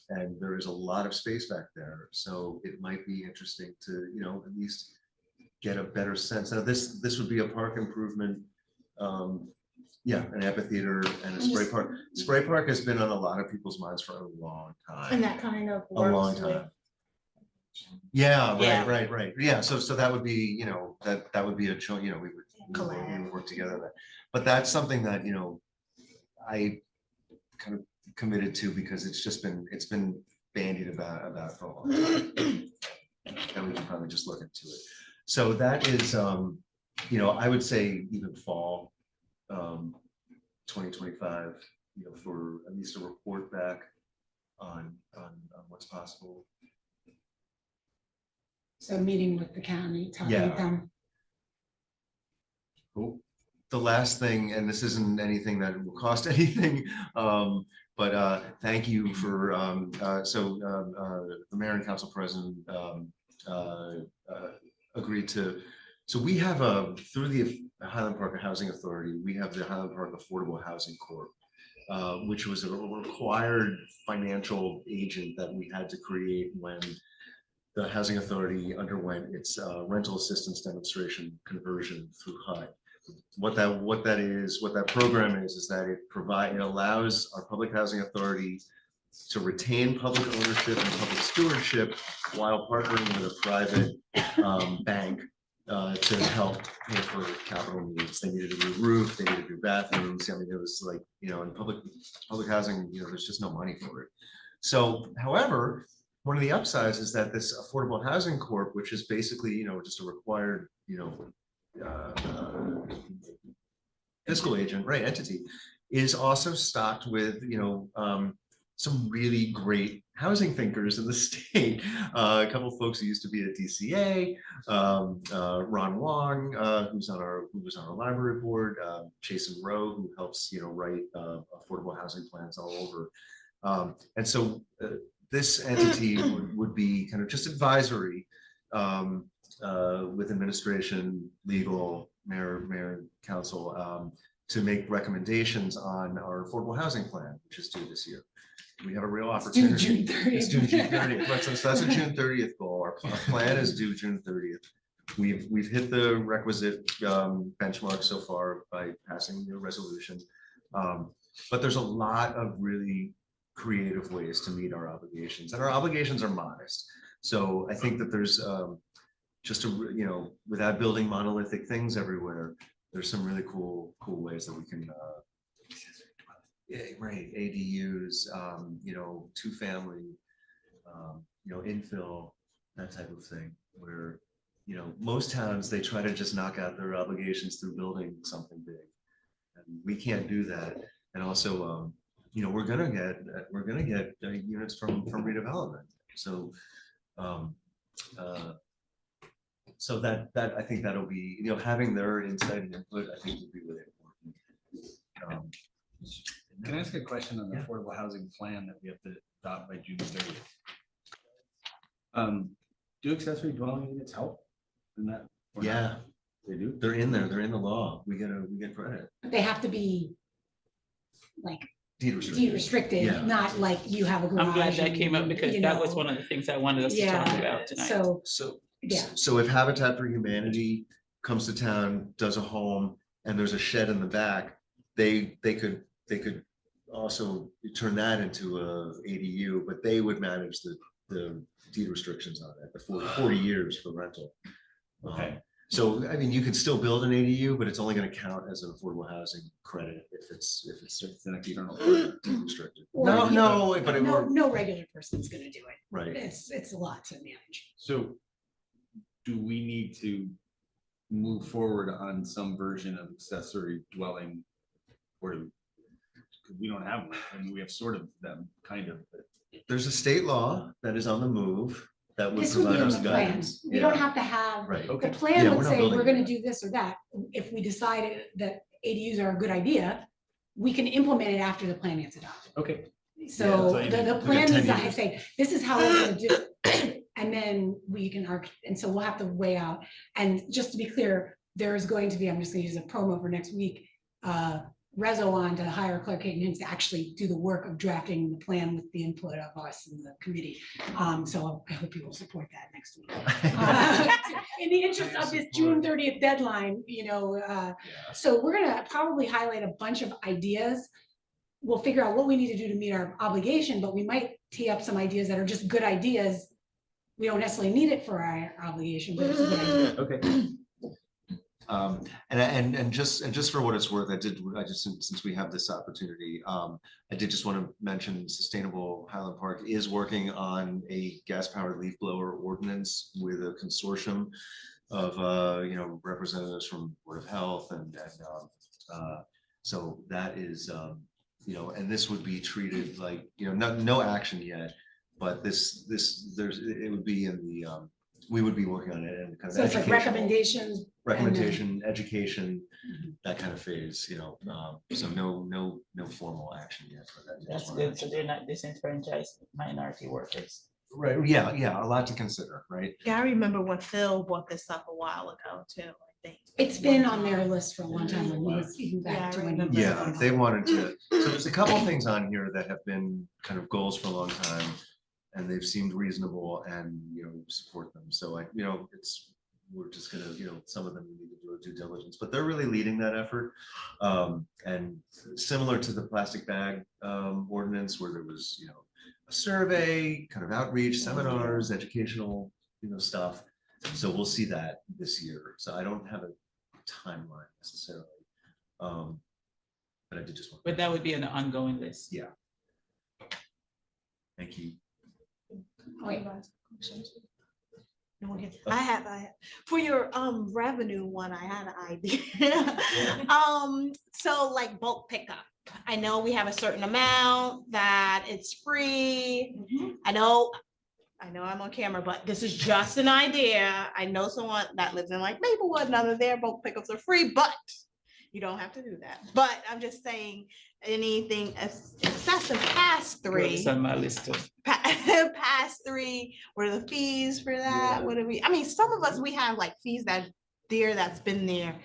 And there is a lot of space back there. So it might be interesting to, at least get a better sense. Now, this would be a park improvement. Yeah, an amphitheater and a spray park. Spray park has been on a lot of people's minds for a long time. And that kind of A long works with, time. Yeah, Yeah. right. Yeah, so that would be, that would be a joint, we would Collab. work together on that. But that's something that, I kind of committed to because it's been bandied about for a long time. And we can probably just look into it. So that is, I would say even fall 2025, for at least a report back on what's possible. So meeting with the county, talking Yeah. with them. Oh, the last thing, and this isn't anything that will cost anything, but thank you for, the mayor and council president agreed to, so we have through the Highland Park Housing Authority, we have the Highland Park Affordable Housing Corp, which was a required financial agent that we had to create when the Housing Authority underwent its rental assistance demonstration conversion through HUD. What that program is that it allows our public housing authority to retain public ownership and public stewardship while partnering with a private bank to help pay for capital needs. They needed a new roof, they needed new bathrooms. I mean, it was like, in public housing, there's just no money for it. So, however, one of the upsides is that this Affordable Housing Corp, which is basically, just a required, fiscal agent, right, entity, is also stocked with, some really great housing thinkers in the state. A couple of folks who used to be at DCA, Ron Wong, who was on our library board, Jason Rowe, who helps, write affordable housing plans all over. And so this entity would be kind of just advisory with administration, legal, mayor, council, to make recommendations on our affordable housing plan, which is due this year. We have a real It's due opportunity. June It's due 30th. June 30th. Right, so that's a June 30th goal. Our plan is due June 30th. We've hit the requisite benchmark so far by passing the resolution. But there's a lot of really creative ways to meet our obligations, and our obligations are modest. So I think that there's just without building monolithic things everywhere, there's some really cool ways that we can yeah, right, ADUs, two family, infill, that type of thing, where most towns, they try to just knock out their obligations through building something big. And we can't do that. And also, we're gonna get units from redevelopment. So so that I think that'll be, having their insight and input, I think would be really important. Can I ask a question on the Yeah. affordable housing plan that we have to adopt by June 30th? Do accessory dwelling units help in that? or not? Yeah, They do? they're in there. They're in the law. We get credit. They have to be like Deed restricted. restricted, Yeah. not like you have a garage. I'm glad that came up and, because you that was know, one of the things I wanted us to talk yeah, about tonight. So, So, yeah. so if Habitat for Humanity comes to town, does a home, and there's a shed in the back, they could also turn that into a ADU, but they would manage the deed restrictions on it, the 40 years for rental. Okay. So, I mean, you can still build an ADU, but it's only going to count as an affordable housing credit if it's Then if you don't know. deed restricted. Or No, you- no, but it no, would, no regular person's gonna do it. right. It's a lot to manage. So do we need to move forward on some version of accessory dwelling? Or we don't have one, I mean, we have sort of them, kind of, but There's a state law that is on the move that would This would be provide in us the plan. guidance. We don't Yeah, have to have, right. the okay. plan Yeah, would we're not say, building we're gonna it. do this or that. If we decided that ADUs are a good idea, we can implement it after the plan gets adopted. Okay. So so you the mean- plan 10 needs to years. say, this is how we're gonna do it. And then we can and so we'll have to weigh out. And just to be clear, there is going to be, I'm just gonna use a promo for next week, Rezo on to hire Clark Hayden Hinds to actually do the work of drafting the plan with the input of us and the committee. So I hope you will support that next week. In the interest of this June 30th deadline, so we're gonna probably highlight a bunch of ideas. We'll figure out what we need to do to meet our obligation, but we might tee up some ideas that are just good ideas. We don't necessarily need it for our obligation, but it's a good idea. Okay. And just for what it's worth, since we have this opportunity, I did just want to mention Sustainable Highland Park is working on a gas powered leaf blower ordinance with a consortium of representatives from Board of Health and so that is and this would be treated like no action yet, but it would be in the we would be working on it and kind of So it's like educational- recommendations. recommendation, education, that kind of phase, so no formal action yet for that. That's good, so they're not disenfranchised minority workers. Right, yeah, a lot to consider, right? Yeah, I remember when Phil brought this up a while ago too, I think. It's been on their list for a long time when we was even back to Yeah, I when. he remember. was Yeah, on. they wanted to, so there's a couple things on here that have been kind of goals for a long time, and they've seemed reasonable and, support them, so we're just gonna, some of them we need to do a due diligence, but they're really leading that effort. And similar to the plastic bag ordinance where there was, a survey, kind of outreach, seminars, educational, stuff. So we'll see that this year. So I don't have a timeline necessarily. But I did just want. But that would be an ongoing list. Yeah. Thank you. Wait. No one gets- I have, for your revenue one, I had an idea. So like bulk pickup, I know we have a certain amount that it's free. I know I'm on camera, but this is just an idea. I know someone that lives in like Maplewood, none of their bulk pickups are free, but you don't have to do that. But I'm just saying, anything excessive past three. It's on my list too. Past three, what are the fees for that? What do we, I mean, some of us, we have like fees that's been there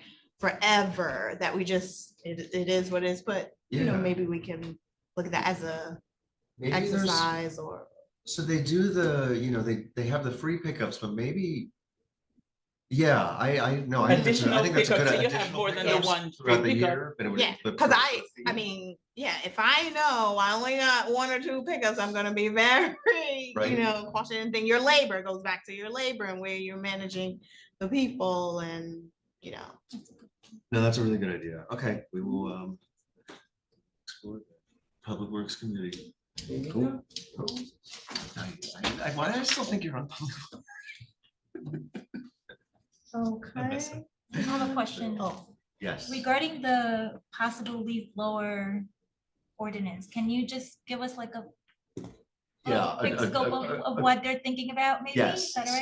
forever, that we just, it is what it is, but, you know, Yeah. maybe we can look at that as a Maybe there's, exercise or. so they do the, you know, they have the free pickups, but maybe. Yeah, no, I think that's, Additional I think that's a good. pickups, so you have additional more than the pickups one throughout free the pickup. year, but it would- Yeah, but because per I person. mean, yeah, if I know I only got 1 or 2 pickups, I'm gonna be very, Right. you know, cautious. And then your labor goes back to your labor and where you're managing the people and, you know. No, that's a really good idea. Okay, we will explore that. Public Works Committee. Cool. Cool. Why I still think you're on public. miss Okay. I have a question. Oh, Yes. Regarding the possible leaf blower ordinance, can you just give us like a Yeah. quick scope of what they're thinking about, maybe? Yes. Is that all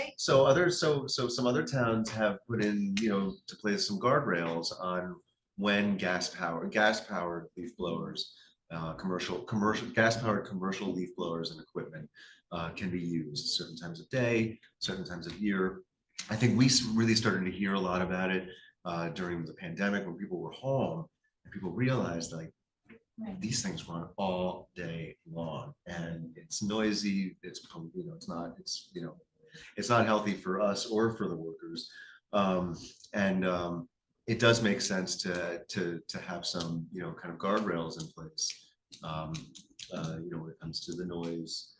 right? So some other towns have put in, you know, to place some guardrails on when gas powered leaf blowers, commercial gas powered commercial leaf blowers and equipment can be used certain times of day, certain times of year. I think we really started to hear a lot about it during the pandemic when people were home and people realized like these things run all day long and it's noisy. It's, you know, it's not healthy for us or for the workers. It does make sense to have some, you know, kind of guardrails in place, you know, when it comes to the noise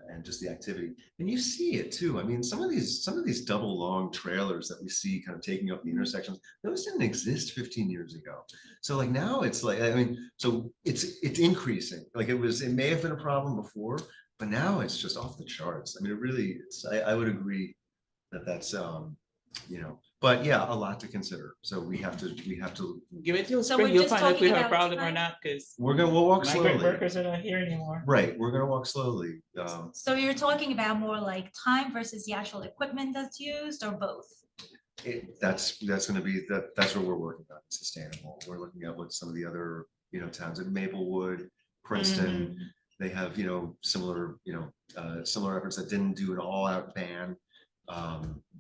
and just the activity. And you see it too. I mean, some of these double long trailers that we see kind of taking up the intersections, those didn't exist 15 years ago. So like now it's like, I mean, so it's increasing. Like it may have been a problem before, but now it's just off the charts. I mean, it really, I would agree that that's, you know, but yeah, a lot to consider. So we have to Give it till So spring, we're you'll just find out if we talking have a about problem or time? not, because we'll walk migrant slowly. workers are not here anymore. Right, we're gonna walk slowly. So you're talking about more like time versus the actual equipment that's used, or both? That's gonna be, that's what we're working on, sustainable. We're looking at what some of the other, you know, towns in Maplewood, Princeton, they have, you know, similar efforts that didn't do an all-out ban.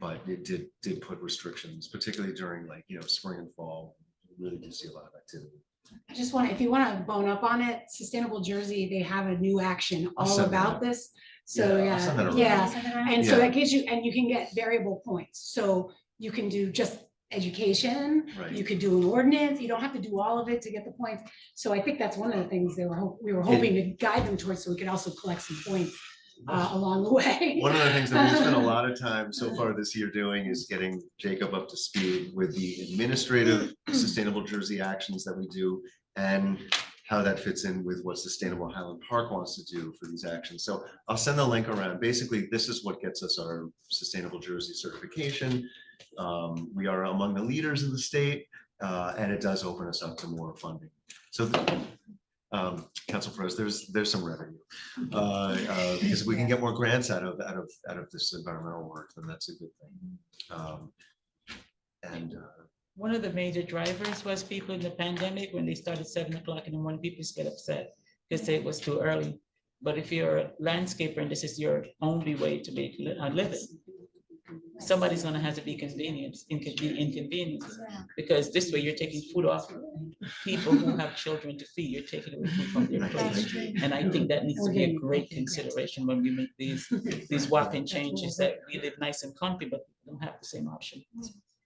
But it did put restrictions, particularly during like, you know, spring and fall. You really do see a lot of activity. I just want, if you want to bone up on it, Sustainable Jersey, they have a new action I'll all send that about out. this. So, Yeah, I'll send that yeah, around. yeah. And so Yeah. that gives you, and you can get variable points. So you can do just education, Right. you could do an ordinance, you don't have to do all of it to get the points. So I think that's one of the things we were hoping to guide them towards, so we could also collect some points along the way. One of the things that we spent a lot of time so far this year doing is getting Jacob up to speed with the administrative Sustainable Jersey actions that we do and how that fits in with what Sustainable Highland Park wants to do for these actions. So I'll send the link around. Basically, this is what gets us our Sustainable Jersey certification. We are among the leaders in the state, and it does open us up to more funding. So Council President, there's some revenue because if we can get more grants out of this environmental work, then that's a good thing. One of the major drivers was people in the pandemic, when they started 7 o'clock in the morning, people just get upset because it was too early. But if you're a landscaper and this is your only way to make a living, somebody's gonna have to be inconvenienced, because this way you're taking food off people who have children to feed. You're taking away food from their plates. And I think that needs to be a great consideration when we make these whopping changes, that we live nice and comfy, but we don't have the same option.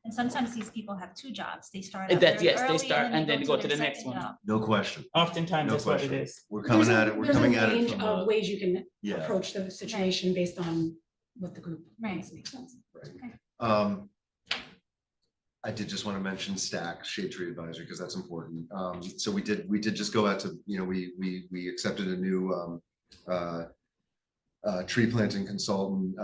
And sometimes these people have 2 jobs. They start That- out very yes, they early start and then go to their the next second one. job. No question. Oftentimes, No that's what it question. is. We're coming at it. We're There's a coming at it range from of ways you can yeah. approach the situation based on what the group Right. makes sense. I did just want to mention STAC, Shade Tree Advisory, because that's important. So we did just go out to, you know, we accepted a new tree planting consultant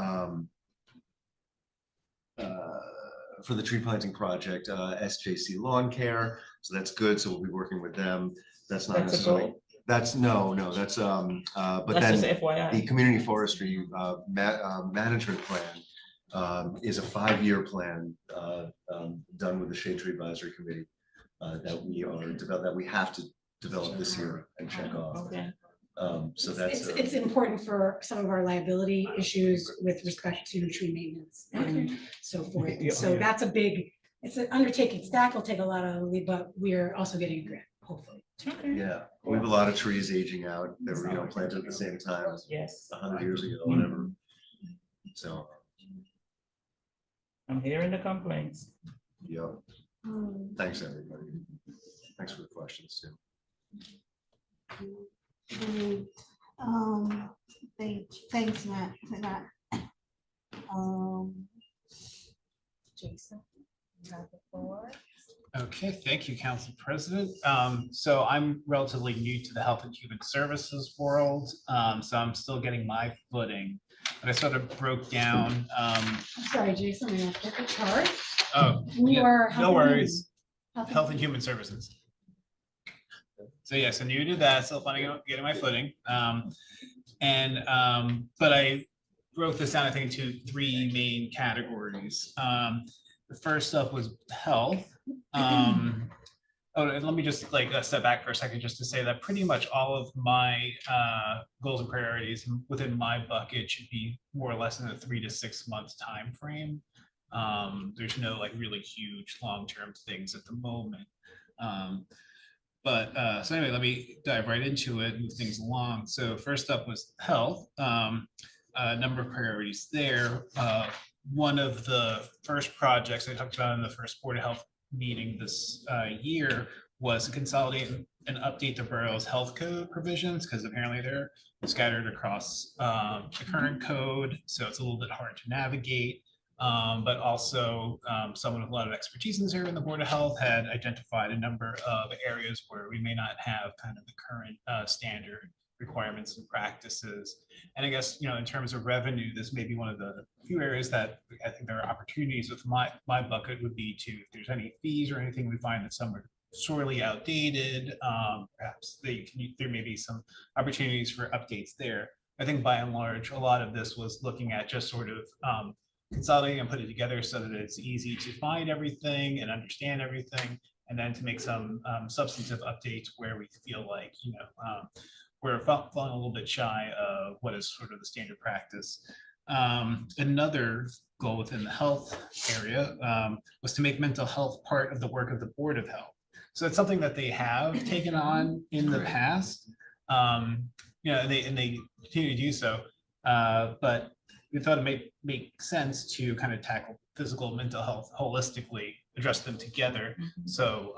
for the tree planting project, SJC Lawn Care. So that's good. So we'll be working with them. That's not That's a necessarily, goal? that's that's but That's just then FYI. the community forestry management plan is a 5-year plan done with the Shade Tree Advisory Committee that we have to develop this year and check off. Okay. So that's It's important for some of our liability issues with respect to tree maintenance and so forth. Yeah. So that's a big it's an undertaking. Staff will take a lot of leave, but we're also getting a grant, hopefully. Okay. Yeah, we have a lot of trees aging out that were, planted at the same time, Yes, 100 years ago, whatever. So, I'm hearing the complaints. yeah, thanks, everybody. Thanks for the questions too. Thanks, Matt, for that. Jason, you have the floor. Okay, thank you, Council President. So I'm relatively new to the Health and Human Services world, so I'm still getting my footing. But I sort of broke down. I'm sorry, Jason, I have to get the chart. Oh, You yeah, are. no worries. Health Health and Human Services. So yes, I'm new to that, still finding out, getting my footing. But I broke this down, I think, into three main categories. The first up was health. And let me just step back for a second just to say that pretty much all of my goals and priorities within my bucket should be more or less in a 3 to 6 month time frame. There's no really huge long-term things at the moment. So anyway, let me dive right into it and move things along. So first up was health. A number of priorities there. One of the first projects I talked about in the first Board of Health meeting this year was to consolidate and update the borough's health code provisions, because apparently they're scattered across the current code, so it's a little bit hard to navigate. But also someone with a lot of expertise in this area in the Board of Health had identified a number of areas where we may not have kind of the current standard requirements and practices. And I guess, in terms of revenue, this may be one of the few areas that I think there are opportunities with my bucket would be to, if there's any fees or anything we find that some are sorely outdated, perhaps there may be some opportunities for updates there. I think by and large, a lot of this was looking at just sort of consolidating and put it together so that it's easy to find everything and understand everything, and then to make some substantive updates where we feel like, we're falling a little bit shy of what is sort of the standard practice. Another goal within the health area was to make mental health part of the work of the Board of Health. So it's something that they have taken on in the past, and they continue to do so. But we thought it may make sense to kind of tackle physical and mental health holistically, address them together. So,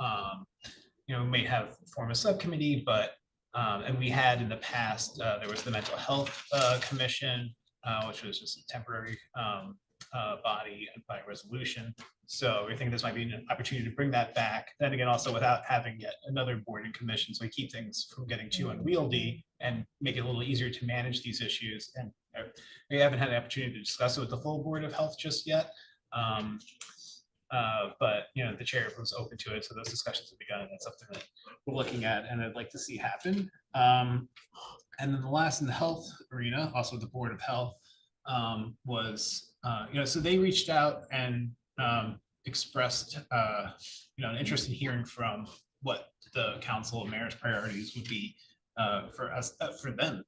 we may have form a subcommittee, but and we had in the past, there was the Mental Health Commission, which was just a temporary body by resolution. So we think this might be an opportunity to bring that back. Then again, also without having yet another board and commission, so we keep things from getting too unwieldy and make it a little easier to manage these issues. And we haven't had an opportunity to discuss it with the full Board of Health just yet. But the chair was open to it, so those discussions have begun, and that's something that we're looking at and I'd like to see happen. And then the last in the health arena, also the Board of Health, was so they reached out and expressed an interest in hearing from what the council of mayor's priorities would be for us, for them.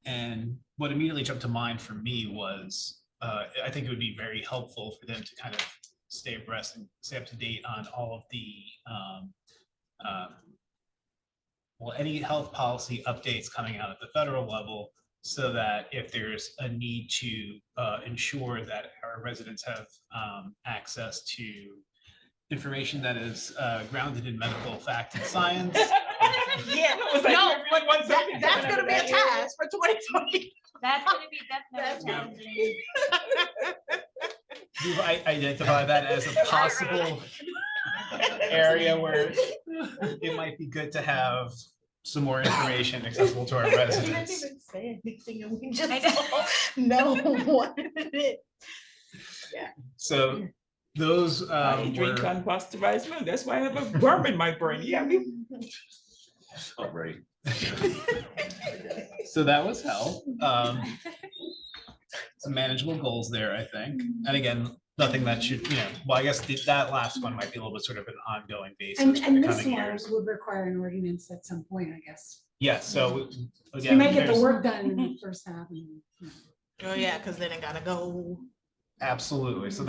And what immediately jumped to mind for me was I think it would be very helpful for them to kind of stay abreast and stay up to date on all of the any health policy updates coming out at the federal level, so that if there's a need to ensure that our residents have access to information that is grounded in medical fact and science. Yeah, no, that's gonna be a task for 2020. That's gonna be definitely challenging. You've identified that as a possible area where it might be good to have some more information accessible to our I didn't residents. even say anything, and we just know what it is. So those I drink were, unpasteurized milk. That's why I have a worm in my brain. Yeah. Oh, right. so that was health. Some manageable goals there, I think. And again, nothing that should, well, I guess that last one might be a little bit sort of an ongoing basis for the And this coming one years. would require an ordinance at some point, I guess. Yeah, so So again, you might get the there's- work done in the first half. And, Oh, yeah, because then it gotta go Absolutely. So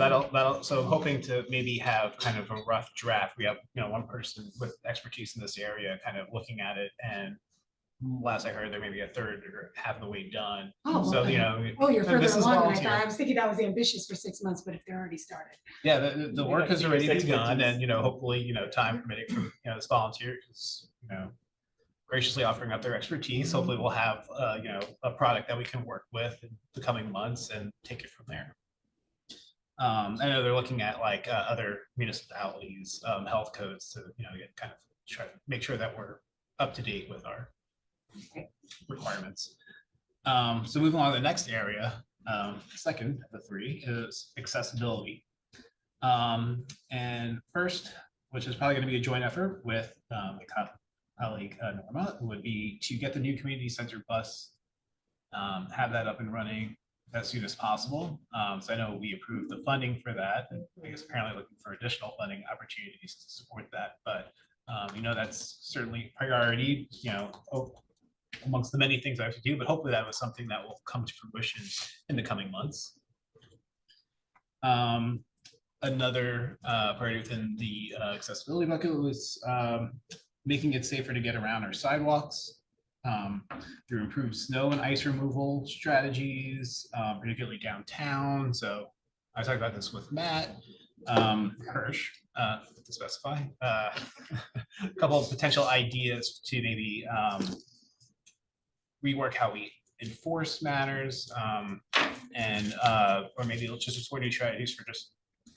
so hoping to maybe have kind of a rough draft. We have, one person with expertise in this area kind of looking at it, and last I heard, they're maybe a third or half the way done. Oh, So, okay. Oh, you're and further this is along than I volunteer. thought. I was thinking that was ambitious for 6 months, but if they're already started. Yeah, the work has already Expertise. begun, and, hopefully, time permitting from, this volunteer is, graciously offering up their expertise. Hopefully we'll have, a product that we can work with in the coming months and take it from there. I know they're looking at like other municipalities, health codes to, kind of try to make sure that we're up to date with our requirements. So moving on to the next area, second of the three is accessibility. And first, which is probably going to be a joint effort with my colleague Norma, would be to get the new community center bus, have that up and running as soon as possible. So I know we approved the funding for that, and I guess apparently looking for additional funding opportunities to support that. But that's certainly a priority, amongst the many things I have to do, but hopefully that was something that will come to fruition in the coming months. Another priority within the accessibility bucket was making it safer to get around our sidewalks through improved snow and ice removal strategies, particularly downtown. So I talked about this with Matt Hirsch, to specify, a couple of potential ideas to maybe rework how we enforce matters, and or maybe just explore new strategies for just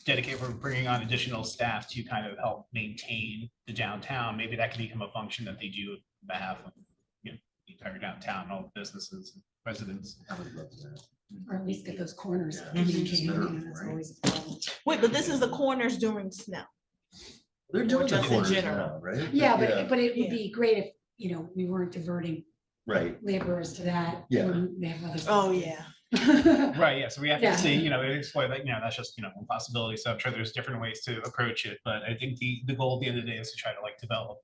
dedicate for bringing on additional staff to kind of help maintain the downtown. Maybe that can become a function that they do on behalf of the entire downtown, all the businesses, and residents. I would love that. Or at least get those corners. Yeah. maintained, that's always a problem. Wait, but this is the corners during snow. They're doing the just in corners general. now, right? Yeah, but it would be great if, we weren't diverting Right, laborers to that. Yeah. when they have other stuff Oh, to do. yeah. Right, yeah, so we have Yeah. to see, explore that, that's just, one possibility. So I'm sure there's different ways to approach it, but I think the goal at the end of the day is to try to develop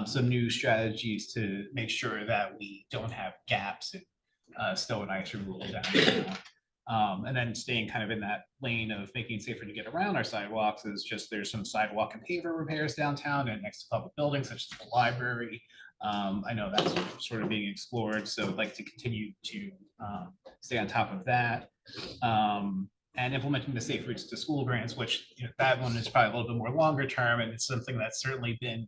some new strategies to make sure that we don't have gaps in snow and ice removal down. And then staying kind of in that lane of making it safer to get around our sidewalks is just there's some sidewalk and paver repairs downtown and next to public buildings such as the library. I know that's sort of being explored, so I'd like to continue to stay on top of that. And implementing the Safe Routes to School grants, which that one is probably a little bit more longer term, and it's something that's certainly been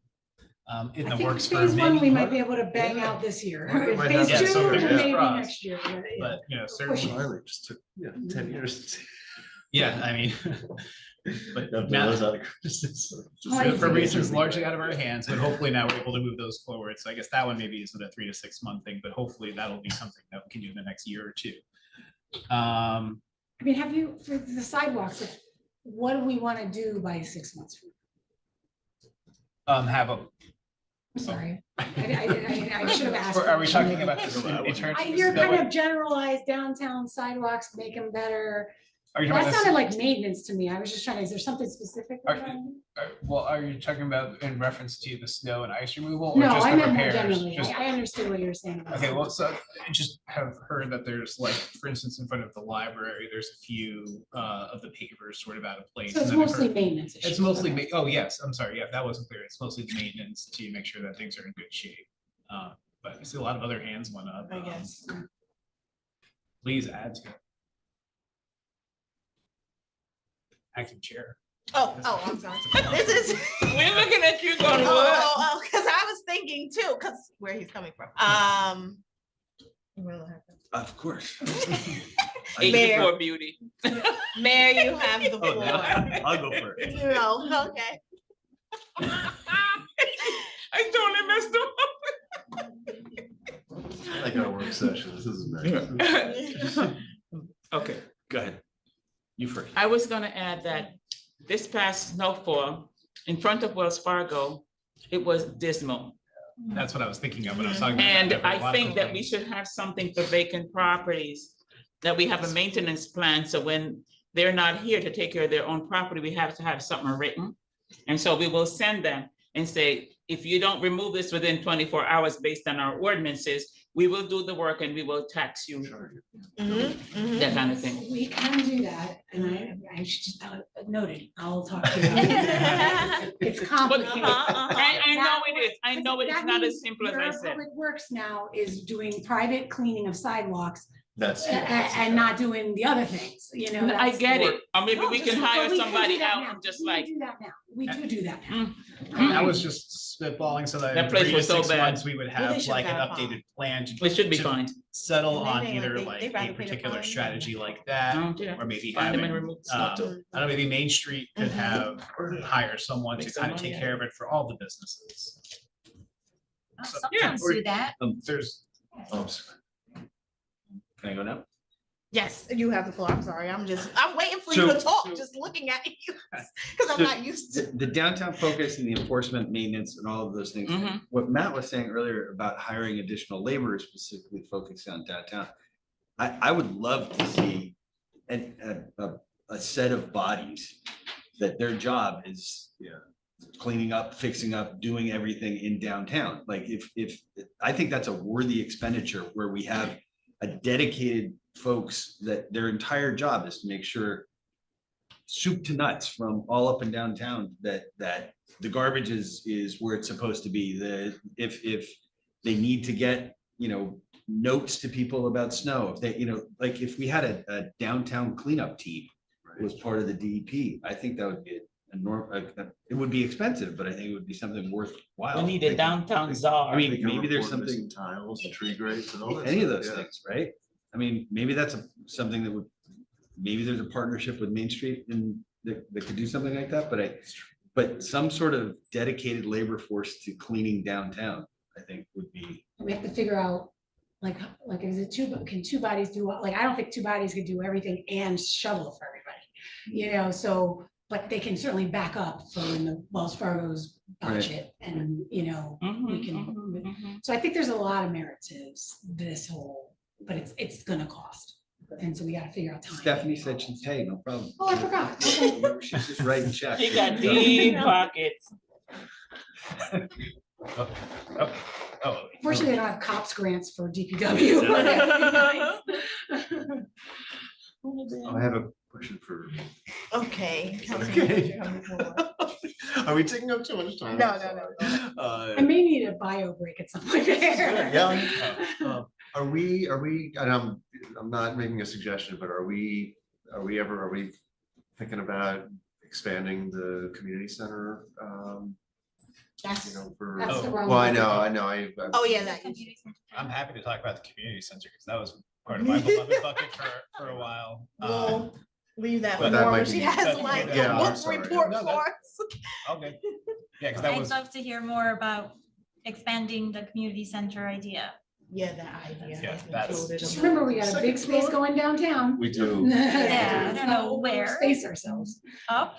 in I the think works for phase one, many. we might be able to bang out this year. Well, we might have Phase that two, summer, yeah. maybe Crossed. next year. But Push certainly, it. Riley just took 10 years. yeah, I mean, but Now, now, those other criticisms. Oh, for yeah. reasons largely out of our hands, and hopefully now we're able to move those forward. So I guess that one maybe isn't a 3 to 6 month thing, but hopefully that'll be something that we can do in the next year or two. I mean, have you, for the sidewalks, what do we want to do by 6 months? Have a, I'm sorry. I should have asked. or are we you. talking about this in terms? You're kind of generalized downtown sidewalks, make them better. Are you That talking about sounded this- like maintenance to me. I was just trying, is there something specific? we're Are- trying to do? Well, are you talking about in reference to the snow and ice removal? Or No, just I the meant more repairs? generally. Just- I understood what you were saying. about Okay, well, sidewalks. so I just have heard that there's for instance, in front of the library, there's a few of the pavers sort of out of place. So it's and then I've mostly heard- maintenance. It's issues. mostly, Okay. oh, yes, I'm sorry, yeah, that wasn't clear. It's mostly the maintenance to make sure that things are in good shape. But I see a lot of other hands went up. I guess. Please add to it. Acting chair. Oh, I'm sorry. This is. We're looking at you going, what? Oh, because I was thinking too, because where he's coming from. Of course. Mayor. For beauty. Mayor, you have the Oh, floor. I'll go first. No, okay. I totally messed up. Like our work session, this is nice. Okay, go ahead. You first. I was gonna add that this past snowfall in front of Wells Fargo, it was dismal. That's what I was thinking of when I was talking about. And that. There were a I lot of think that we complaints. should have something for vacant properties, that we have a maintenance plan, so when they're not here to take care of their own property, we have to have something written. And so we will send them and say, if you don't remove this within 24 hours based on our ordinances, we will do the work and we will tax you, that kind of thing. We can do that, and I should just noted, I'll talk to you. It's But, complicated. I know it is, I know it's That not as means simple as I your said. Public Works now is doing private cleaning of sidewalks That's. and not doing the other things, you know. I that's- get it, or maybe No, we just- can but hire we can do somebody that out now. and just We like, do that now. We do that now. I was just spitballing so that That in place 3 to was so 6 bad. months, we would they have should like an have updated plan to. it should be to fine. Settle And they on think, either they like rather a pay the particular fine. strategy like that, Oh, yeah. or maybe Find them and having, remove stuff too. I don't know, maybe Main Street could Mhm. have, or hire someone to Make some kind of money take out care of it for all the businesses. So, Sometimes do that. There's, Oh, I'm sorry. Can I go now? Yes, you have the floor. I'm sorry. I'm waiting for you to talk, just looking at you. Because I'm So not used to. The downtown focus and the enforcement, maintenance and all of those things. Mhm. What Matt was saying earlier about hiring additional laborers specifically focused on downtown. I would love to see a set of bodies that their job is cleaning up, fixing up, doing everything in downtown. Like if, I think that's a worthy expenditure where we have a dedicated folks that their entire job is to make sure soup to nuts from all up and downtown, that the garbage is where it's supposed to be. If they need to get, notes to people about snow, if they, like if we had a downtown cleanup team was part of the DEP, I think that would be it would be expensive, but I think it would be something worthwhile. We need a downtown czar. I mean, They can maybe there's report something, missing tiles and tree grates and all that. any of stuff, those yeah. things, right? I mean, maybe that's something that would, maybe there's a partnership with Main Street and that could do something like that, but some sort of dedicated labor force to cleaning downtown, I think would be. We have to figure out, like, is it can 2 bodies do, like, I don't think 2 bodies could do everything and shovel for everybody, so, but they can certainly back up for in the Wells Fargo's budget and, we can, so I think there's a lot of merit to this whole, but it's gonna cost. And so we gotta figure out time. Stephanie said she'd pay, no problem. Oh, I forgot. Okay. She's just writing checks. She got deep pockets. oh. Fortunately, I don't have cops grants for DPW. but that'd be nice. I have a question for. Okay. Okay. Are we taking up too much time? No. I may need a bio break at some point there. Yeah. Are we, and I'm not making a suggestion, but are we thinking about expanding the community center? That's, For, that's the wrong. well, I one. know. Oh, yeah, that. I'm happy to talk about the community center because that was part of my beloved bucket for a while. We'll leave that but for that Norma. might She be- has that's- like yeah, a I'm book sorry. report No, for us. Okay. Yeah, because that I'd was, love to hear more about expanding the community center idea. Yeah, that idea. Yeah, has been that's- floated Just around. remember, we got a big space going downtown. We do. Yeah, I don't know So we'll where. Space ourselves. Up?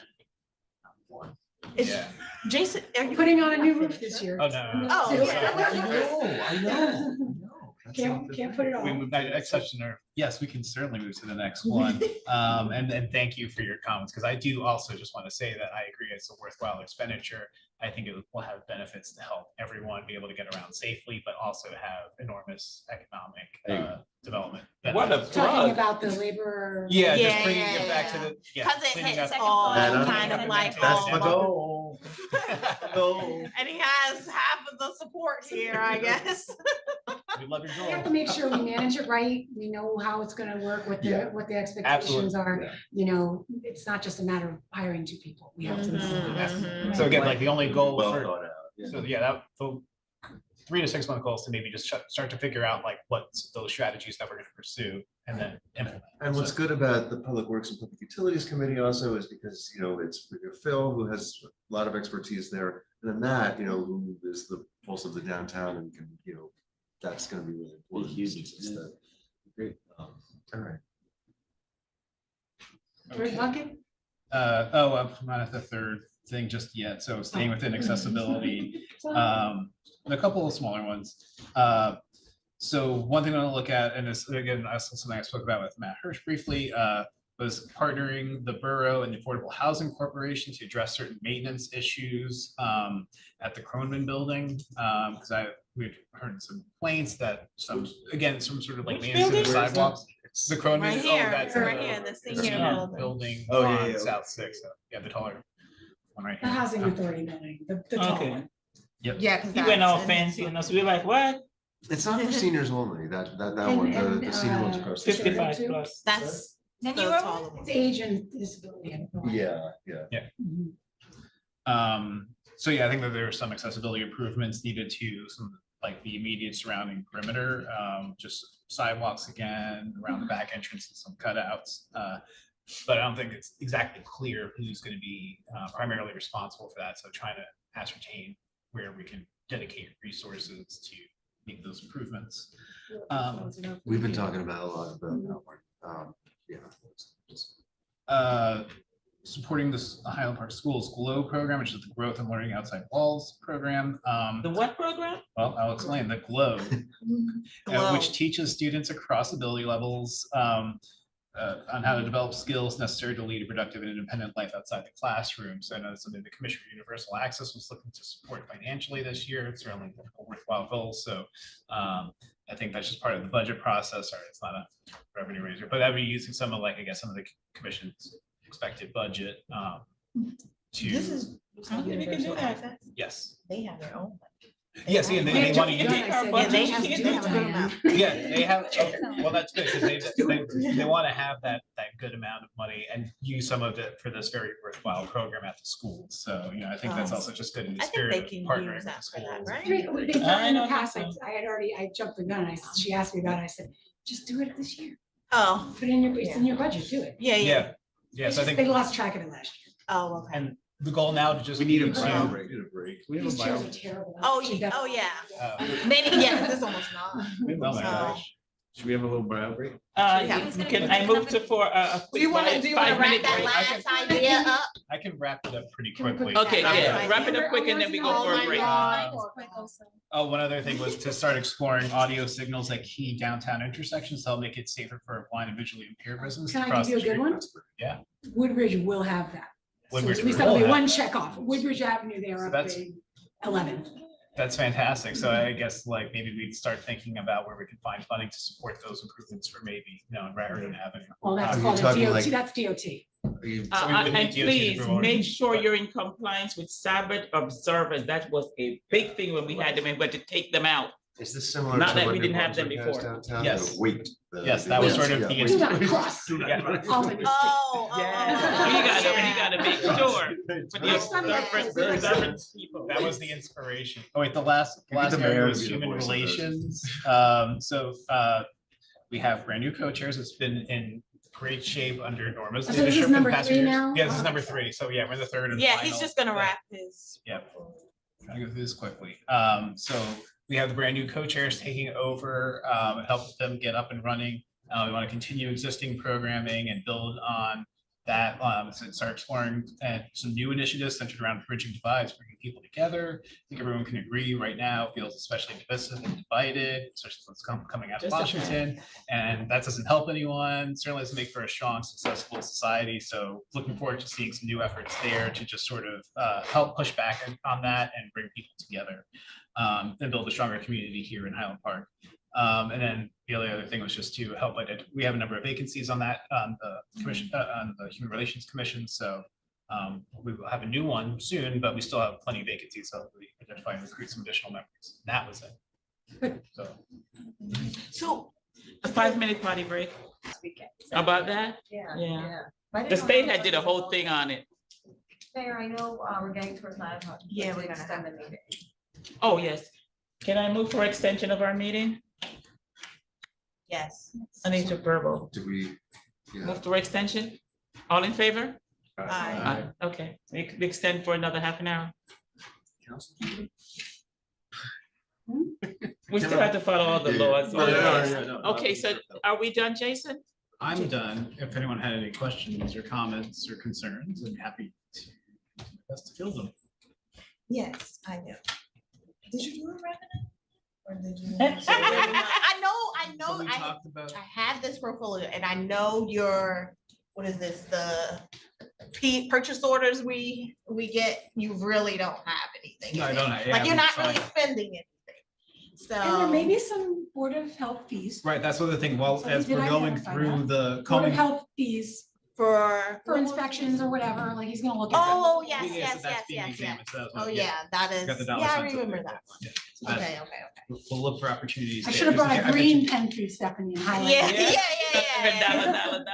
Is- yeah. Jason, are you Putting on a new roof this year. Oh, no. Oh, Too. yeah. I know. Can't put it We on. moved, I touched on her. Yes, we can certainly move to the next one. And thank you for your comments, because I do also just want to say that I agree it's a worthwhile expenditure. I think it will have benefits to help everyone be able to get around safely, but also have enormous economic development. What a benefits. Talking plug. about the labor. Yeah, just bringing it back to Yeah. the. yeah, Because it cleaning hits up- all That- kind of like. That's my all- goal. And he has half of the support here, I guess. We love your We have to goal. make sure we manage it right. We know how it's gonna work, what Yeah. the expectations are. Yeah. It's not just a matter of hiring 2 people. We have to. Mhm. So again, like the only goal Well for, thought out. Yeah. so yeah, that, the 3 to 6 month goals to maybe just start to figure out like what's those strategies that we're gonna pursue and then implement. And what's good about the Public Works and Public Utilities Committee also is because, it's Phil, who has a lot of expertise there. And then Matt, who is the pulse of the downtown and can, that's gonna be really important. Huge, It's yeah. that- Great. All right. Where's bucket? I'm not at the 3rd thing just yet, so staying within accessibility. A couple of smaller ones. So one thing I want to look at, and this again, something I spoke about with Matt Hirsch briefly, was partnering the Borough and the Affordable Housing Corporation to address certain maintenance issues at the Cronin Building. Because we've heard some complaints that some sort of like Which maintenance of the building? sidewalks. The Cronin, Right oh, here, that's right here, the senior building. building Oh, yeah, on yeah. South Sixth, yeah, the taller one right The here. housing authority building, the tall Okay. one. Yeah, because. He went all fancy and us, we were like, what? It's not for seniors only, that And- one, and, the senior one's across the street. 55 too? plus. That's the Then you were- taller one. It's age and disability. Yeah. Mhm. So yeah, I think that there are some accessibility improvements needed to some, like the immediate surrounding perimeter, just sidewalks again, around the back entrance and some cutouts. But I don't think it's exactly clear who's gonna be primarily responsible for that, so trying to ascertain where we can dedicate resources to make those improvements. We've been talking about a lot about that one. Yeah. Supporting this Highland Park Schools GLOW program, which is the Growth and Learning Outside Walls program. The what program? Well, I'll explain the GLOW, Glow. which teaches students across ability levels on how to develop skills necessary to lead a productive and independent life outside the classroom. So I know that's something the Commission for Universal Access was looking to support financially this year. It's certainly a worthwhile goal. So I think that's just part of the budget process, or it's not a revenue raiser, but I'd be using some of like, I guess, some of the Commission's expected budget This to, is. I don't think you can do that. yes. They have their own. Yes, and They they want to do- use. I said, Yeah, they you have do to have a good that. amount. Yeah, they have, okay, well, that's good, because they want to have that good amount of money and use some of it for this very worthwhile program at the schools. So, I think that's also just good in the I think spirit they of can partnering use with the that for that, schools. right? They've done it in the don't past, think so. I jumped the gun, she asked me about it, I said, just do it this year, Oh, put it in it's in your budget, do it. yeah, yeah. Yeah, yes, I They think, lost track of it last year. Oh, okay. and the goal now to just. We need a be to- bio break. We have These a chairs bio. are terrible. Oh, She yeah, oh, yeah. uh, Maybe, yeah, 'cause it's almost not. We have a Oh my bio gosh. break. Should we have a little bio break? Yeah. Can I move to for a quick Do you want to 5-minute wrap that break? last idea up? I can wrap it up pretty Can we put quickly. Okay, Right, yeah, right. wrap it up quick and then we go for a break. Oh, one other thing was to start exploring audio signals at key downtown intersections, to help make it safer for blind and visually impaired residents. Can I cross give you the a good street. one? Yeah. Woodbridge will have that. So Woodbridge at least will that'll be have one that. check off. Woodbridge Avenue there So up that's- the 11th. That's fantastic. So I guess like maybe we'd start thinking about where we can find funding to support those improvements for maybe, in Raritan Avenue. Well, that's You're called a talking DOT, like- that's DOT. Are you- So we would And need DOT please approval. make sure you're in compliance with Sabbath observers. That was a big thing when we had them and we had to take them out. Is this similar? Not to that what we New didn't have them Brunswick has before. downtown? Yes. The weight. Yes, that was sort of Yeah, the weight. We got a cross. Yeah. All in the street. Oh, oh, You gotta make sure. For the Next time you have observers, to- observance people. That was the inspiration. Oh, wait, the last Maybe the area mayor was would be the human voice of those. relations. We have brand new co-chairs. It's been in great shape under Norma's So this is leadership. in number past 3 years. now? Yeah, this is number 3. So yeah, we're in the third and Yeah, final. he's just gonna wrap his. Yeah. Trying to go through this quickly. So we have the brand new co-chairs taking over, help them get up and running. We want to continue existing programming and build on that. So start exploring some new initiatives centered around bridging divides, bringing people together. I think everyone can agree right now feels especially divisive and divided, especially what's coming out of Just a Washington. And that doesn't help anyone. Certainly doesn't make for a strong, successful society. So looking forward to seeing some new efforts there to just sort of help push back on that and bring people together and build a stronger community here in Highland Park. And then the other thing was just to help identify, we have a number of vacancies on that, on the commission, on the Human Relations Commission. So we will have a new one soon, but we still have plenty of vacancies. So we identify and recruit some additional members. That was it. So. So. A 5-minute potty break. How about that? Yeah. Yeah. But I The didn't know state how had did a much whole was thing on it. Mayor, I know we're getting towards 9 o'clock. Yeah, we're gonna extend the meeting. Oh, yes. Can I move for extension of our meeting? Yes. I need to verbal. Do we? Yeah. Move for extension? All in favor? Aye. Okay, we extend for another half an hour. Council? We still have to follow all the Yeah, laws. yeah. Okay, so are we done, Jason? I'm done. If anyone had any questions or comments or concerns, I'm happy to do my best to field them. Yes, I know. Did you do a revenue? Or did you? I know, So we I talked about, have this portfolio and I know your, what is this, the purchase orders we get, you really don't have anything. no, I in don't. it. Like, you're not really spending anything. And there may So, be some Board of Health fees. Right, that's the other thing. Well, So as did we're I going identify through that? the Board of coming. Health fees for. for inspections or whatever, like he's gonna look at. Oh, Yeah, yes, so yes, that's yes, being yes, yes. examined, so that's Oh, what- yeah, that is, Got the dollar yeah, I signs up there, remember that. yeah. So that's- Okay, okay, okay. We'll look for opportunities. I there. should have brought I a bet green you- pen for you, Stephanie, and highlight. Yeah, it. yeah, yeah. $7.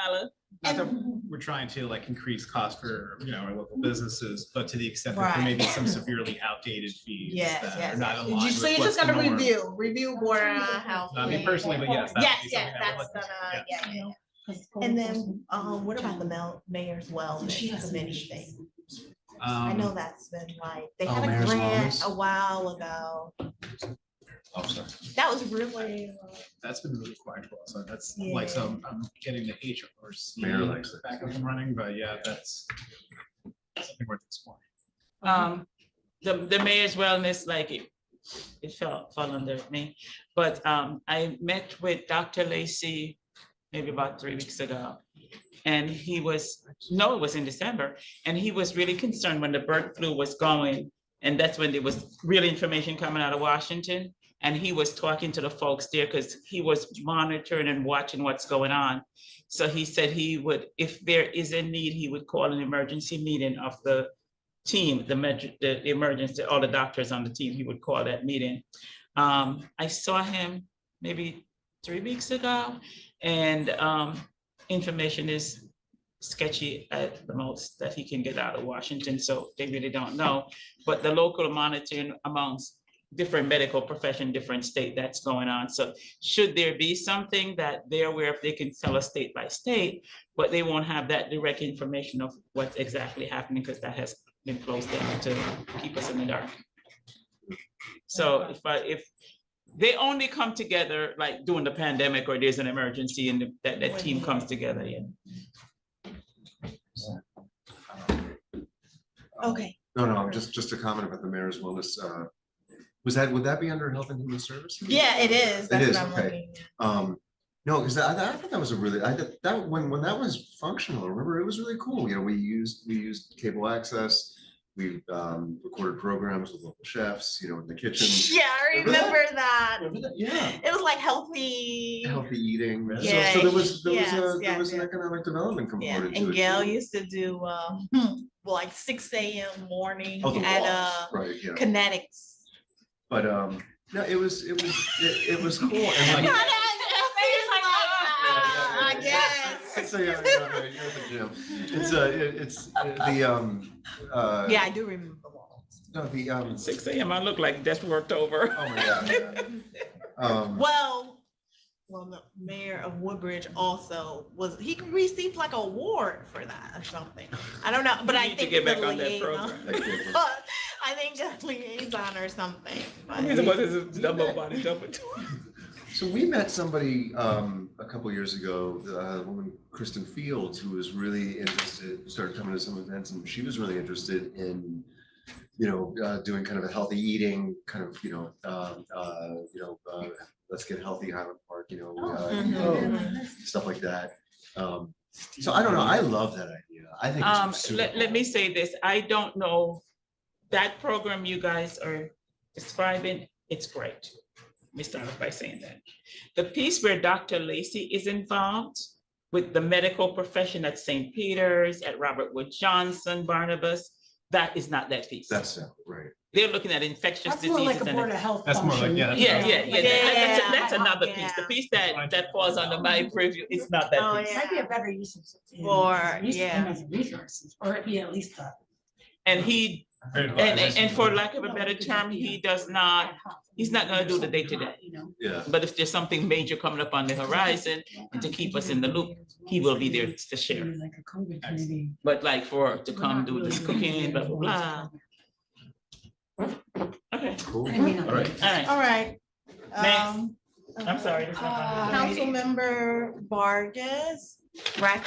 Not that we're trying to like increase cost for, our local businesses, but to the extent that there may be some severely outdated fees. Yes, that yes. are not yes. in line So with you're what's just gonna the norm. review Board of Health. Not me personally, but yes. that would Yes, be yes, something I would that's look gonna, at. yeah, yeah. 'Cause And then, what about the mayor's She wellness has some committee issues. thing? I know Um, that's been like, they Oh, had a Mayor's grant Wellness? a while ago. Oh, sorry. That was really, That's been really quiet for us. So that's like, so I'm getting the HRC Mayor likes it. back up and running, but yeah, that's something worth exploring. The mayor's wellness, like it fell under me, but I met with Dr. Lacy maybe about 3 weeks ago. And it was in December, and he was really concerned when the bird flu was going. And that's when there was real information coming out of Washington. And he was talking to the folks there because he was monitoring and watching what's going on. So he said he would, if there is a need, he would call an emergency meeting of the team, the emergency, all the doctors on the team, he would call that meeting. I saw him maybe 3 weeks ago, and information is sketchy at the most that he can get out of Washington, so they really don't know. But the local monitoring amongst different medical profession, different state that's going on. So should there be something that they're aware of, they can tell us state by state, but they won't have that direct information of what's exactly happening because that has been closed down to keep us in the dark. So if they only come together like during the pandemic or there's an emergency and that team comes together, yeah. okay. No, just a comment about the mayor's wellness. Would that be under Health and Human Services? Yeah, it is. It That's is, what I'm okay. looking No, because I thought that was when that was functional, remember, it was really cool. We used cable access. We recorded programs with local chefs, in the kitchen. at. Yeah, I Remember that? remember that. Remember that? Yeah. It was like healthy. Healthy eating. Yeah, So there was yes, an yes. economic development Yeah, component to and it. Gail too. used to do like 6 a.m. morning Oh, the at walks, right, yeah. Kinetics. But no, it was cool. And like, I guess. so yeah, you're at the gym. It's the Yeah, I do remember the walls. no, the 6 a.m. I look like that's worked over. oh my god. Well, the mayor of Woodbridge also he received like an award for that or something. I don't know, but We I need to think get the back on that liaison. program. I think a liaison or something. but- What is it? Double body, double. So we met somebody a couple years ago, a woman, Kristen Fields, who was really interested, started coming to some events, and she was really interested in, doing kind of a healthy eating, kind of, let's get healthy Highland Park, stuff like that. So I don't know. I love that idea. I think it's super Let me cool. say this, I don't know, that program you guys are describing, it's great. Let me start off by saying that. The piece where Dr. Lacy is involved with the medical profession at St. Peter's, at Robert Wood Johnson, Barnabas, that is not that piece. That's right. They're looking at infectious That's more like diseases a and Board of Health. That's more like, function. yeah, that's yeah, what yeah, I'm- yeah. That's Yeah. another piece. The piece that falls under my purview is not Oh, that piece. yeah. Might be a better use of. For- use of them yeah. as resources, or be at least a. And he, Very and advised. for lack of a better term, he does not, he's not gonna do the day-to-day. Yeah. But if there's something major coming up on the horizon and to keep us in the loop, he will be there to share. Like a COVID committee. But like to come do this cooking, blah, blah, blah. Okay, Cool. I mean, All right. all right. All right. Next. I'm sorry. that's not my- Councilmember Vargas. I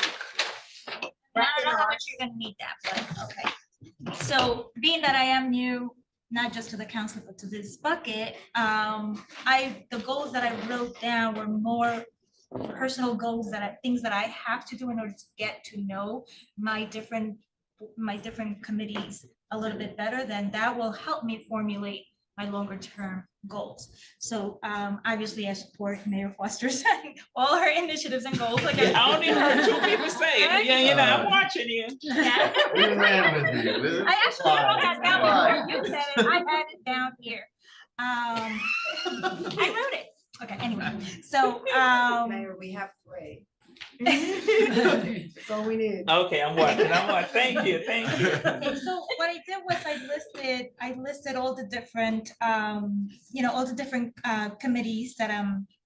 don't know how much you're gonna need that, but okay. So being that I am new, not just to the council, but to this bucket, the goals that I wrote down were more personal goals things that I have to do in order to get to know my different committees a little bit better. Then that will help me formulate longer term goals. So obviously I support Mayor Foster's all her initiatives and goals. Like I only heard two people say it. Yeah, you know, I'm watching you. Yeah. We ran with you. I actually wrote that down before you said it. I had it down here. I wrote it. Okay, anyway, so Mayor, we have 3. That's all we need. Okay, I'm watching. Thank you, thank you. okay, so what I did was I listed all the different all the different committees that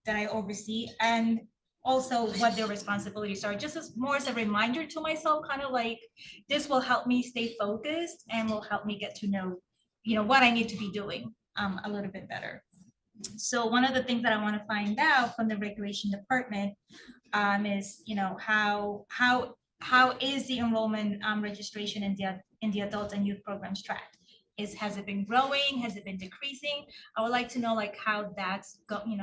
I oversee, and also what their responsibilities are, just as more as a reminder to myself, kind of like this will help me stay focused and will help me get to know what I need to be doing a little bit better. So one of the things that I want to find out from the recreation department is, how is the enrollment registration in the adult and youth programs tracked? Has it been growing? Has it been decreasing? I would like to know like how that's going,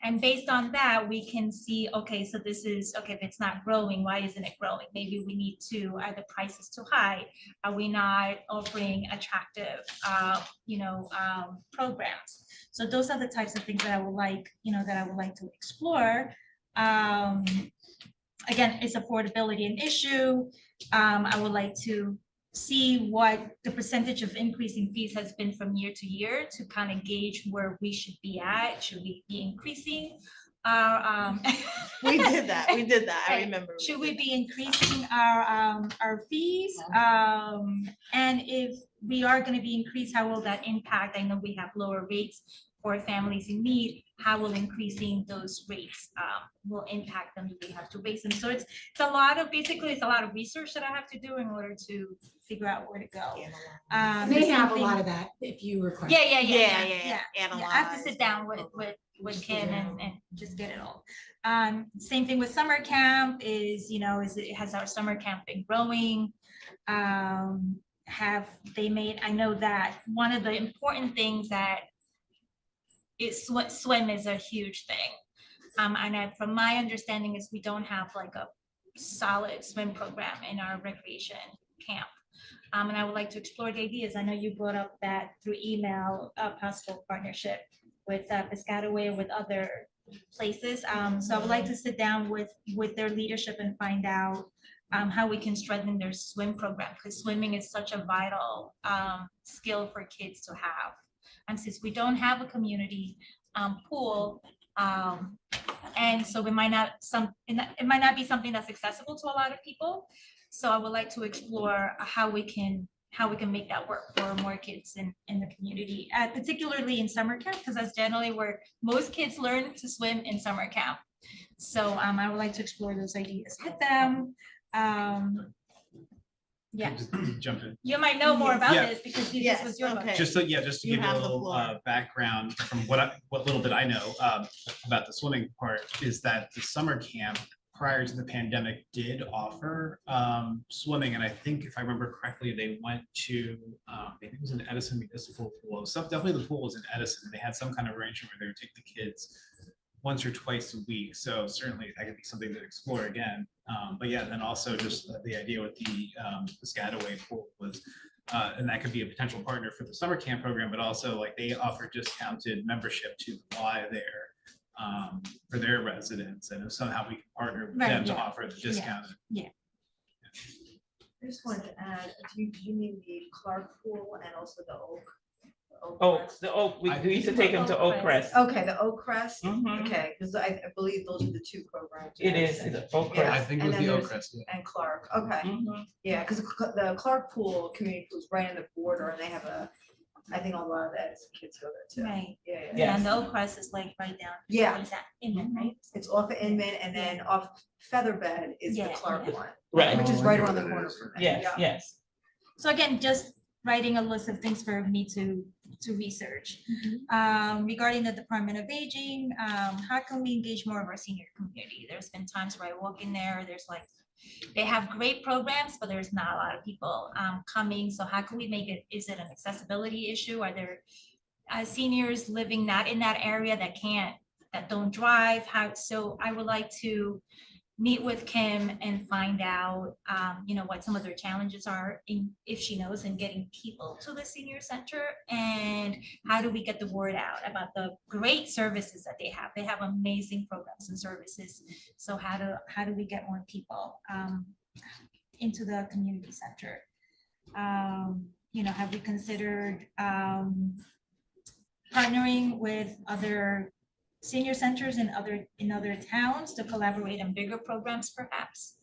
and based on that we can see, okay, so this is okay. If it's not growing, why isn't it growing? Maybe we need to, are the prices too high? Are we not offering attractive programs? So those are the types of things that I would like to explore. Again, is affordability an issue? I would like to see what the percentage of increasing fees has been from year to year to kind of gauge where we should be at. Should we be increasing our We did that. I Right. remember. Should we be increasing our fees? And if we are going to be increased, how will that impact? I know we have lower rates for families in need. How will increasing those rates will impact them? Do we have to raise them? So it's a lot of research that I have to do in order to figure out where to go. They have a lot of that if you request. Yeah. Yeah. I have to sit down with Ken and just get it all. Same thing with summer camp has our summer camp been growing? Have they made, I know that one of the important things that is swim is a huge thing. And from my understanding is we don't have like a solid swim program in our recreation camp. And I would like to explore the ideas. I know you brought up that through email, a possible partnership with Piscataway, with other places. So I would like to sit down with their leadership and find out how we can strengthen their swim program, because swimming is such a vital skill for kids to have. And since we don't have a community pool, and so it might not be something that's accessible to a lot of people. So I would like to explore how we can make that work for more kids in the community, particularly in summer camp, because that's generally where most kids learn to swim, in summer camp. So I would like to explore those ideas with them. Yeah, Just jump in. you might know more about Yeah. this because this Yes, was your book. okay. Just to You give you a have the little floor. background from what little bit I know about the swimming part, is that the summer camp prior to the pandemic did offer swimming, and I think if I remember correctly, they went to I think it was an Edison municipal pool. So definitely the pool was in Edison, and they had some kind of arrangement where they would take the kids once or twice a week. So certainly that could be something to explore again. But yeah, then also just the idea with the Piscataway pool was, and that could be a potential partner for the summer camp program, but also like they offer discounted membership to fly there for their residents, and if somehow we can partner with Right, them to yeah. offer the discounted. I just wanted to add, do you mean the Clark pool and also the Oak? We used to take them to Oak Crest. Okay, the Oak Crest, Mhm. okay, because I believe those are the 2 programs. It is, it's Oak Yeah. Crest. think it was the Oak Crest. And Clark, okay, Mhm. yeah, because the Clark pool, community pool is right on the border, and they have I think a lot of that is kids go there too. Right. Yeah, Yeah. Yeah, and the Oak Crest is like right down. Yeah. What is that? Inman, right? It's off of Inman, and then off Featherbed is the Yeah, Clark yeah. one, Right, which is Oh, I right know around the what that corner is. from me. yes, Yeah. yes. So again, just writing a list of things for me to research. Regarding the Department of Aging, how can we engage more of our senior community? There's been times where I walk in there, there's like, they have great programs, but there's not a lot of people coming. So how can we make it, is it an accessibility issue? Are there seniors living not in that area that don't drive? So I would like to meet with Kim and find out, what some of their challenges are if she knows, in getting people to the senior center, and how do we get the word out about the great services that they have. They have amazing programs and services. So how do we get more people into the community center? Have we considered partnering with other senior centers in other towns to collaborate on bigger programs perhaps,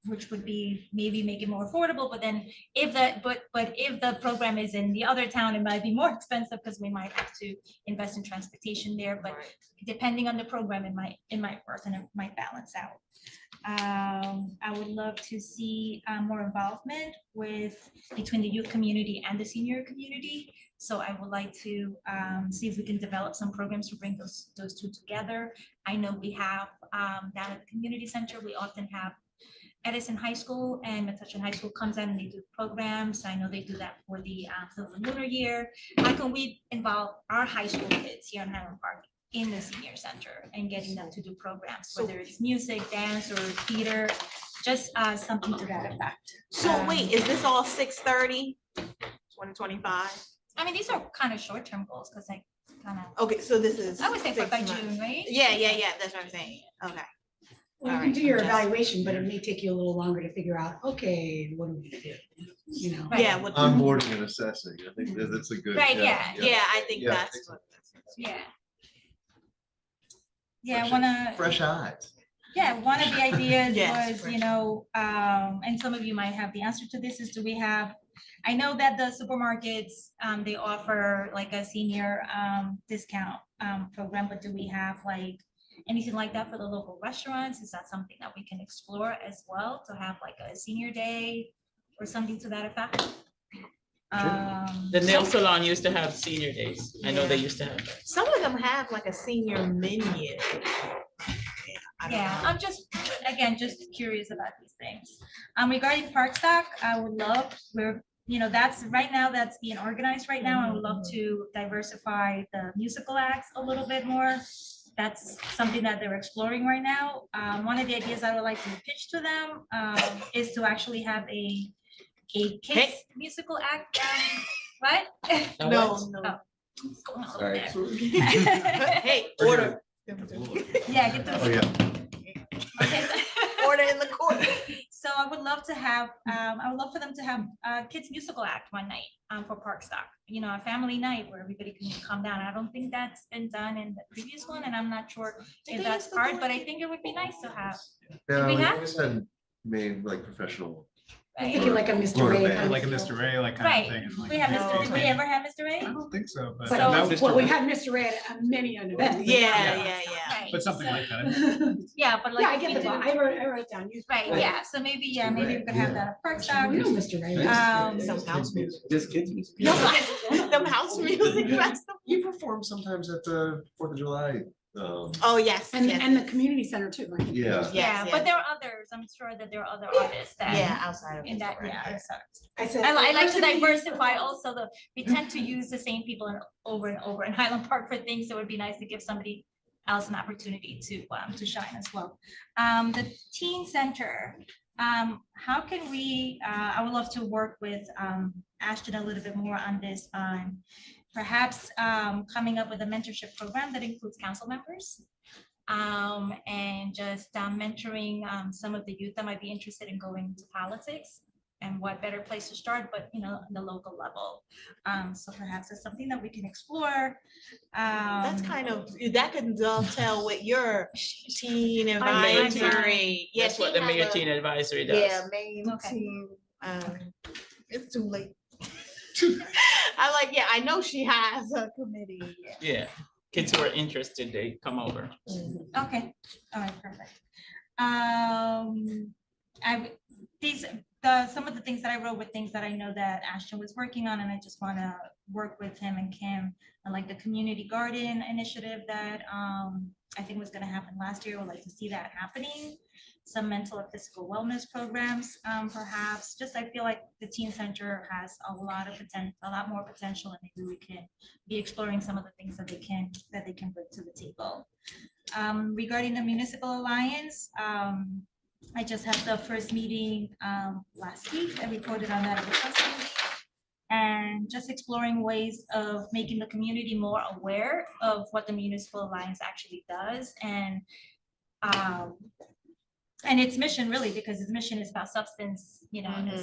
which would be maybe make it more affordable, but then if the program is in the other town, it might be more expensive because we might have to invest in transportation there, but depending on the program, it might work and it might balance out. I would love to see more involvement between the youth community and the senior community. So I would like to see if we can develop some programs to bring those two together. I know we have down at the community center, we often have Edison High School and Metuchen High School comes in and they do programs. I know they do that for the lunar year. How can we involve our high school kids here in Highland Park in the senior center and getting them to do programs, whether it's music, dance, or theater, just something to that effect. So wait, is this all 6:30, 2025? I mean, these are kind of short-term goals because I kind of, Okay, so this is. I would say by 6 months. June, right? Yeah, that's what I'm saying. Okay. Well, you All can right, do your I'm just- evaluation, but it may take you a little longer to figure out, okay, what are we gonna do? Right. Yeah, what, Onboarding and assessing, I think that's a good. Right, yeah. I think Yeah. that's what. Yeah. Yeah, I wanna. Fresh eyes. Yeah, one of the ideas Yes, was, and some of you might have the answer to this, is do we have, I know that the supermarkets, they offer like a senior discount program, but do we have like anything like that for the local restaurants? Is that something that we can explore as well, to have like a senior day or something to that effect? The nail salon used to have senior days. I know they used to have that. Some of them have like a senior menu. I don't Yeah, know. I'm just curious about these things. Regarding park stock, I would love, that's right now, that's being organized right now. I would love to diversify the musical acts a little bit more. That's something that they're exploring right now. One of the ideas I would like to pitch to them is to actually have a kids musical act. What? No. Oh, what's going on over Sorry. there? Hey, order. Yeah, get Oh, those. yeah. Okay. Order in the court. So I would love to have, I would love for them to have a kids musical act one night for Park Stock. A family night where everybody can come down. I don't think that's been done in the previous one, and I'm not sure if that's hard, but I think it would be nice to have. Yeah, we we have- always had made like professional. I'm Right? thinking like a Mr. Florida Ray. band. kind of Like a feel. Mr. Ray, like kind Right. of thing. and, like, We have a Mr. Did we ever have Mr. Ray? I don't think so, but But that was well, we had Mr. Ray at many an event. Yeah. Right. but something So- like that. Yeah, but like. Yeah, I if get we the, do- I wrote it down. You- Right, yeah, so maybe we could have that at Park Stock. You know Mr. Ray. Some house music. Just kids music. No, them house music festival. You perform sometimes at the 4th of July. Oh, yes. And, yes. and the community center too. right? Yeah. Yes, Yeah, but yes. there are others, I'm sure that there are other artists that. Yeah, outside of. In that, right, yeah, yeah. so. I said. I like to first of the year- diversify also we tend to use the same people over and over in Highland Park for things, so it would be nice to give somebody else an opportunity to shine as well. The teen center, how can we, I would love to work with Ashton a little bit more on this, perhaps coming up with a mentorship program that includes council members. And just mentoring some of the youth that might be interested in going into politics, and what better place to start, but the local level. So perhaps it's something that we can explore. That's kind of, that can dovetail with your teen I know. advisory. Yeah, That's what she the has Mayor a- Teen Advisory does. Yeah, main Okay. team. It's too late. I know she has a committee. Yeah, kids who are interested, they come over. Okay, all right, perfect. Some of the things that I wrote were things that I know that Ashton was working on, and I just want to work with him and Kim on like the community garden initiative that I think was going to happen last year. I would like to see that happening. some mental or physical wellness programs, perhaps. Just I feel like the teen center has a lot of potential, a lot more potential, and maybe we can be exploring some of the things that they can bring to the table. Regarding the municipal alliance, I just had the first meeting last week. I reported on that at the first meeting. And just exploring ways of making the community more aware of what the municipal alliance actually does, and its mission, really, because its mission is about substance,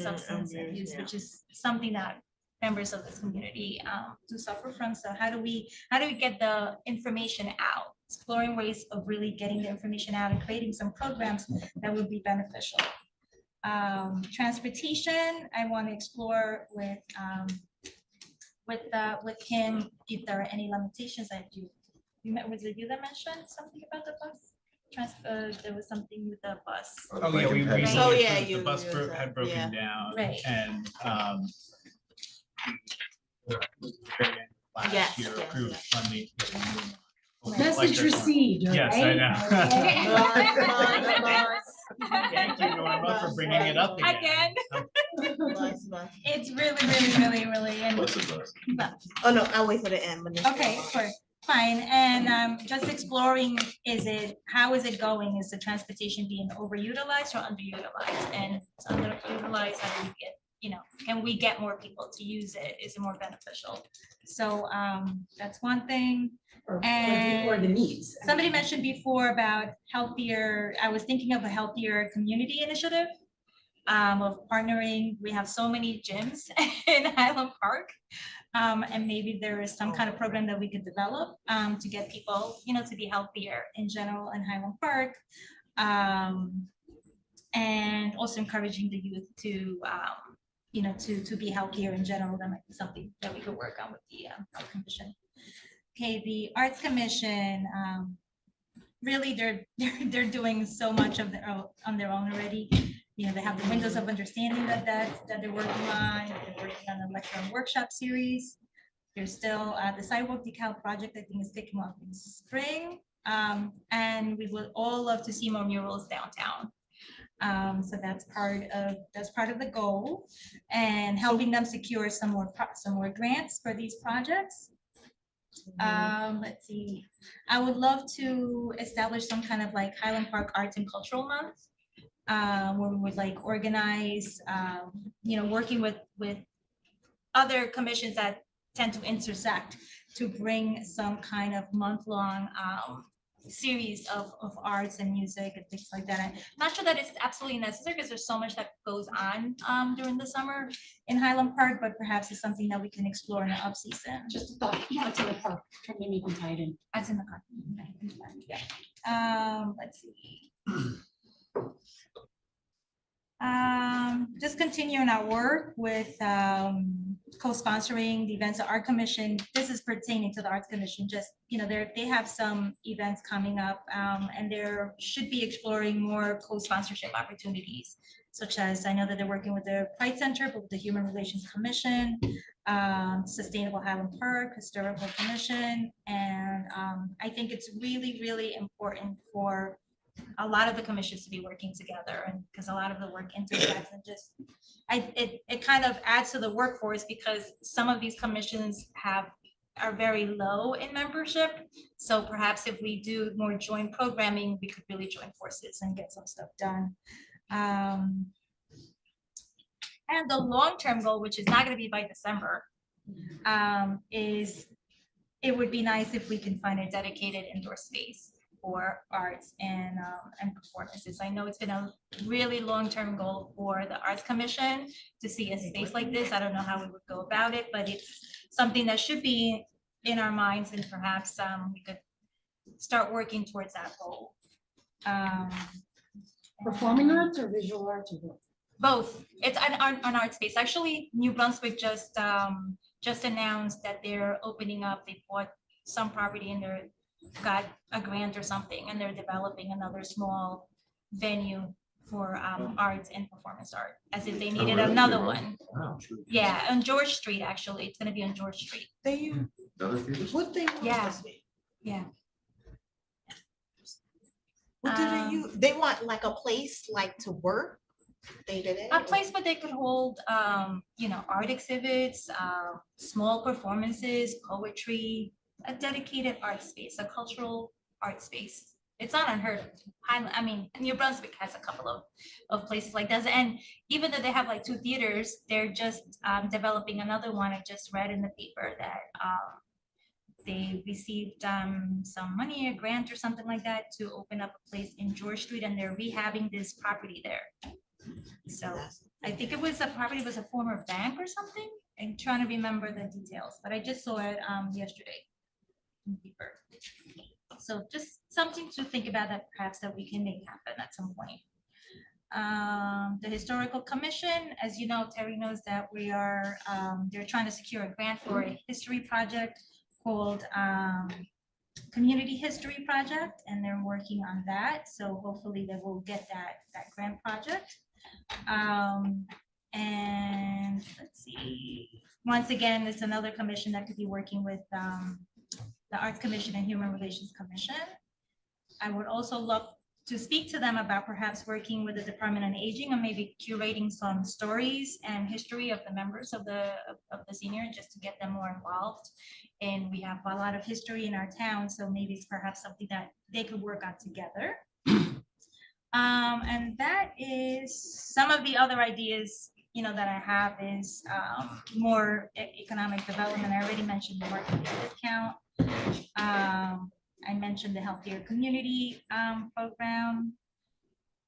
substance abuse, which is something that members of this community do suffer from. So how do we get the information out? Exploring ways of really getting the information out and creating some programs that would be beneficial. Transportation, I want to explore with Kim if there are any limitations. Was it you that mentioned something about the bus? There was something with the bus. Oh, yeah, we Oh, recently, yeah, the bus had yeah. broken down, Right. and last Yes, year yes, approved yes. funding. Message received, right? Yes, I know. Bus, Thank you, Norma, for bringing it up again. bus, bus. It's really, and Oh, no, I'll wait for the end. okay, fine. And just exploring, how is it going? Is the transportation being overutilized or underutilized? And if it's underutilized, how do we get, can we get more people to use it? Is it more beneficial? So that's one thing. Or And the needs. somebody mentioned before about healthier, I was thinking of a healthier community initiative of partnering. We have so many gyms in Highland Park. And maybe there is some kind of program that we could develop to get people, to be healthier in general in Highland Park. And also encouraging the youth to, to be healthier in general. That might be something that we could work on with the Art Commission. Okay, the Arts Commission, really they're doing so much on their own already. They have the windows of understanding that they're working on. They're working on the lecture and workshop series. There's still the sidewalk decal project, I think, is kicking off in spring. And we would all love to see more murals downtown. So that's part of the goal, and helping them secure some more grants for these projects. Let's see. I would love to establish some kind of like Highland Park Arts and Cultural Month, where we would like organize, working with other commissions that tend to intersect to bring some kind of month-long series of arts and music and things like that. I'm not sure that it's absolutely necessary because there's so much that goes on during the summer in Highland Park, but perhaps it's something that we can explore in the off season. Just a thought, it's in the park, maybe you can tie it in. That's in the park. Yeah. Let's see. Just continuing our work with co-sponsoring the events of Art Commission. This is pertaining to the Arts Commission. Just, they have some events coming up, and they should be exploring more co-sponsorship opportunities, such as I know that they're working with the Pride Center, but with the Human Relations Commission, Sustainable Highland Park, Historical Commission, and I think it's really, really important for a lot of the commissions to be working together, and because a lot of the work intersects, and just it kind of adds to the workforce, because some of these commissions are very low in membership. So perhaps if we do more joint programming, we could really join forces and get some stuff done. And the long-term goal, which is not going to be by December, is it would be nice if we can find a dedicated indoor space for arts and performances. I know it's been a really long-term goal for the Arts Commission to see a space like this. I don't know how we would go about it, but it's something that should be in our minds, and perhaps we could start working towards that goal. Performing arts or visual arts or both? Both. It's an art space. Actually, New Brunswick just announced that they're opening up. They bought some property and they're got a grant or something, and they're developing another small venue for arts and performance art, as if they needed another one. Wow, true. Yeah, on George Street, actually. It's gonna be on George Street. Other theaters? What they want Yeah. this week? Yeah. What do they want like a place like to work day to day? A place where they could hold, art exhibits, small performances, poetry, a dedicated art space, a cultural art space. It's not unheard of. New Brunswick has a couple of places like that. And even though they have like 2 theaters, they're just developing another one. I just read in the paper that they received some money, a grant or something like that, to open up a place in George Street, and they're rehabbing this property there. So I think it was a former bank or something. I'm trying to remember the details, but I just saw it yesterday in the paper. So just something to think about that perhaps that we can make happen at some point. The Historical Commission, as you know, Terry knows that they're trying to secure a grant for a history project called Community History Project, and they're working on that. So hopefully they will get that grant project. And let's see, once again, it's another commission that could be working with the Arts Commission and Human Relations Commission. I would also love to speak to them about perhaps working with the Department on Aging and maybe curating some stories and history of the members of the senior, just to get them more involved. And we have a lot of history in our town, so maybe it's perhaps something that they could work on together. And that is some of the other ideas, that I have is more economic development. I already mentioned the market discount. I mentioned the Healthier Community program,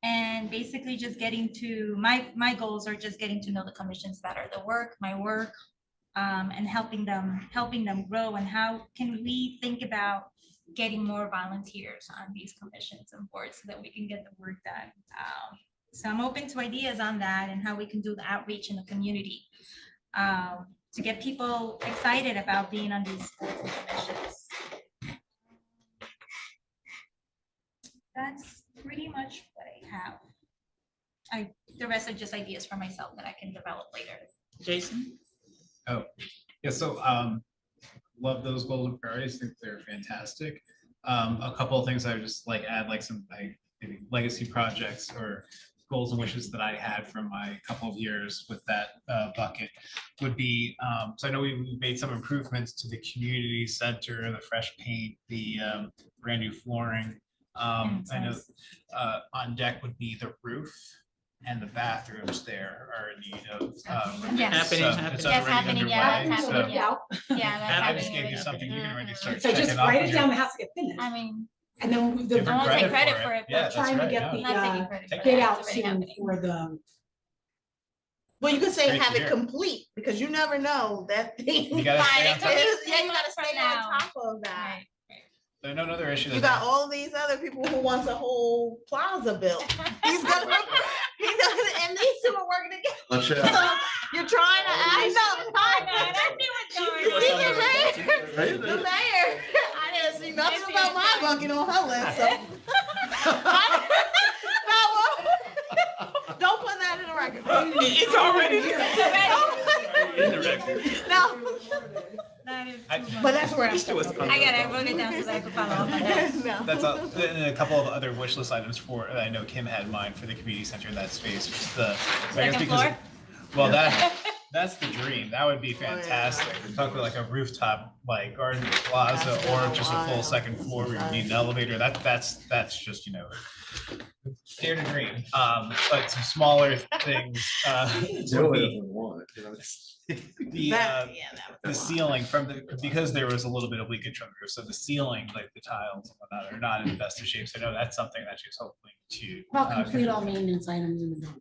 and basically just getting to my goals are just getting to know the commissions better, my work, and helping them grow. And how can we think about getting more volunteers on these commissions and boards so that we can get the work done. So I'm open to ideas on that and how we can do the outreach in the community to get people excited about being on these boards and commissions. That's pretty much what I have. The rest are just ideas for myself that I can develop later. Jason? Oh, yeah, so love those goals and priorities. I think they're fantastic. A couple of things I would just like add, like some maybe legacy projects or goals and wishes that I had from my couple of years with that bucket would be, so I know we made some improvements to the community center, the fresh paint, the brand new flooring. I know on deck would be the roof and the bathrooms there are in need of. Yes. It's Yes, already happening, yeah, underway, that's so happening, yeah. Yeah, that's I happening just gave you already. something you can already start So checking just off. write on it your- down, it has to get finished. I mean, And then Give her I won't take credit for for it. it, Yeah, we're that's trying to right, get no. the, not taking credit for it. bid It's out already soon happening. for the, Well, you could say Great to have it hear. complete, because you never know that thing. You gotta Fine, stay it on took top. me Yeah, 3 you gotta months from stay on now. top of that. Right. So another issue You that got all these other people who wants a whole plaza built. He's gonna, and these two are working together. Let's So you're trying to, I know. Right? The mayor, I didn't see nothing about my bucket on her list, so. Don't put that in the record. It's already in the record. No, That is I- too much. but that's where I'm. I wrote it down so that I could follow up on that. No. That's and a couple of other wish list items for, that I know Kim had in mind for the community center in that space, which is the. I guess Second because- floor? Well, that's the dream. That would be fantastic. We're talking like a rooftop, like garden plaza, or just a full second floor where you need an elevator. That's just, dare to dream. But some smaller things, would be the ceiling because there was a little bit of leakage from the roof. So the ceiling, like the tiles and whatnot, are not in the best of shape. So no, that's something that she's hoping to. well, complete all maintenance items in the building.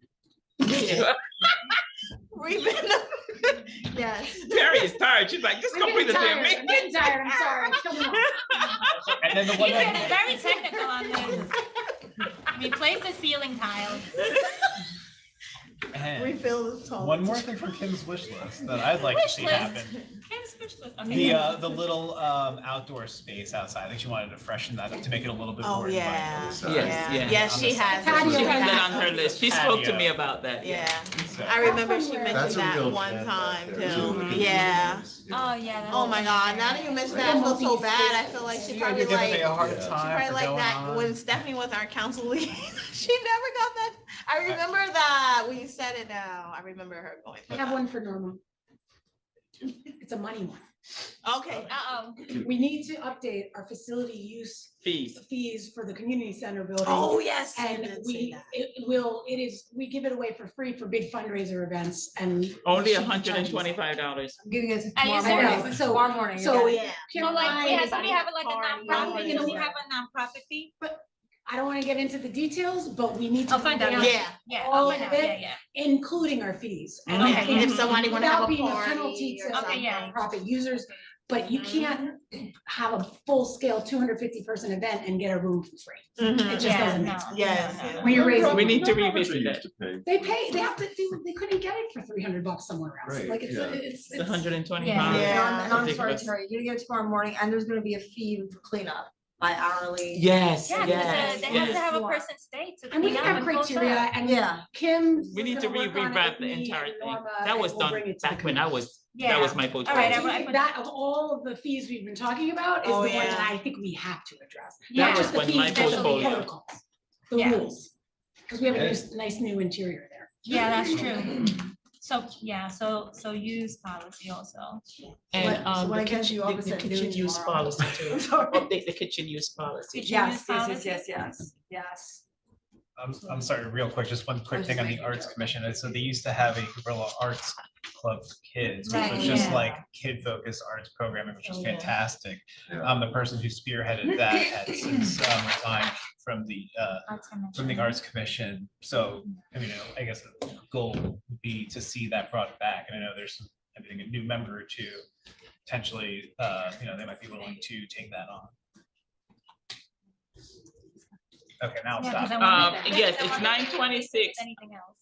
Yes. Terry is tired. She's like, just complete the damn I'm thing. getting tired, I'm sorry. Come on. And then the He's one getting that, very technical on this. Replace the ceiling tiles. and Refill the toilet. one more thing from Kim's wish list that I'd like to Wish see list. happen. Kim's wish list. Okay. The little outdoor space outside. I think she wanted to freshen that up to make it a little bit Oh, more yeah. inviting. Yes, yeah. Yes, she has. Patio She has has that that. on her list. She spoke to Patio. me about that. Yeah. So So- I remember she That's mentioned a that real one gem time back there, too. too. Yeah. Oh, yeah. Oh my God, now that you mentioned that, I feel so bad. I feel like she probably You're giving me like, a hard Yeah. she time probably for like going that when on. Stephanie was our council lead. She never got that. I remember that when you said it now. I remember her going. I have one for Norma. It's a money one. Okay. Uh-oh. We need to update our facility use Fees. fees for the community center building. Oh, yes. you And did say we, that. we give it away for free for big fundraiser events and. Only we should be charging $125. I'm giving it Are you tomorrow serious? morning. So- Tomorrow morning. so- yeah. Yeah. Kim So like, and I- yeah, so we have like a Party, nonprofit, you know, we have a nonprofit fee. I don't want to get into the details, but we need to. I'll find out. Yeah. Yeah, All I'll find of out, it. yeah. Including our fees. And Okay, I can't- If somebody wanna have without a being party penalty or to Okay, yeah. nonprofit users, but you can't have a full-scale 250-person event and get a room for free. Mhm. It just Yeah, doesn't no, make sense. Yes. no, no. When you're raising. We need to money. revisit that. They have to do, they couldn't get it for $300 somewhere else. Right, Like it's, yeah. it's. It's $125. Yeah. Yeah. And I'm sorry, Ridiculous. Terry, you're gonna get it tomorrow morning, and there's gonna be a fee for cleanup by hourly. Yes, Yeah, yes, because they have to yes. have a person stay to And we clean can up have and close criteria up. and Yeah. Kim. We need was to gonna work on it rewrap with the me entire and thing. Norma, That and was we'll done bring it to the back when I committee. was, Yeah. that was my All right, portfolio. I think put- that of all of the fees we've been talking about is the Oh, one yeah. that I think we have to address. Yeah. Not just the When fees, my but the portfolio- protocols, the Yeah. rules. Because we have a nice new interior there. Yeah, that's true. So, yeah, so use policy also. And So when the I get kitchen, you the opposite kitchen noon use tomorrow. policy too. Update the kitchen use policy. Kitchen Yes, use yes, policy? yes. I'm sorry, real quick, just one quick thing on the Arts Commission. So they used to have a guerrilla arts club for kids, which Right, was just yeah. like kid-focused arts programming, which is Oh, yeah. fantastic. Yeah. The person who spearheaded that had since resigned from the Arts Commission. So, I mean, I guess the goal would be to see that brought back. And I know there's, I think, a new member or two, potentially, they might be willing to take that on. Okay, now I'll Yeah, 'cause stop. I wanted to- Yes, I it's wanted to 9:26. Anything else?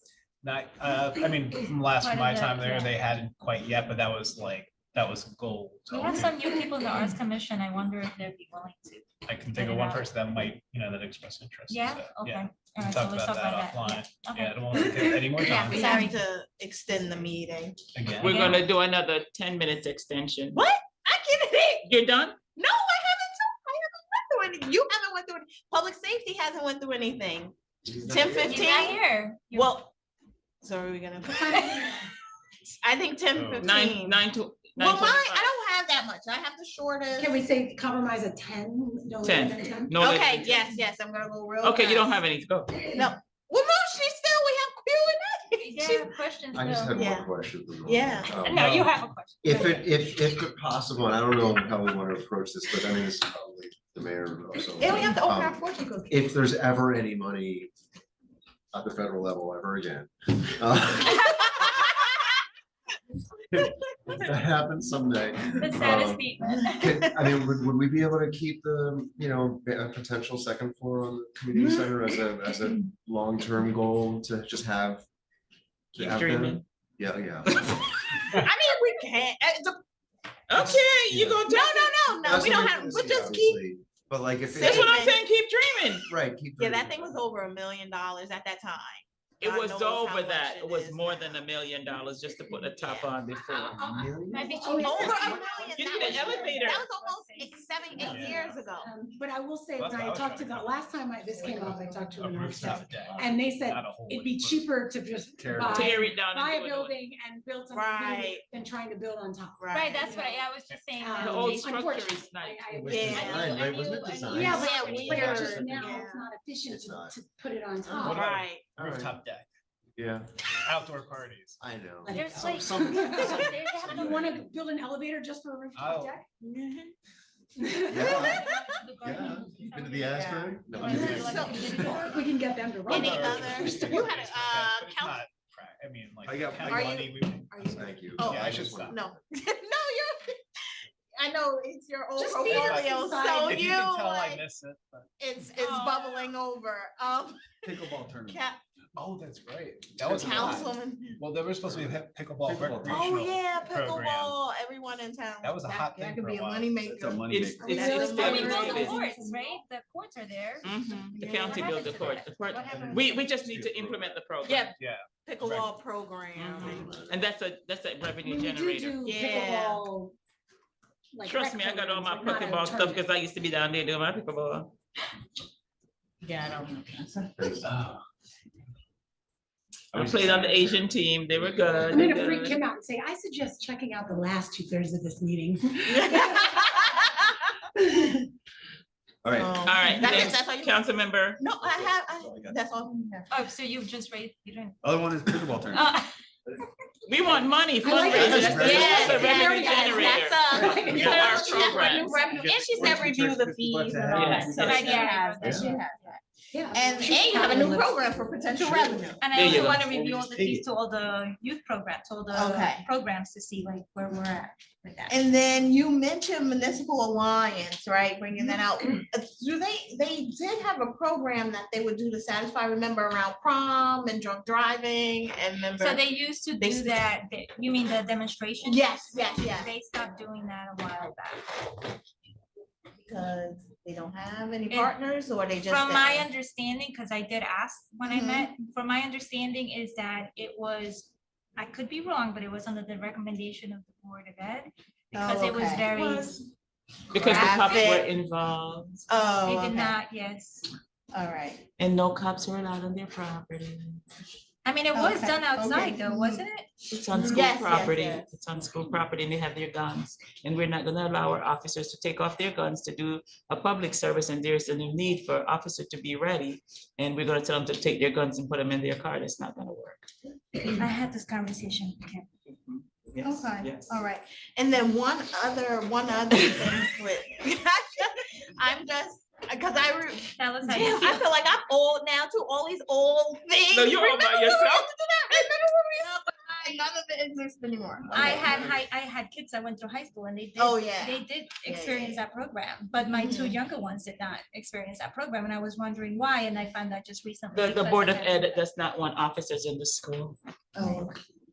I mean, from last Part of my the- time there, yeah. they hadn't quite yet, but that was a goal. We have some new people in the Arts Commission. I wonder if they'd be willing to. I can think of one person that might, that express interest. Yeah, so, okay. yeah. All right, Talk so let's about talk that about that. offline. Yeah, Yeah, I okay. don't want to take any more Yeah, time. We Sorry. have to extend the meeting. Again. We're Yeah. gonna do another 10 minutes extension. What? I can't. You're done? No, I haven't went through anything. You haven't went through it. Public safety hasn't went through anything. 10, You're not 15. here. You're- Well, so are we gonna? I think 10, Oh. 15. Nine to. Well, 9:25. I don't have that much. I have the shortest. Can we say compromise at 10? No later 10. than 10? No later Okay, than 10. yes, I'm gonna go real. Okay, you don't fast. have any to go. No. Well, no, she's still, we have Q&A. Yeah, questions. I just Bill. have Yeah. one question. for Norma. Yeah. No, you have a question. If possible, and I don't know how we want to approach this, but I mean, this is probably the mayor also. Yeah, we have to open our fortune cookie. If there's ever any money at the federal level ever again. uh, if that happens someday. The saddest um, statement. I mean, would we be able to keep the, a potential second floor on the community center as a long-term goal to just have? to Keep have that? dreaming. Yeah, yeah. I mean, we can't. Okay, you Yeah. go. No, we don't have, but just keep. Obviously, But like if. That's what I'm saying, keep dreaming. Right. Keep Yeah, dreaming. that thing was over $1 million at that time. It God was knows how over much that. It was is more now. than $1 million just to put the top on before. Might be Oh, cheaper. Over $1 million. You That need an was- elevator. That was almost 7, 8 Yeah. years ago. But I will say, That's when what I I was talked to trying the, to last time this came up, I talked to A an architect, rooftop deck. and they said Not a whole it'd be roof. cheaper to just Tear it buy, Tear it down buy a and do it. building and build something new Right. than trying to build on top. Right, that's what I was just saying. Um, The that old Jason- structure is nice. It was Yeah. designed, right? Wasn't it I knew- designed? Yeah, Yeah, but weird, just now yeah. it's not efficient It's to, not. to put it on What top. about- Right. All right. Rooftop deck, Yeah, outdoor parties. I know. Let it There's go. like. some- they have You the- want to build an elevator just for a rooftop Oh. deck? Yeah, the yeah. garden. You've been to the Asbury? No. Wanna do like a community garden? We can get them to run. Any it. other- you had a, But it's council- not I mean, like. I got- county Are you- money, we- Are you? Thank you. Oh, Yeah, I I should just stop. No, no, you're, I know it's your old Just leave it portfolio, aside. so If you you can tell I like, miss it, but. it's Aw. bubbling over. Pickleball tournament. Cap, Oh, that's right. That was a lot. Councilman. Well, there was supposed to be a pickleball Pickleball. recreational. Oh, yeah, program. pickleball, everyone in town. That was a hot thing That could for a be a while. moneymaker. It's a money It's, maker. it's, That's it's a Well, we definitely built the busy. courts, right? The courts are there. Mhm. The Yeah. county What built the happened to court. that? The court- What happened? We just need to implement the program. Yeah, Yeah. pickleball program. Mhm. And that's a revenue We do generator. do Yeah. pickleball, like Trust rec me, I got all my programs, but not a pickleball stuff tournament. because I used to be down there doing my pickleball. Yeah, I don't know. I played on the Asian team. They were good. I'm They're gonna freak good. him out and say, I suggest checking out the last 2/3 of this meeting. All right. All right, That's it, next, that's all you- council member. No, that's all. we have. Oh, so you've just raised, you didn't. Other one is pickleball tournament. We want money, I like fundraisers. it. That's Yes, a revenue yes, generator. that's For you know, our she has programs. revenue, and she said review the fees and all that, Yes, so yes. she Yeah. has that, she has that. Yeah. And you have a new program for potential revenue. And There I you also go. want to review all the fees to all the youth programs, all the Okay. programs to see like where we're at with that. And then you mentioned Municipal Alliance, right, bringing that out. Do they did have a program that they would do to satisfy, remember, around prom and drunk driving and remember? So they used to They do st- that, you mean the demonstration? Yes, yes, yes, They stopped doing that a while back. because they don't have any It- partners or they just. From my didn't? understanding, because I did ask when I Mhm. met, from my understanding is that it was, I could be wrong, but it was under the recommendation of the Board of Ed. Because Oh, it was okay. very, Because the cops Graphic. were involved Oh, they okay. did not, yes. All right. and no cops were allowed on their property. I mean, it was Okay, done outside okay. though, wasn't it? It's on school Yes, yes, property. yes. It's on school property and they have their guns. And we're not gonna allow our officers to take off their guns to do a public service. And there's a need for officers to be ready. And we're gonna tell them to take their guns and put them in their car. That's not gonna work. I had this conversation. Okay. Yes, Okay, yes. all right. And then one other thing with, I'm just, because That was how damn, you I feel. feel like I'm old now too, all these old things. No, you're all by Remember when we yourself. used to do that? Remember when we used to do that? None of it exists anymore. I had kids that went through high school and they did. Oh, yeah. They did Yeah, experience yeah. that program, but my two Mhm. younger ones did not experience that program, and I was wondering why, and I found out just recently. The because Board of had- Ed does not want officers in the school. Oh.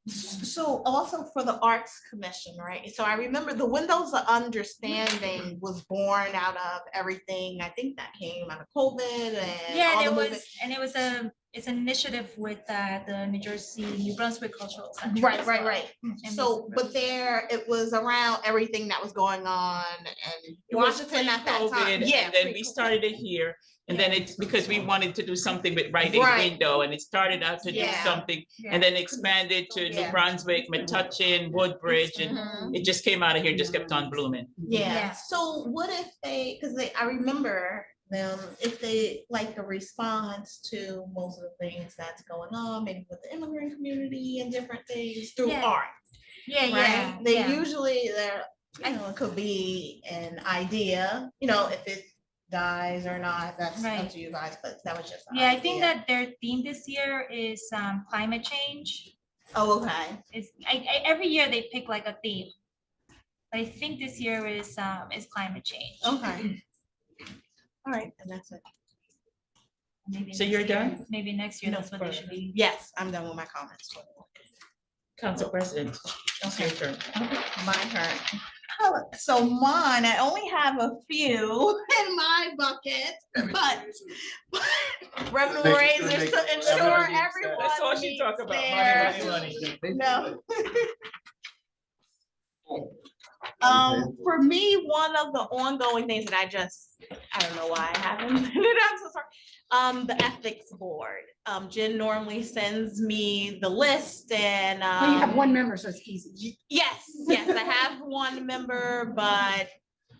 So also for the Arts Commission, right? So I remember the Windows of Understanding was born out of everything. I think that came out of COVID and. Yeah, all and the it movement- was, it's an initiative with the New Jersey, New Brunswick Cultural Center. Right, as right, well. right. And So, but there, it was around everything that was going on and It was Washington at that time. pre-COVID, Yeah. and then we pre-COVID. started it here. And then it's because we wanted to do something with writing Right. window and it started out to do Yeah. something Yeah. and then expanded to New Yeah. Brunswick, Metuchen, Woodbridge, and Mhm. it just came out of here and just kept on blooming. Yeah, Yeah. so what if they, because I remember them, if they like a response to most of the things that's going on, maybe with the immigrant community and different things through Yeah. art, Yeah, yeah, right? They yeah. usually, it could be an idea, if it dies or not, that's up Right. to you guys, but that was just. an Yeah, I think idea. that their theme this year is climate change. Oh, okay. Every year they pick like a theme. But I think this year is climate change. Okay. All right, and that's it. Maybe So next you're year- done? Maybe next year, No that's what they should be. Yes, I'm done with my comments. Council President, it's your turn. My turn. So mine, I only have a few in my bucket, but revenue raises to ensure everyone That's all she meets talk about, their. money. No. For me, one of the ongoing things that I don't know why I haven't, I'm so sorry. The ethics board, Jen normally sends me the list and. Oh, you have one member, so it's easy. Yes, I have one member, but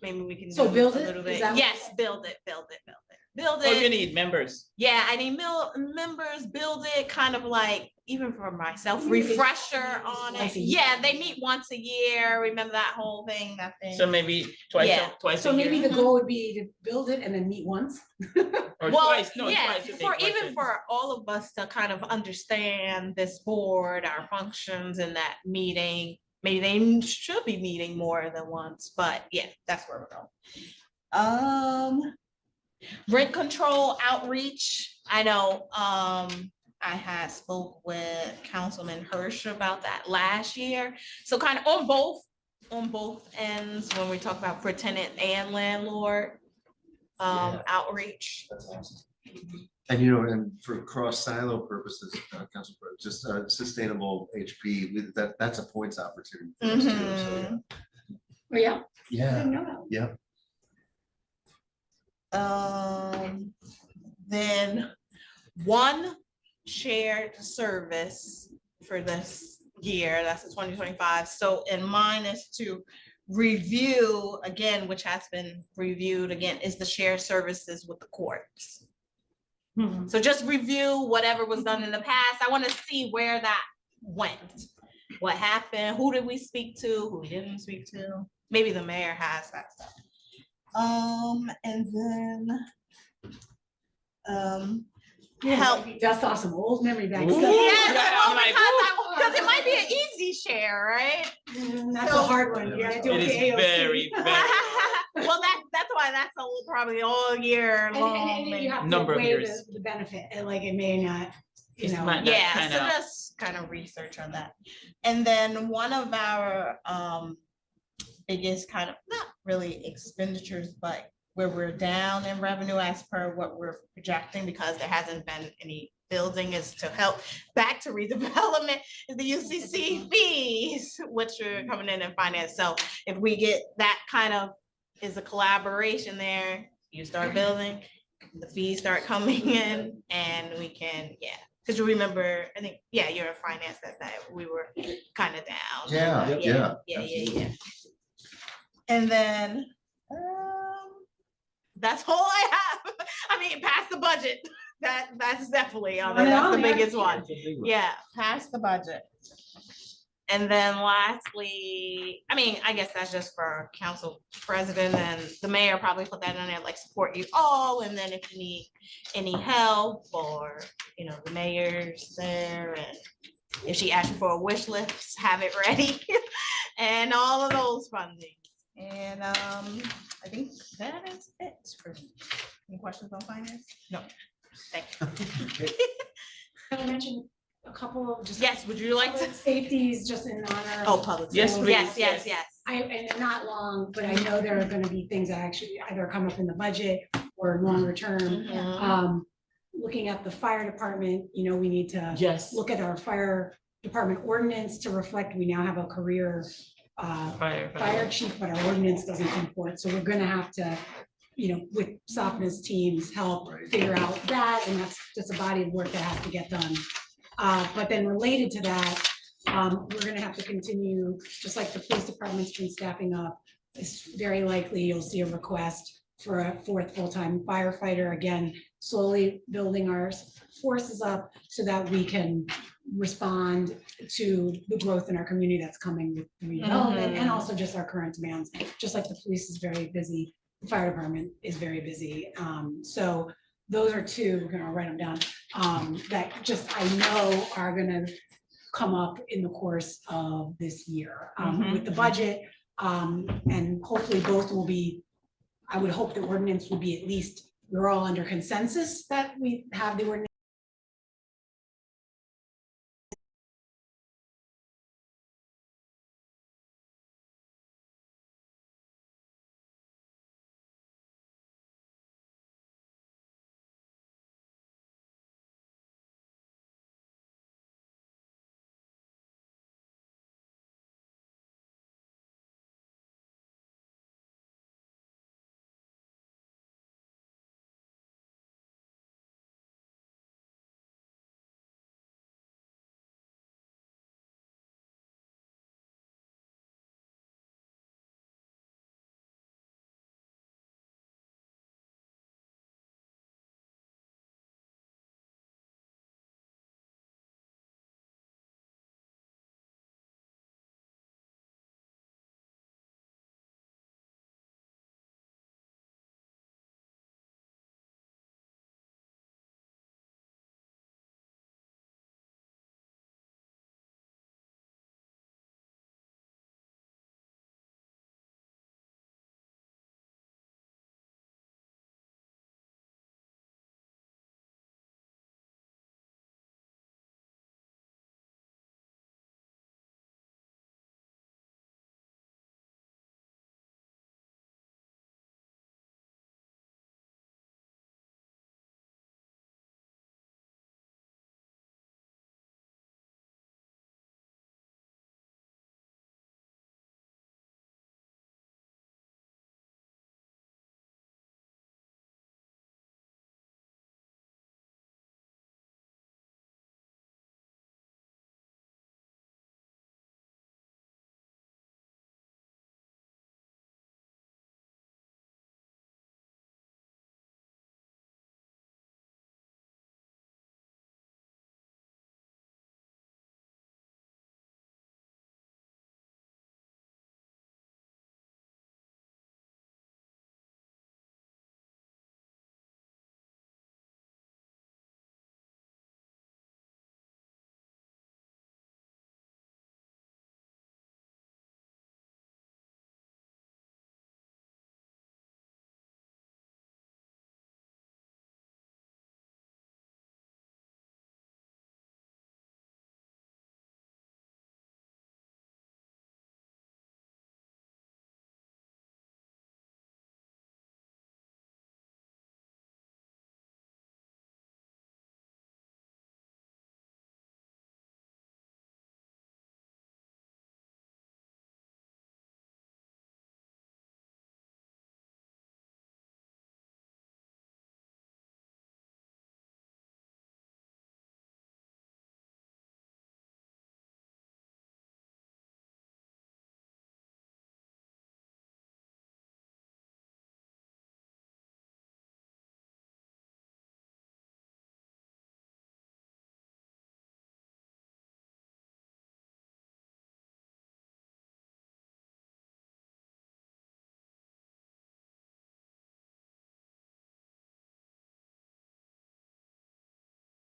maybe we can. So do build a it? little Is bit. that what- Yes, build it. Oh, you need members. Yeah, I need members, build it, kind of like, even for myself, refresher on Once it. a year. Yeah, they meet once a year, remember that whole thing, that thing. So maybe twice, Yeah. twice So a maybe year, the goal would be to build it and then meet once. or Well, twice, no, yeah, twice. a day, for twice even a- for all of us to kind of understand this board, our functions in that meeting. Maybe they should be meeting more than once, but yeah, that's where we're going. Rent control outreach, I know, I had spoke with Councilman Hirsch about that last year. So kind of on both ends, when we talk about for tenant and landlord outreach. That's awesome. And you know, and for cross silo purposes, Council, just sustainable HP, that's a points opportunity for us too. So Oh, yeah, I yeah, didn't know that. yeah. Then one shared service for this year, that's the 2025. So in mine is to review again, which has been reviewed again, is the shared services with the courts. So just review whatever was done in the past. I want to see where that went. What happened? Who did we speak to? Who we didn't speak to? Maybe the mayor has that stuff. And then help. Dust off some old memory bags. Yeah, well, because it might be an easy share, right? That's a hard one. You gotta do It with is the AOC. very, Well, that's why that's probably all year And long. you have to Number of weigh years. the benefit, and like it may not, you It's know. not- Yeah, kind so of- just kind of research on that. And then one of our biggest kind of, not really expenditures, but where we're down in revenue as per what we're projecting, because there hasn't been any building, is to help back to redevelopment, is the UCC fees, which are coming in finance. So if we get that kind of, is a collaboration there, you start building, the fees start coming in, and we can, because you remember, I think, you're in finance that we were kind of down. Yeah. And then, that's all I have. I mean, past the budget, that's definitely on there. That's the biggest one. Yeah, past the budget. And then lastly, I mean, I guess that's just for council president, and the mayor probably put that in there, like support you all. And then if you need any help, or, the mayor's there, and if she asks you for a wish list, have it ready and all of those fundings. And I think that is it for me. Any questions on finance? No. Thank you. Can I mention a couple of just. Yes, would you like to? public Safeties, just in honor. Oh, public. Yes, safety. please. Yes. And they're not long, but I know there are gonna be things that actually either come up in the budget or longer term. Mhm. Looking at the fire department, we need to Yes. look at our fire department ordinance to reflect, we now have a career fire chief, but our ordinance doesn't comport. So we're gonna have to, with Sopna's team's help, figure out that, and that's just a body of work that has to get done. But then related to that, we're gonna have to continue, just like the police department's been staffing up. It's very likely you'll see a request for a 4th full-time firefighter, again, slowly building our forces up so that we can respond to the growth in our community that's coming with redevelopment, and also just our current demands. Just like the police is very busy, the fire department is very busy. So those are two, we're gonna write them down, that just I know are gonna come up in the course of this year with the budget. And hopefully both will be, I would hope the ordinance will be at least, we're all under consensus that we have the ordinance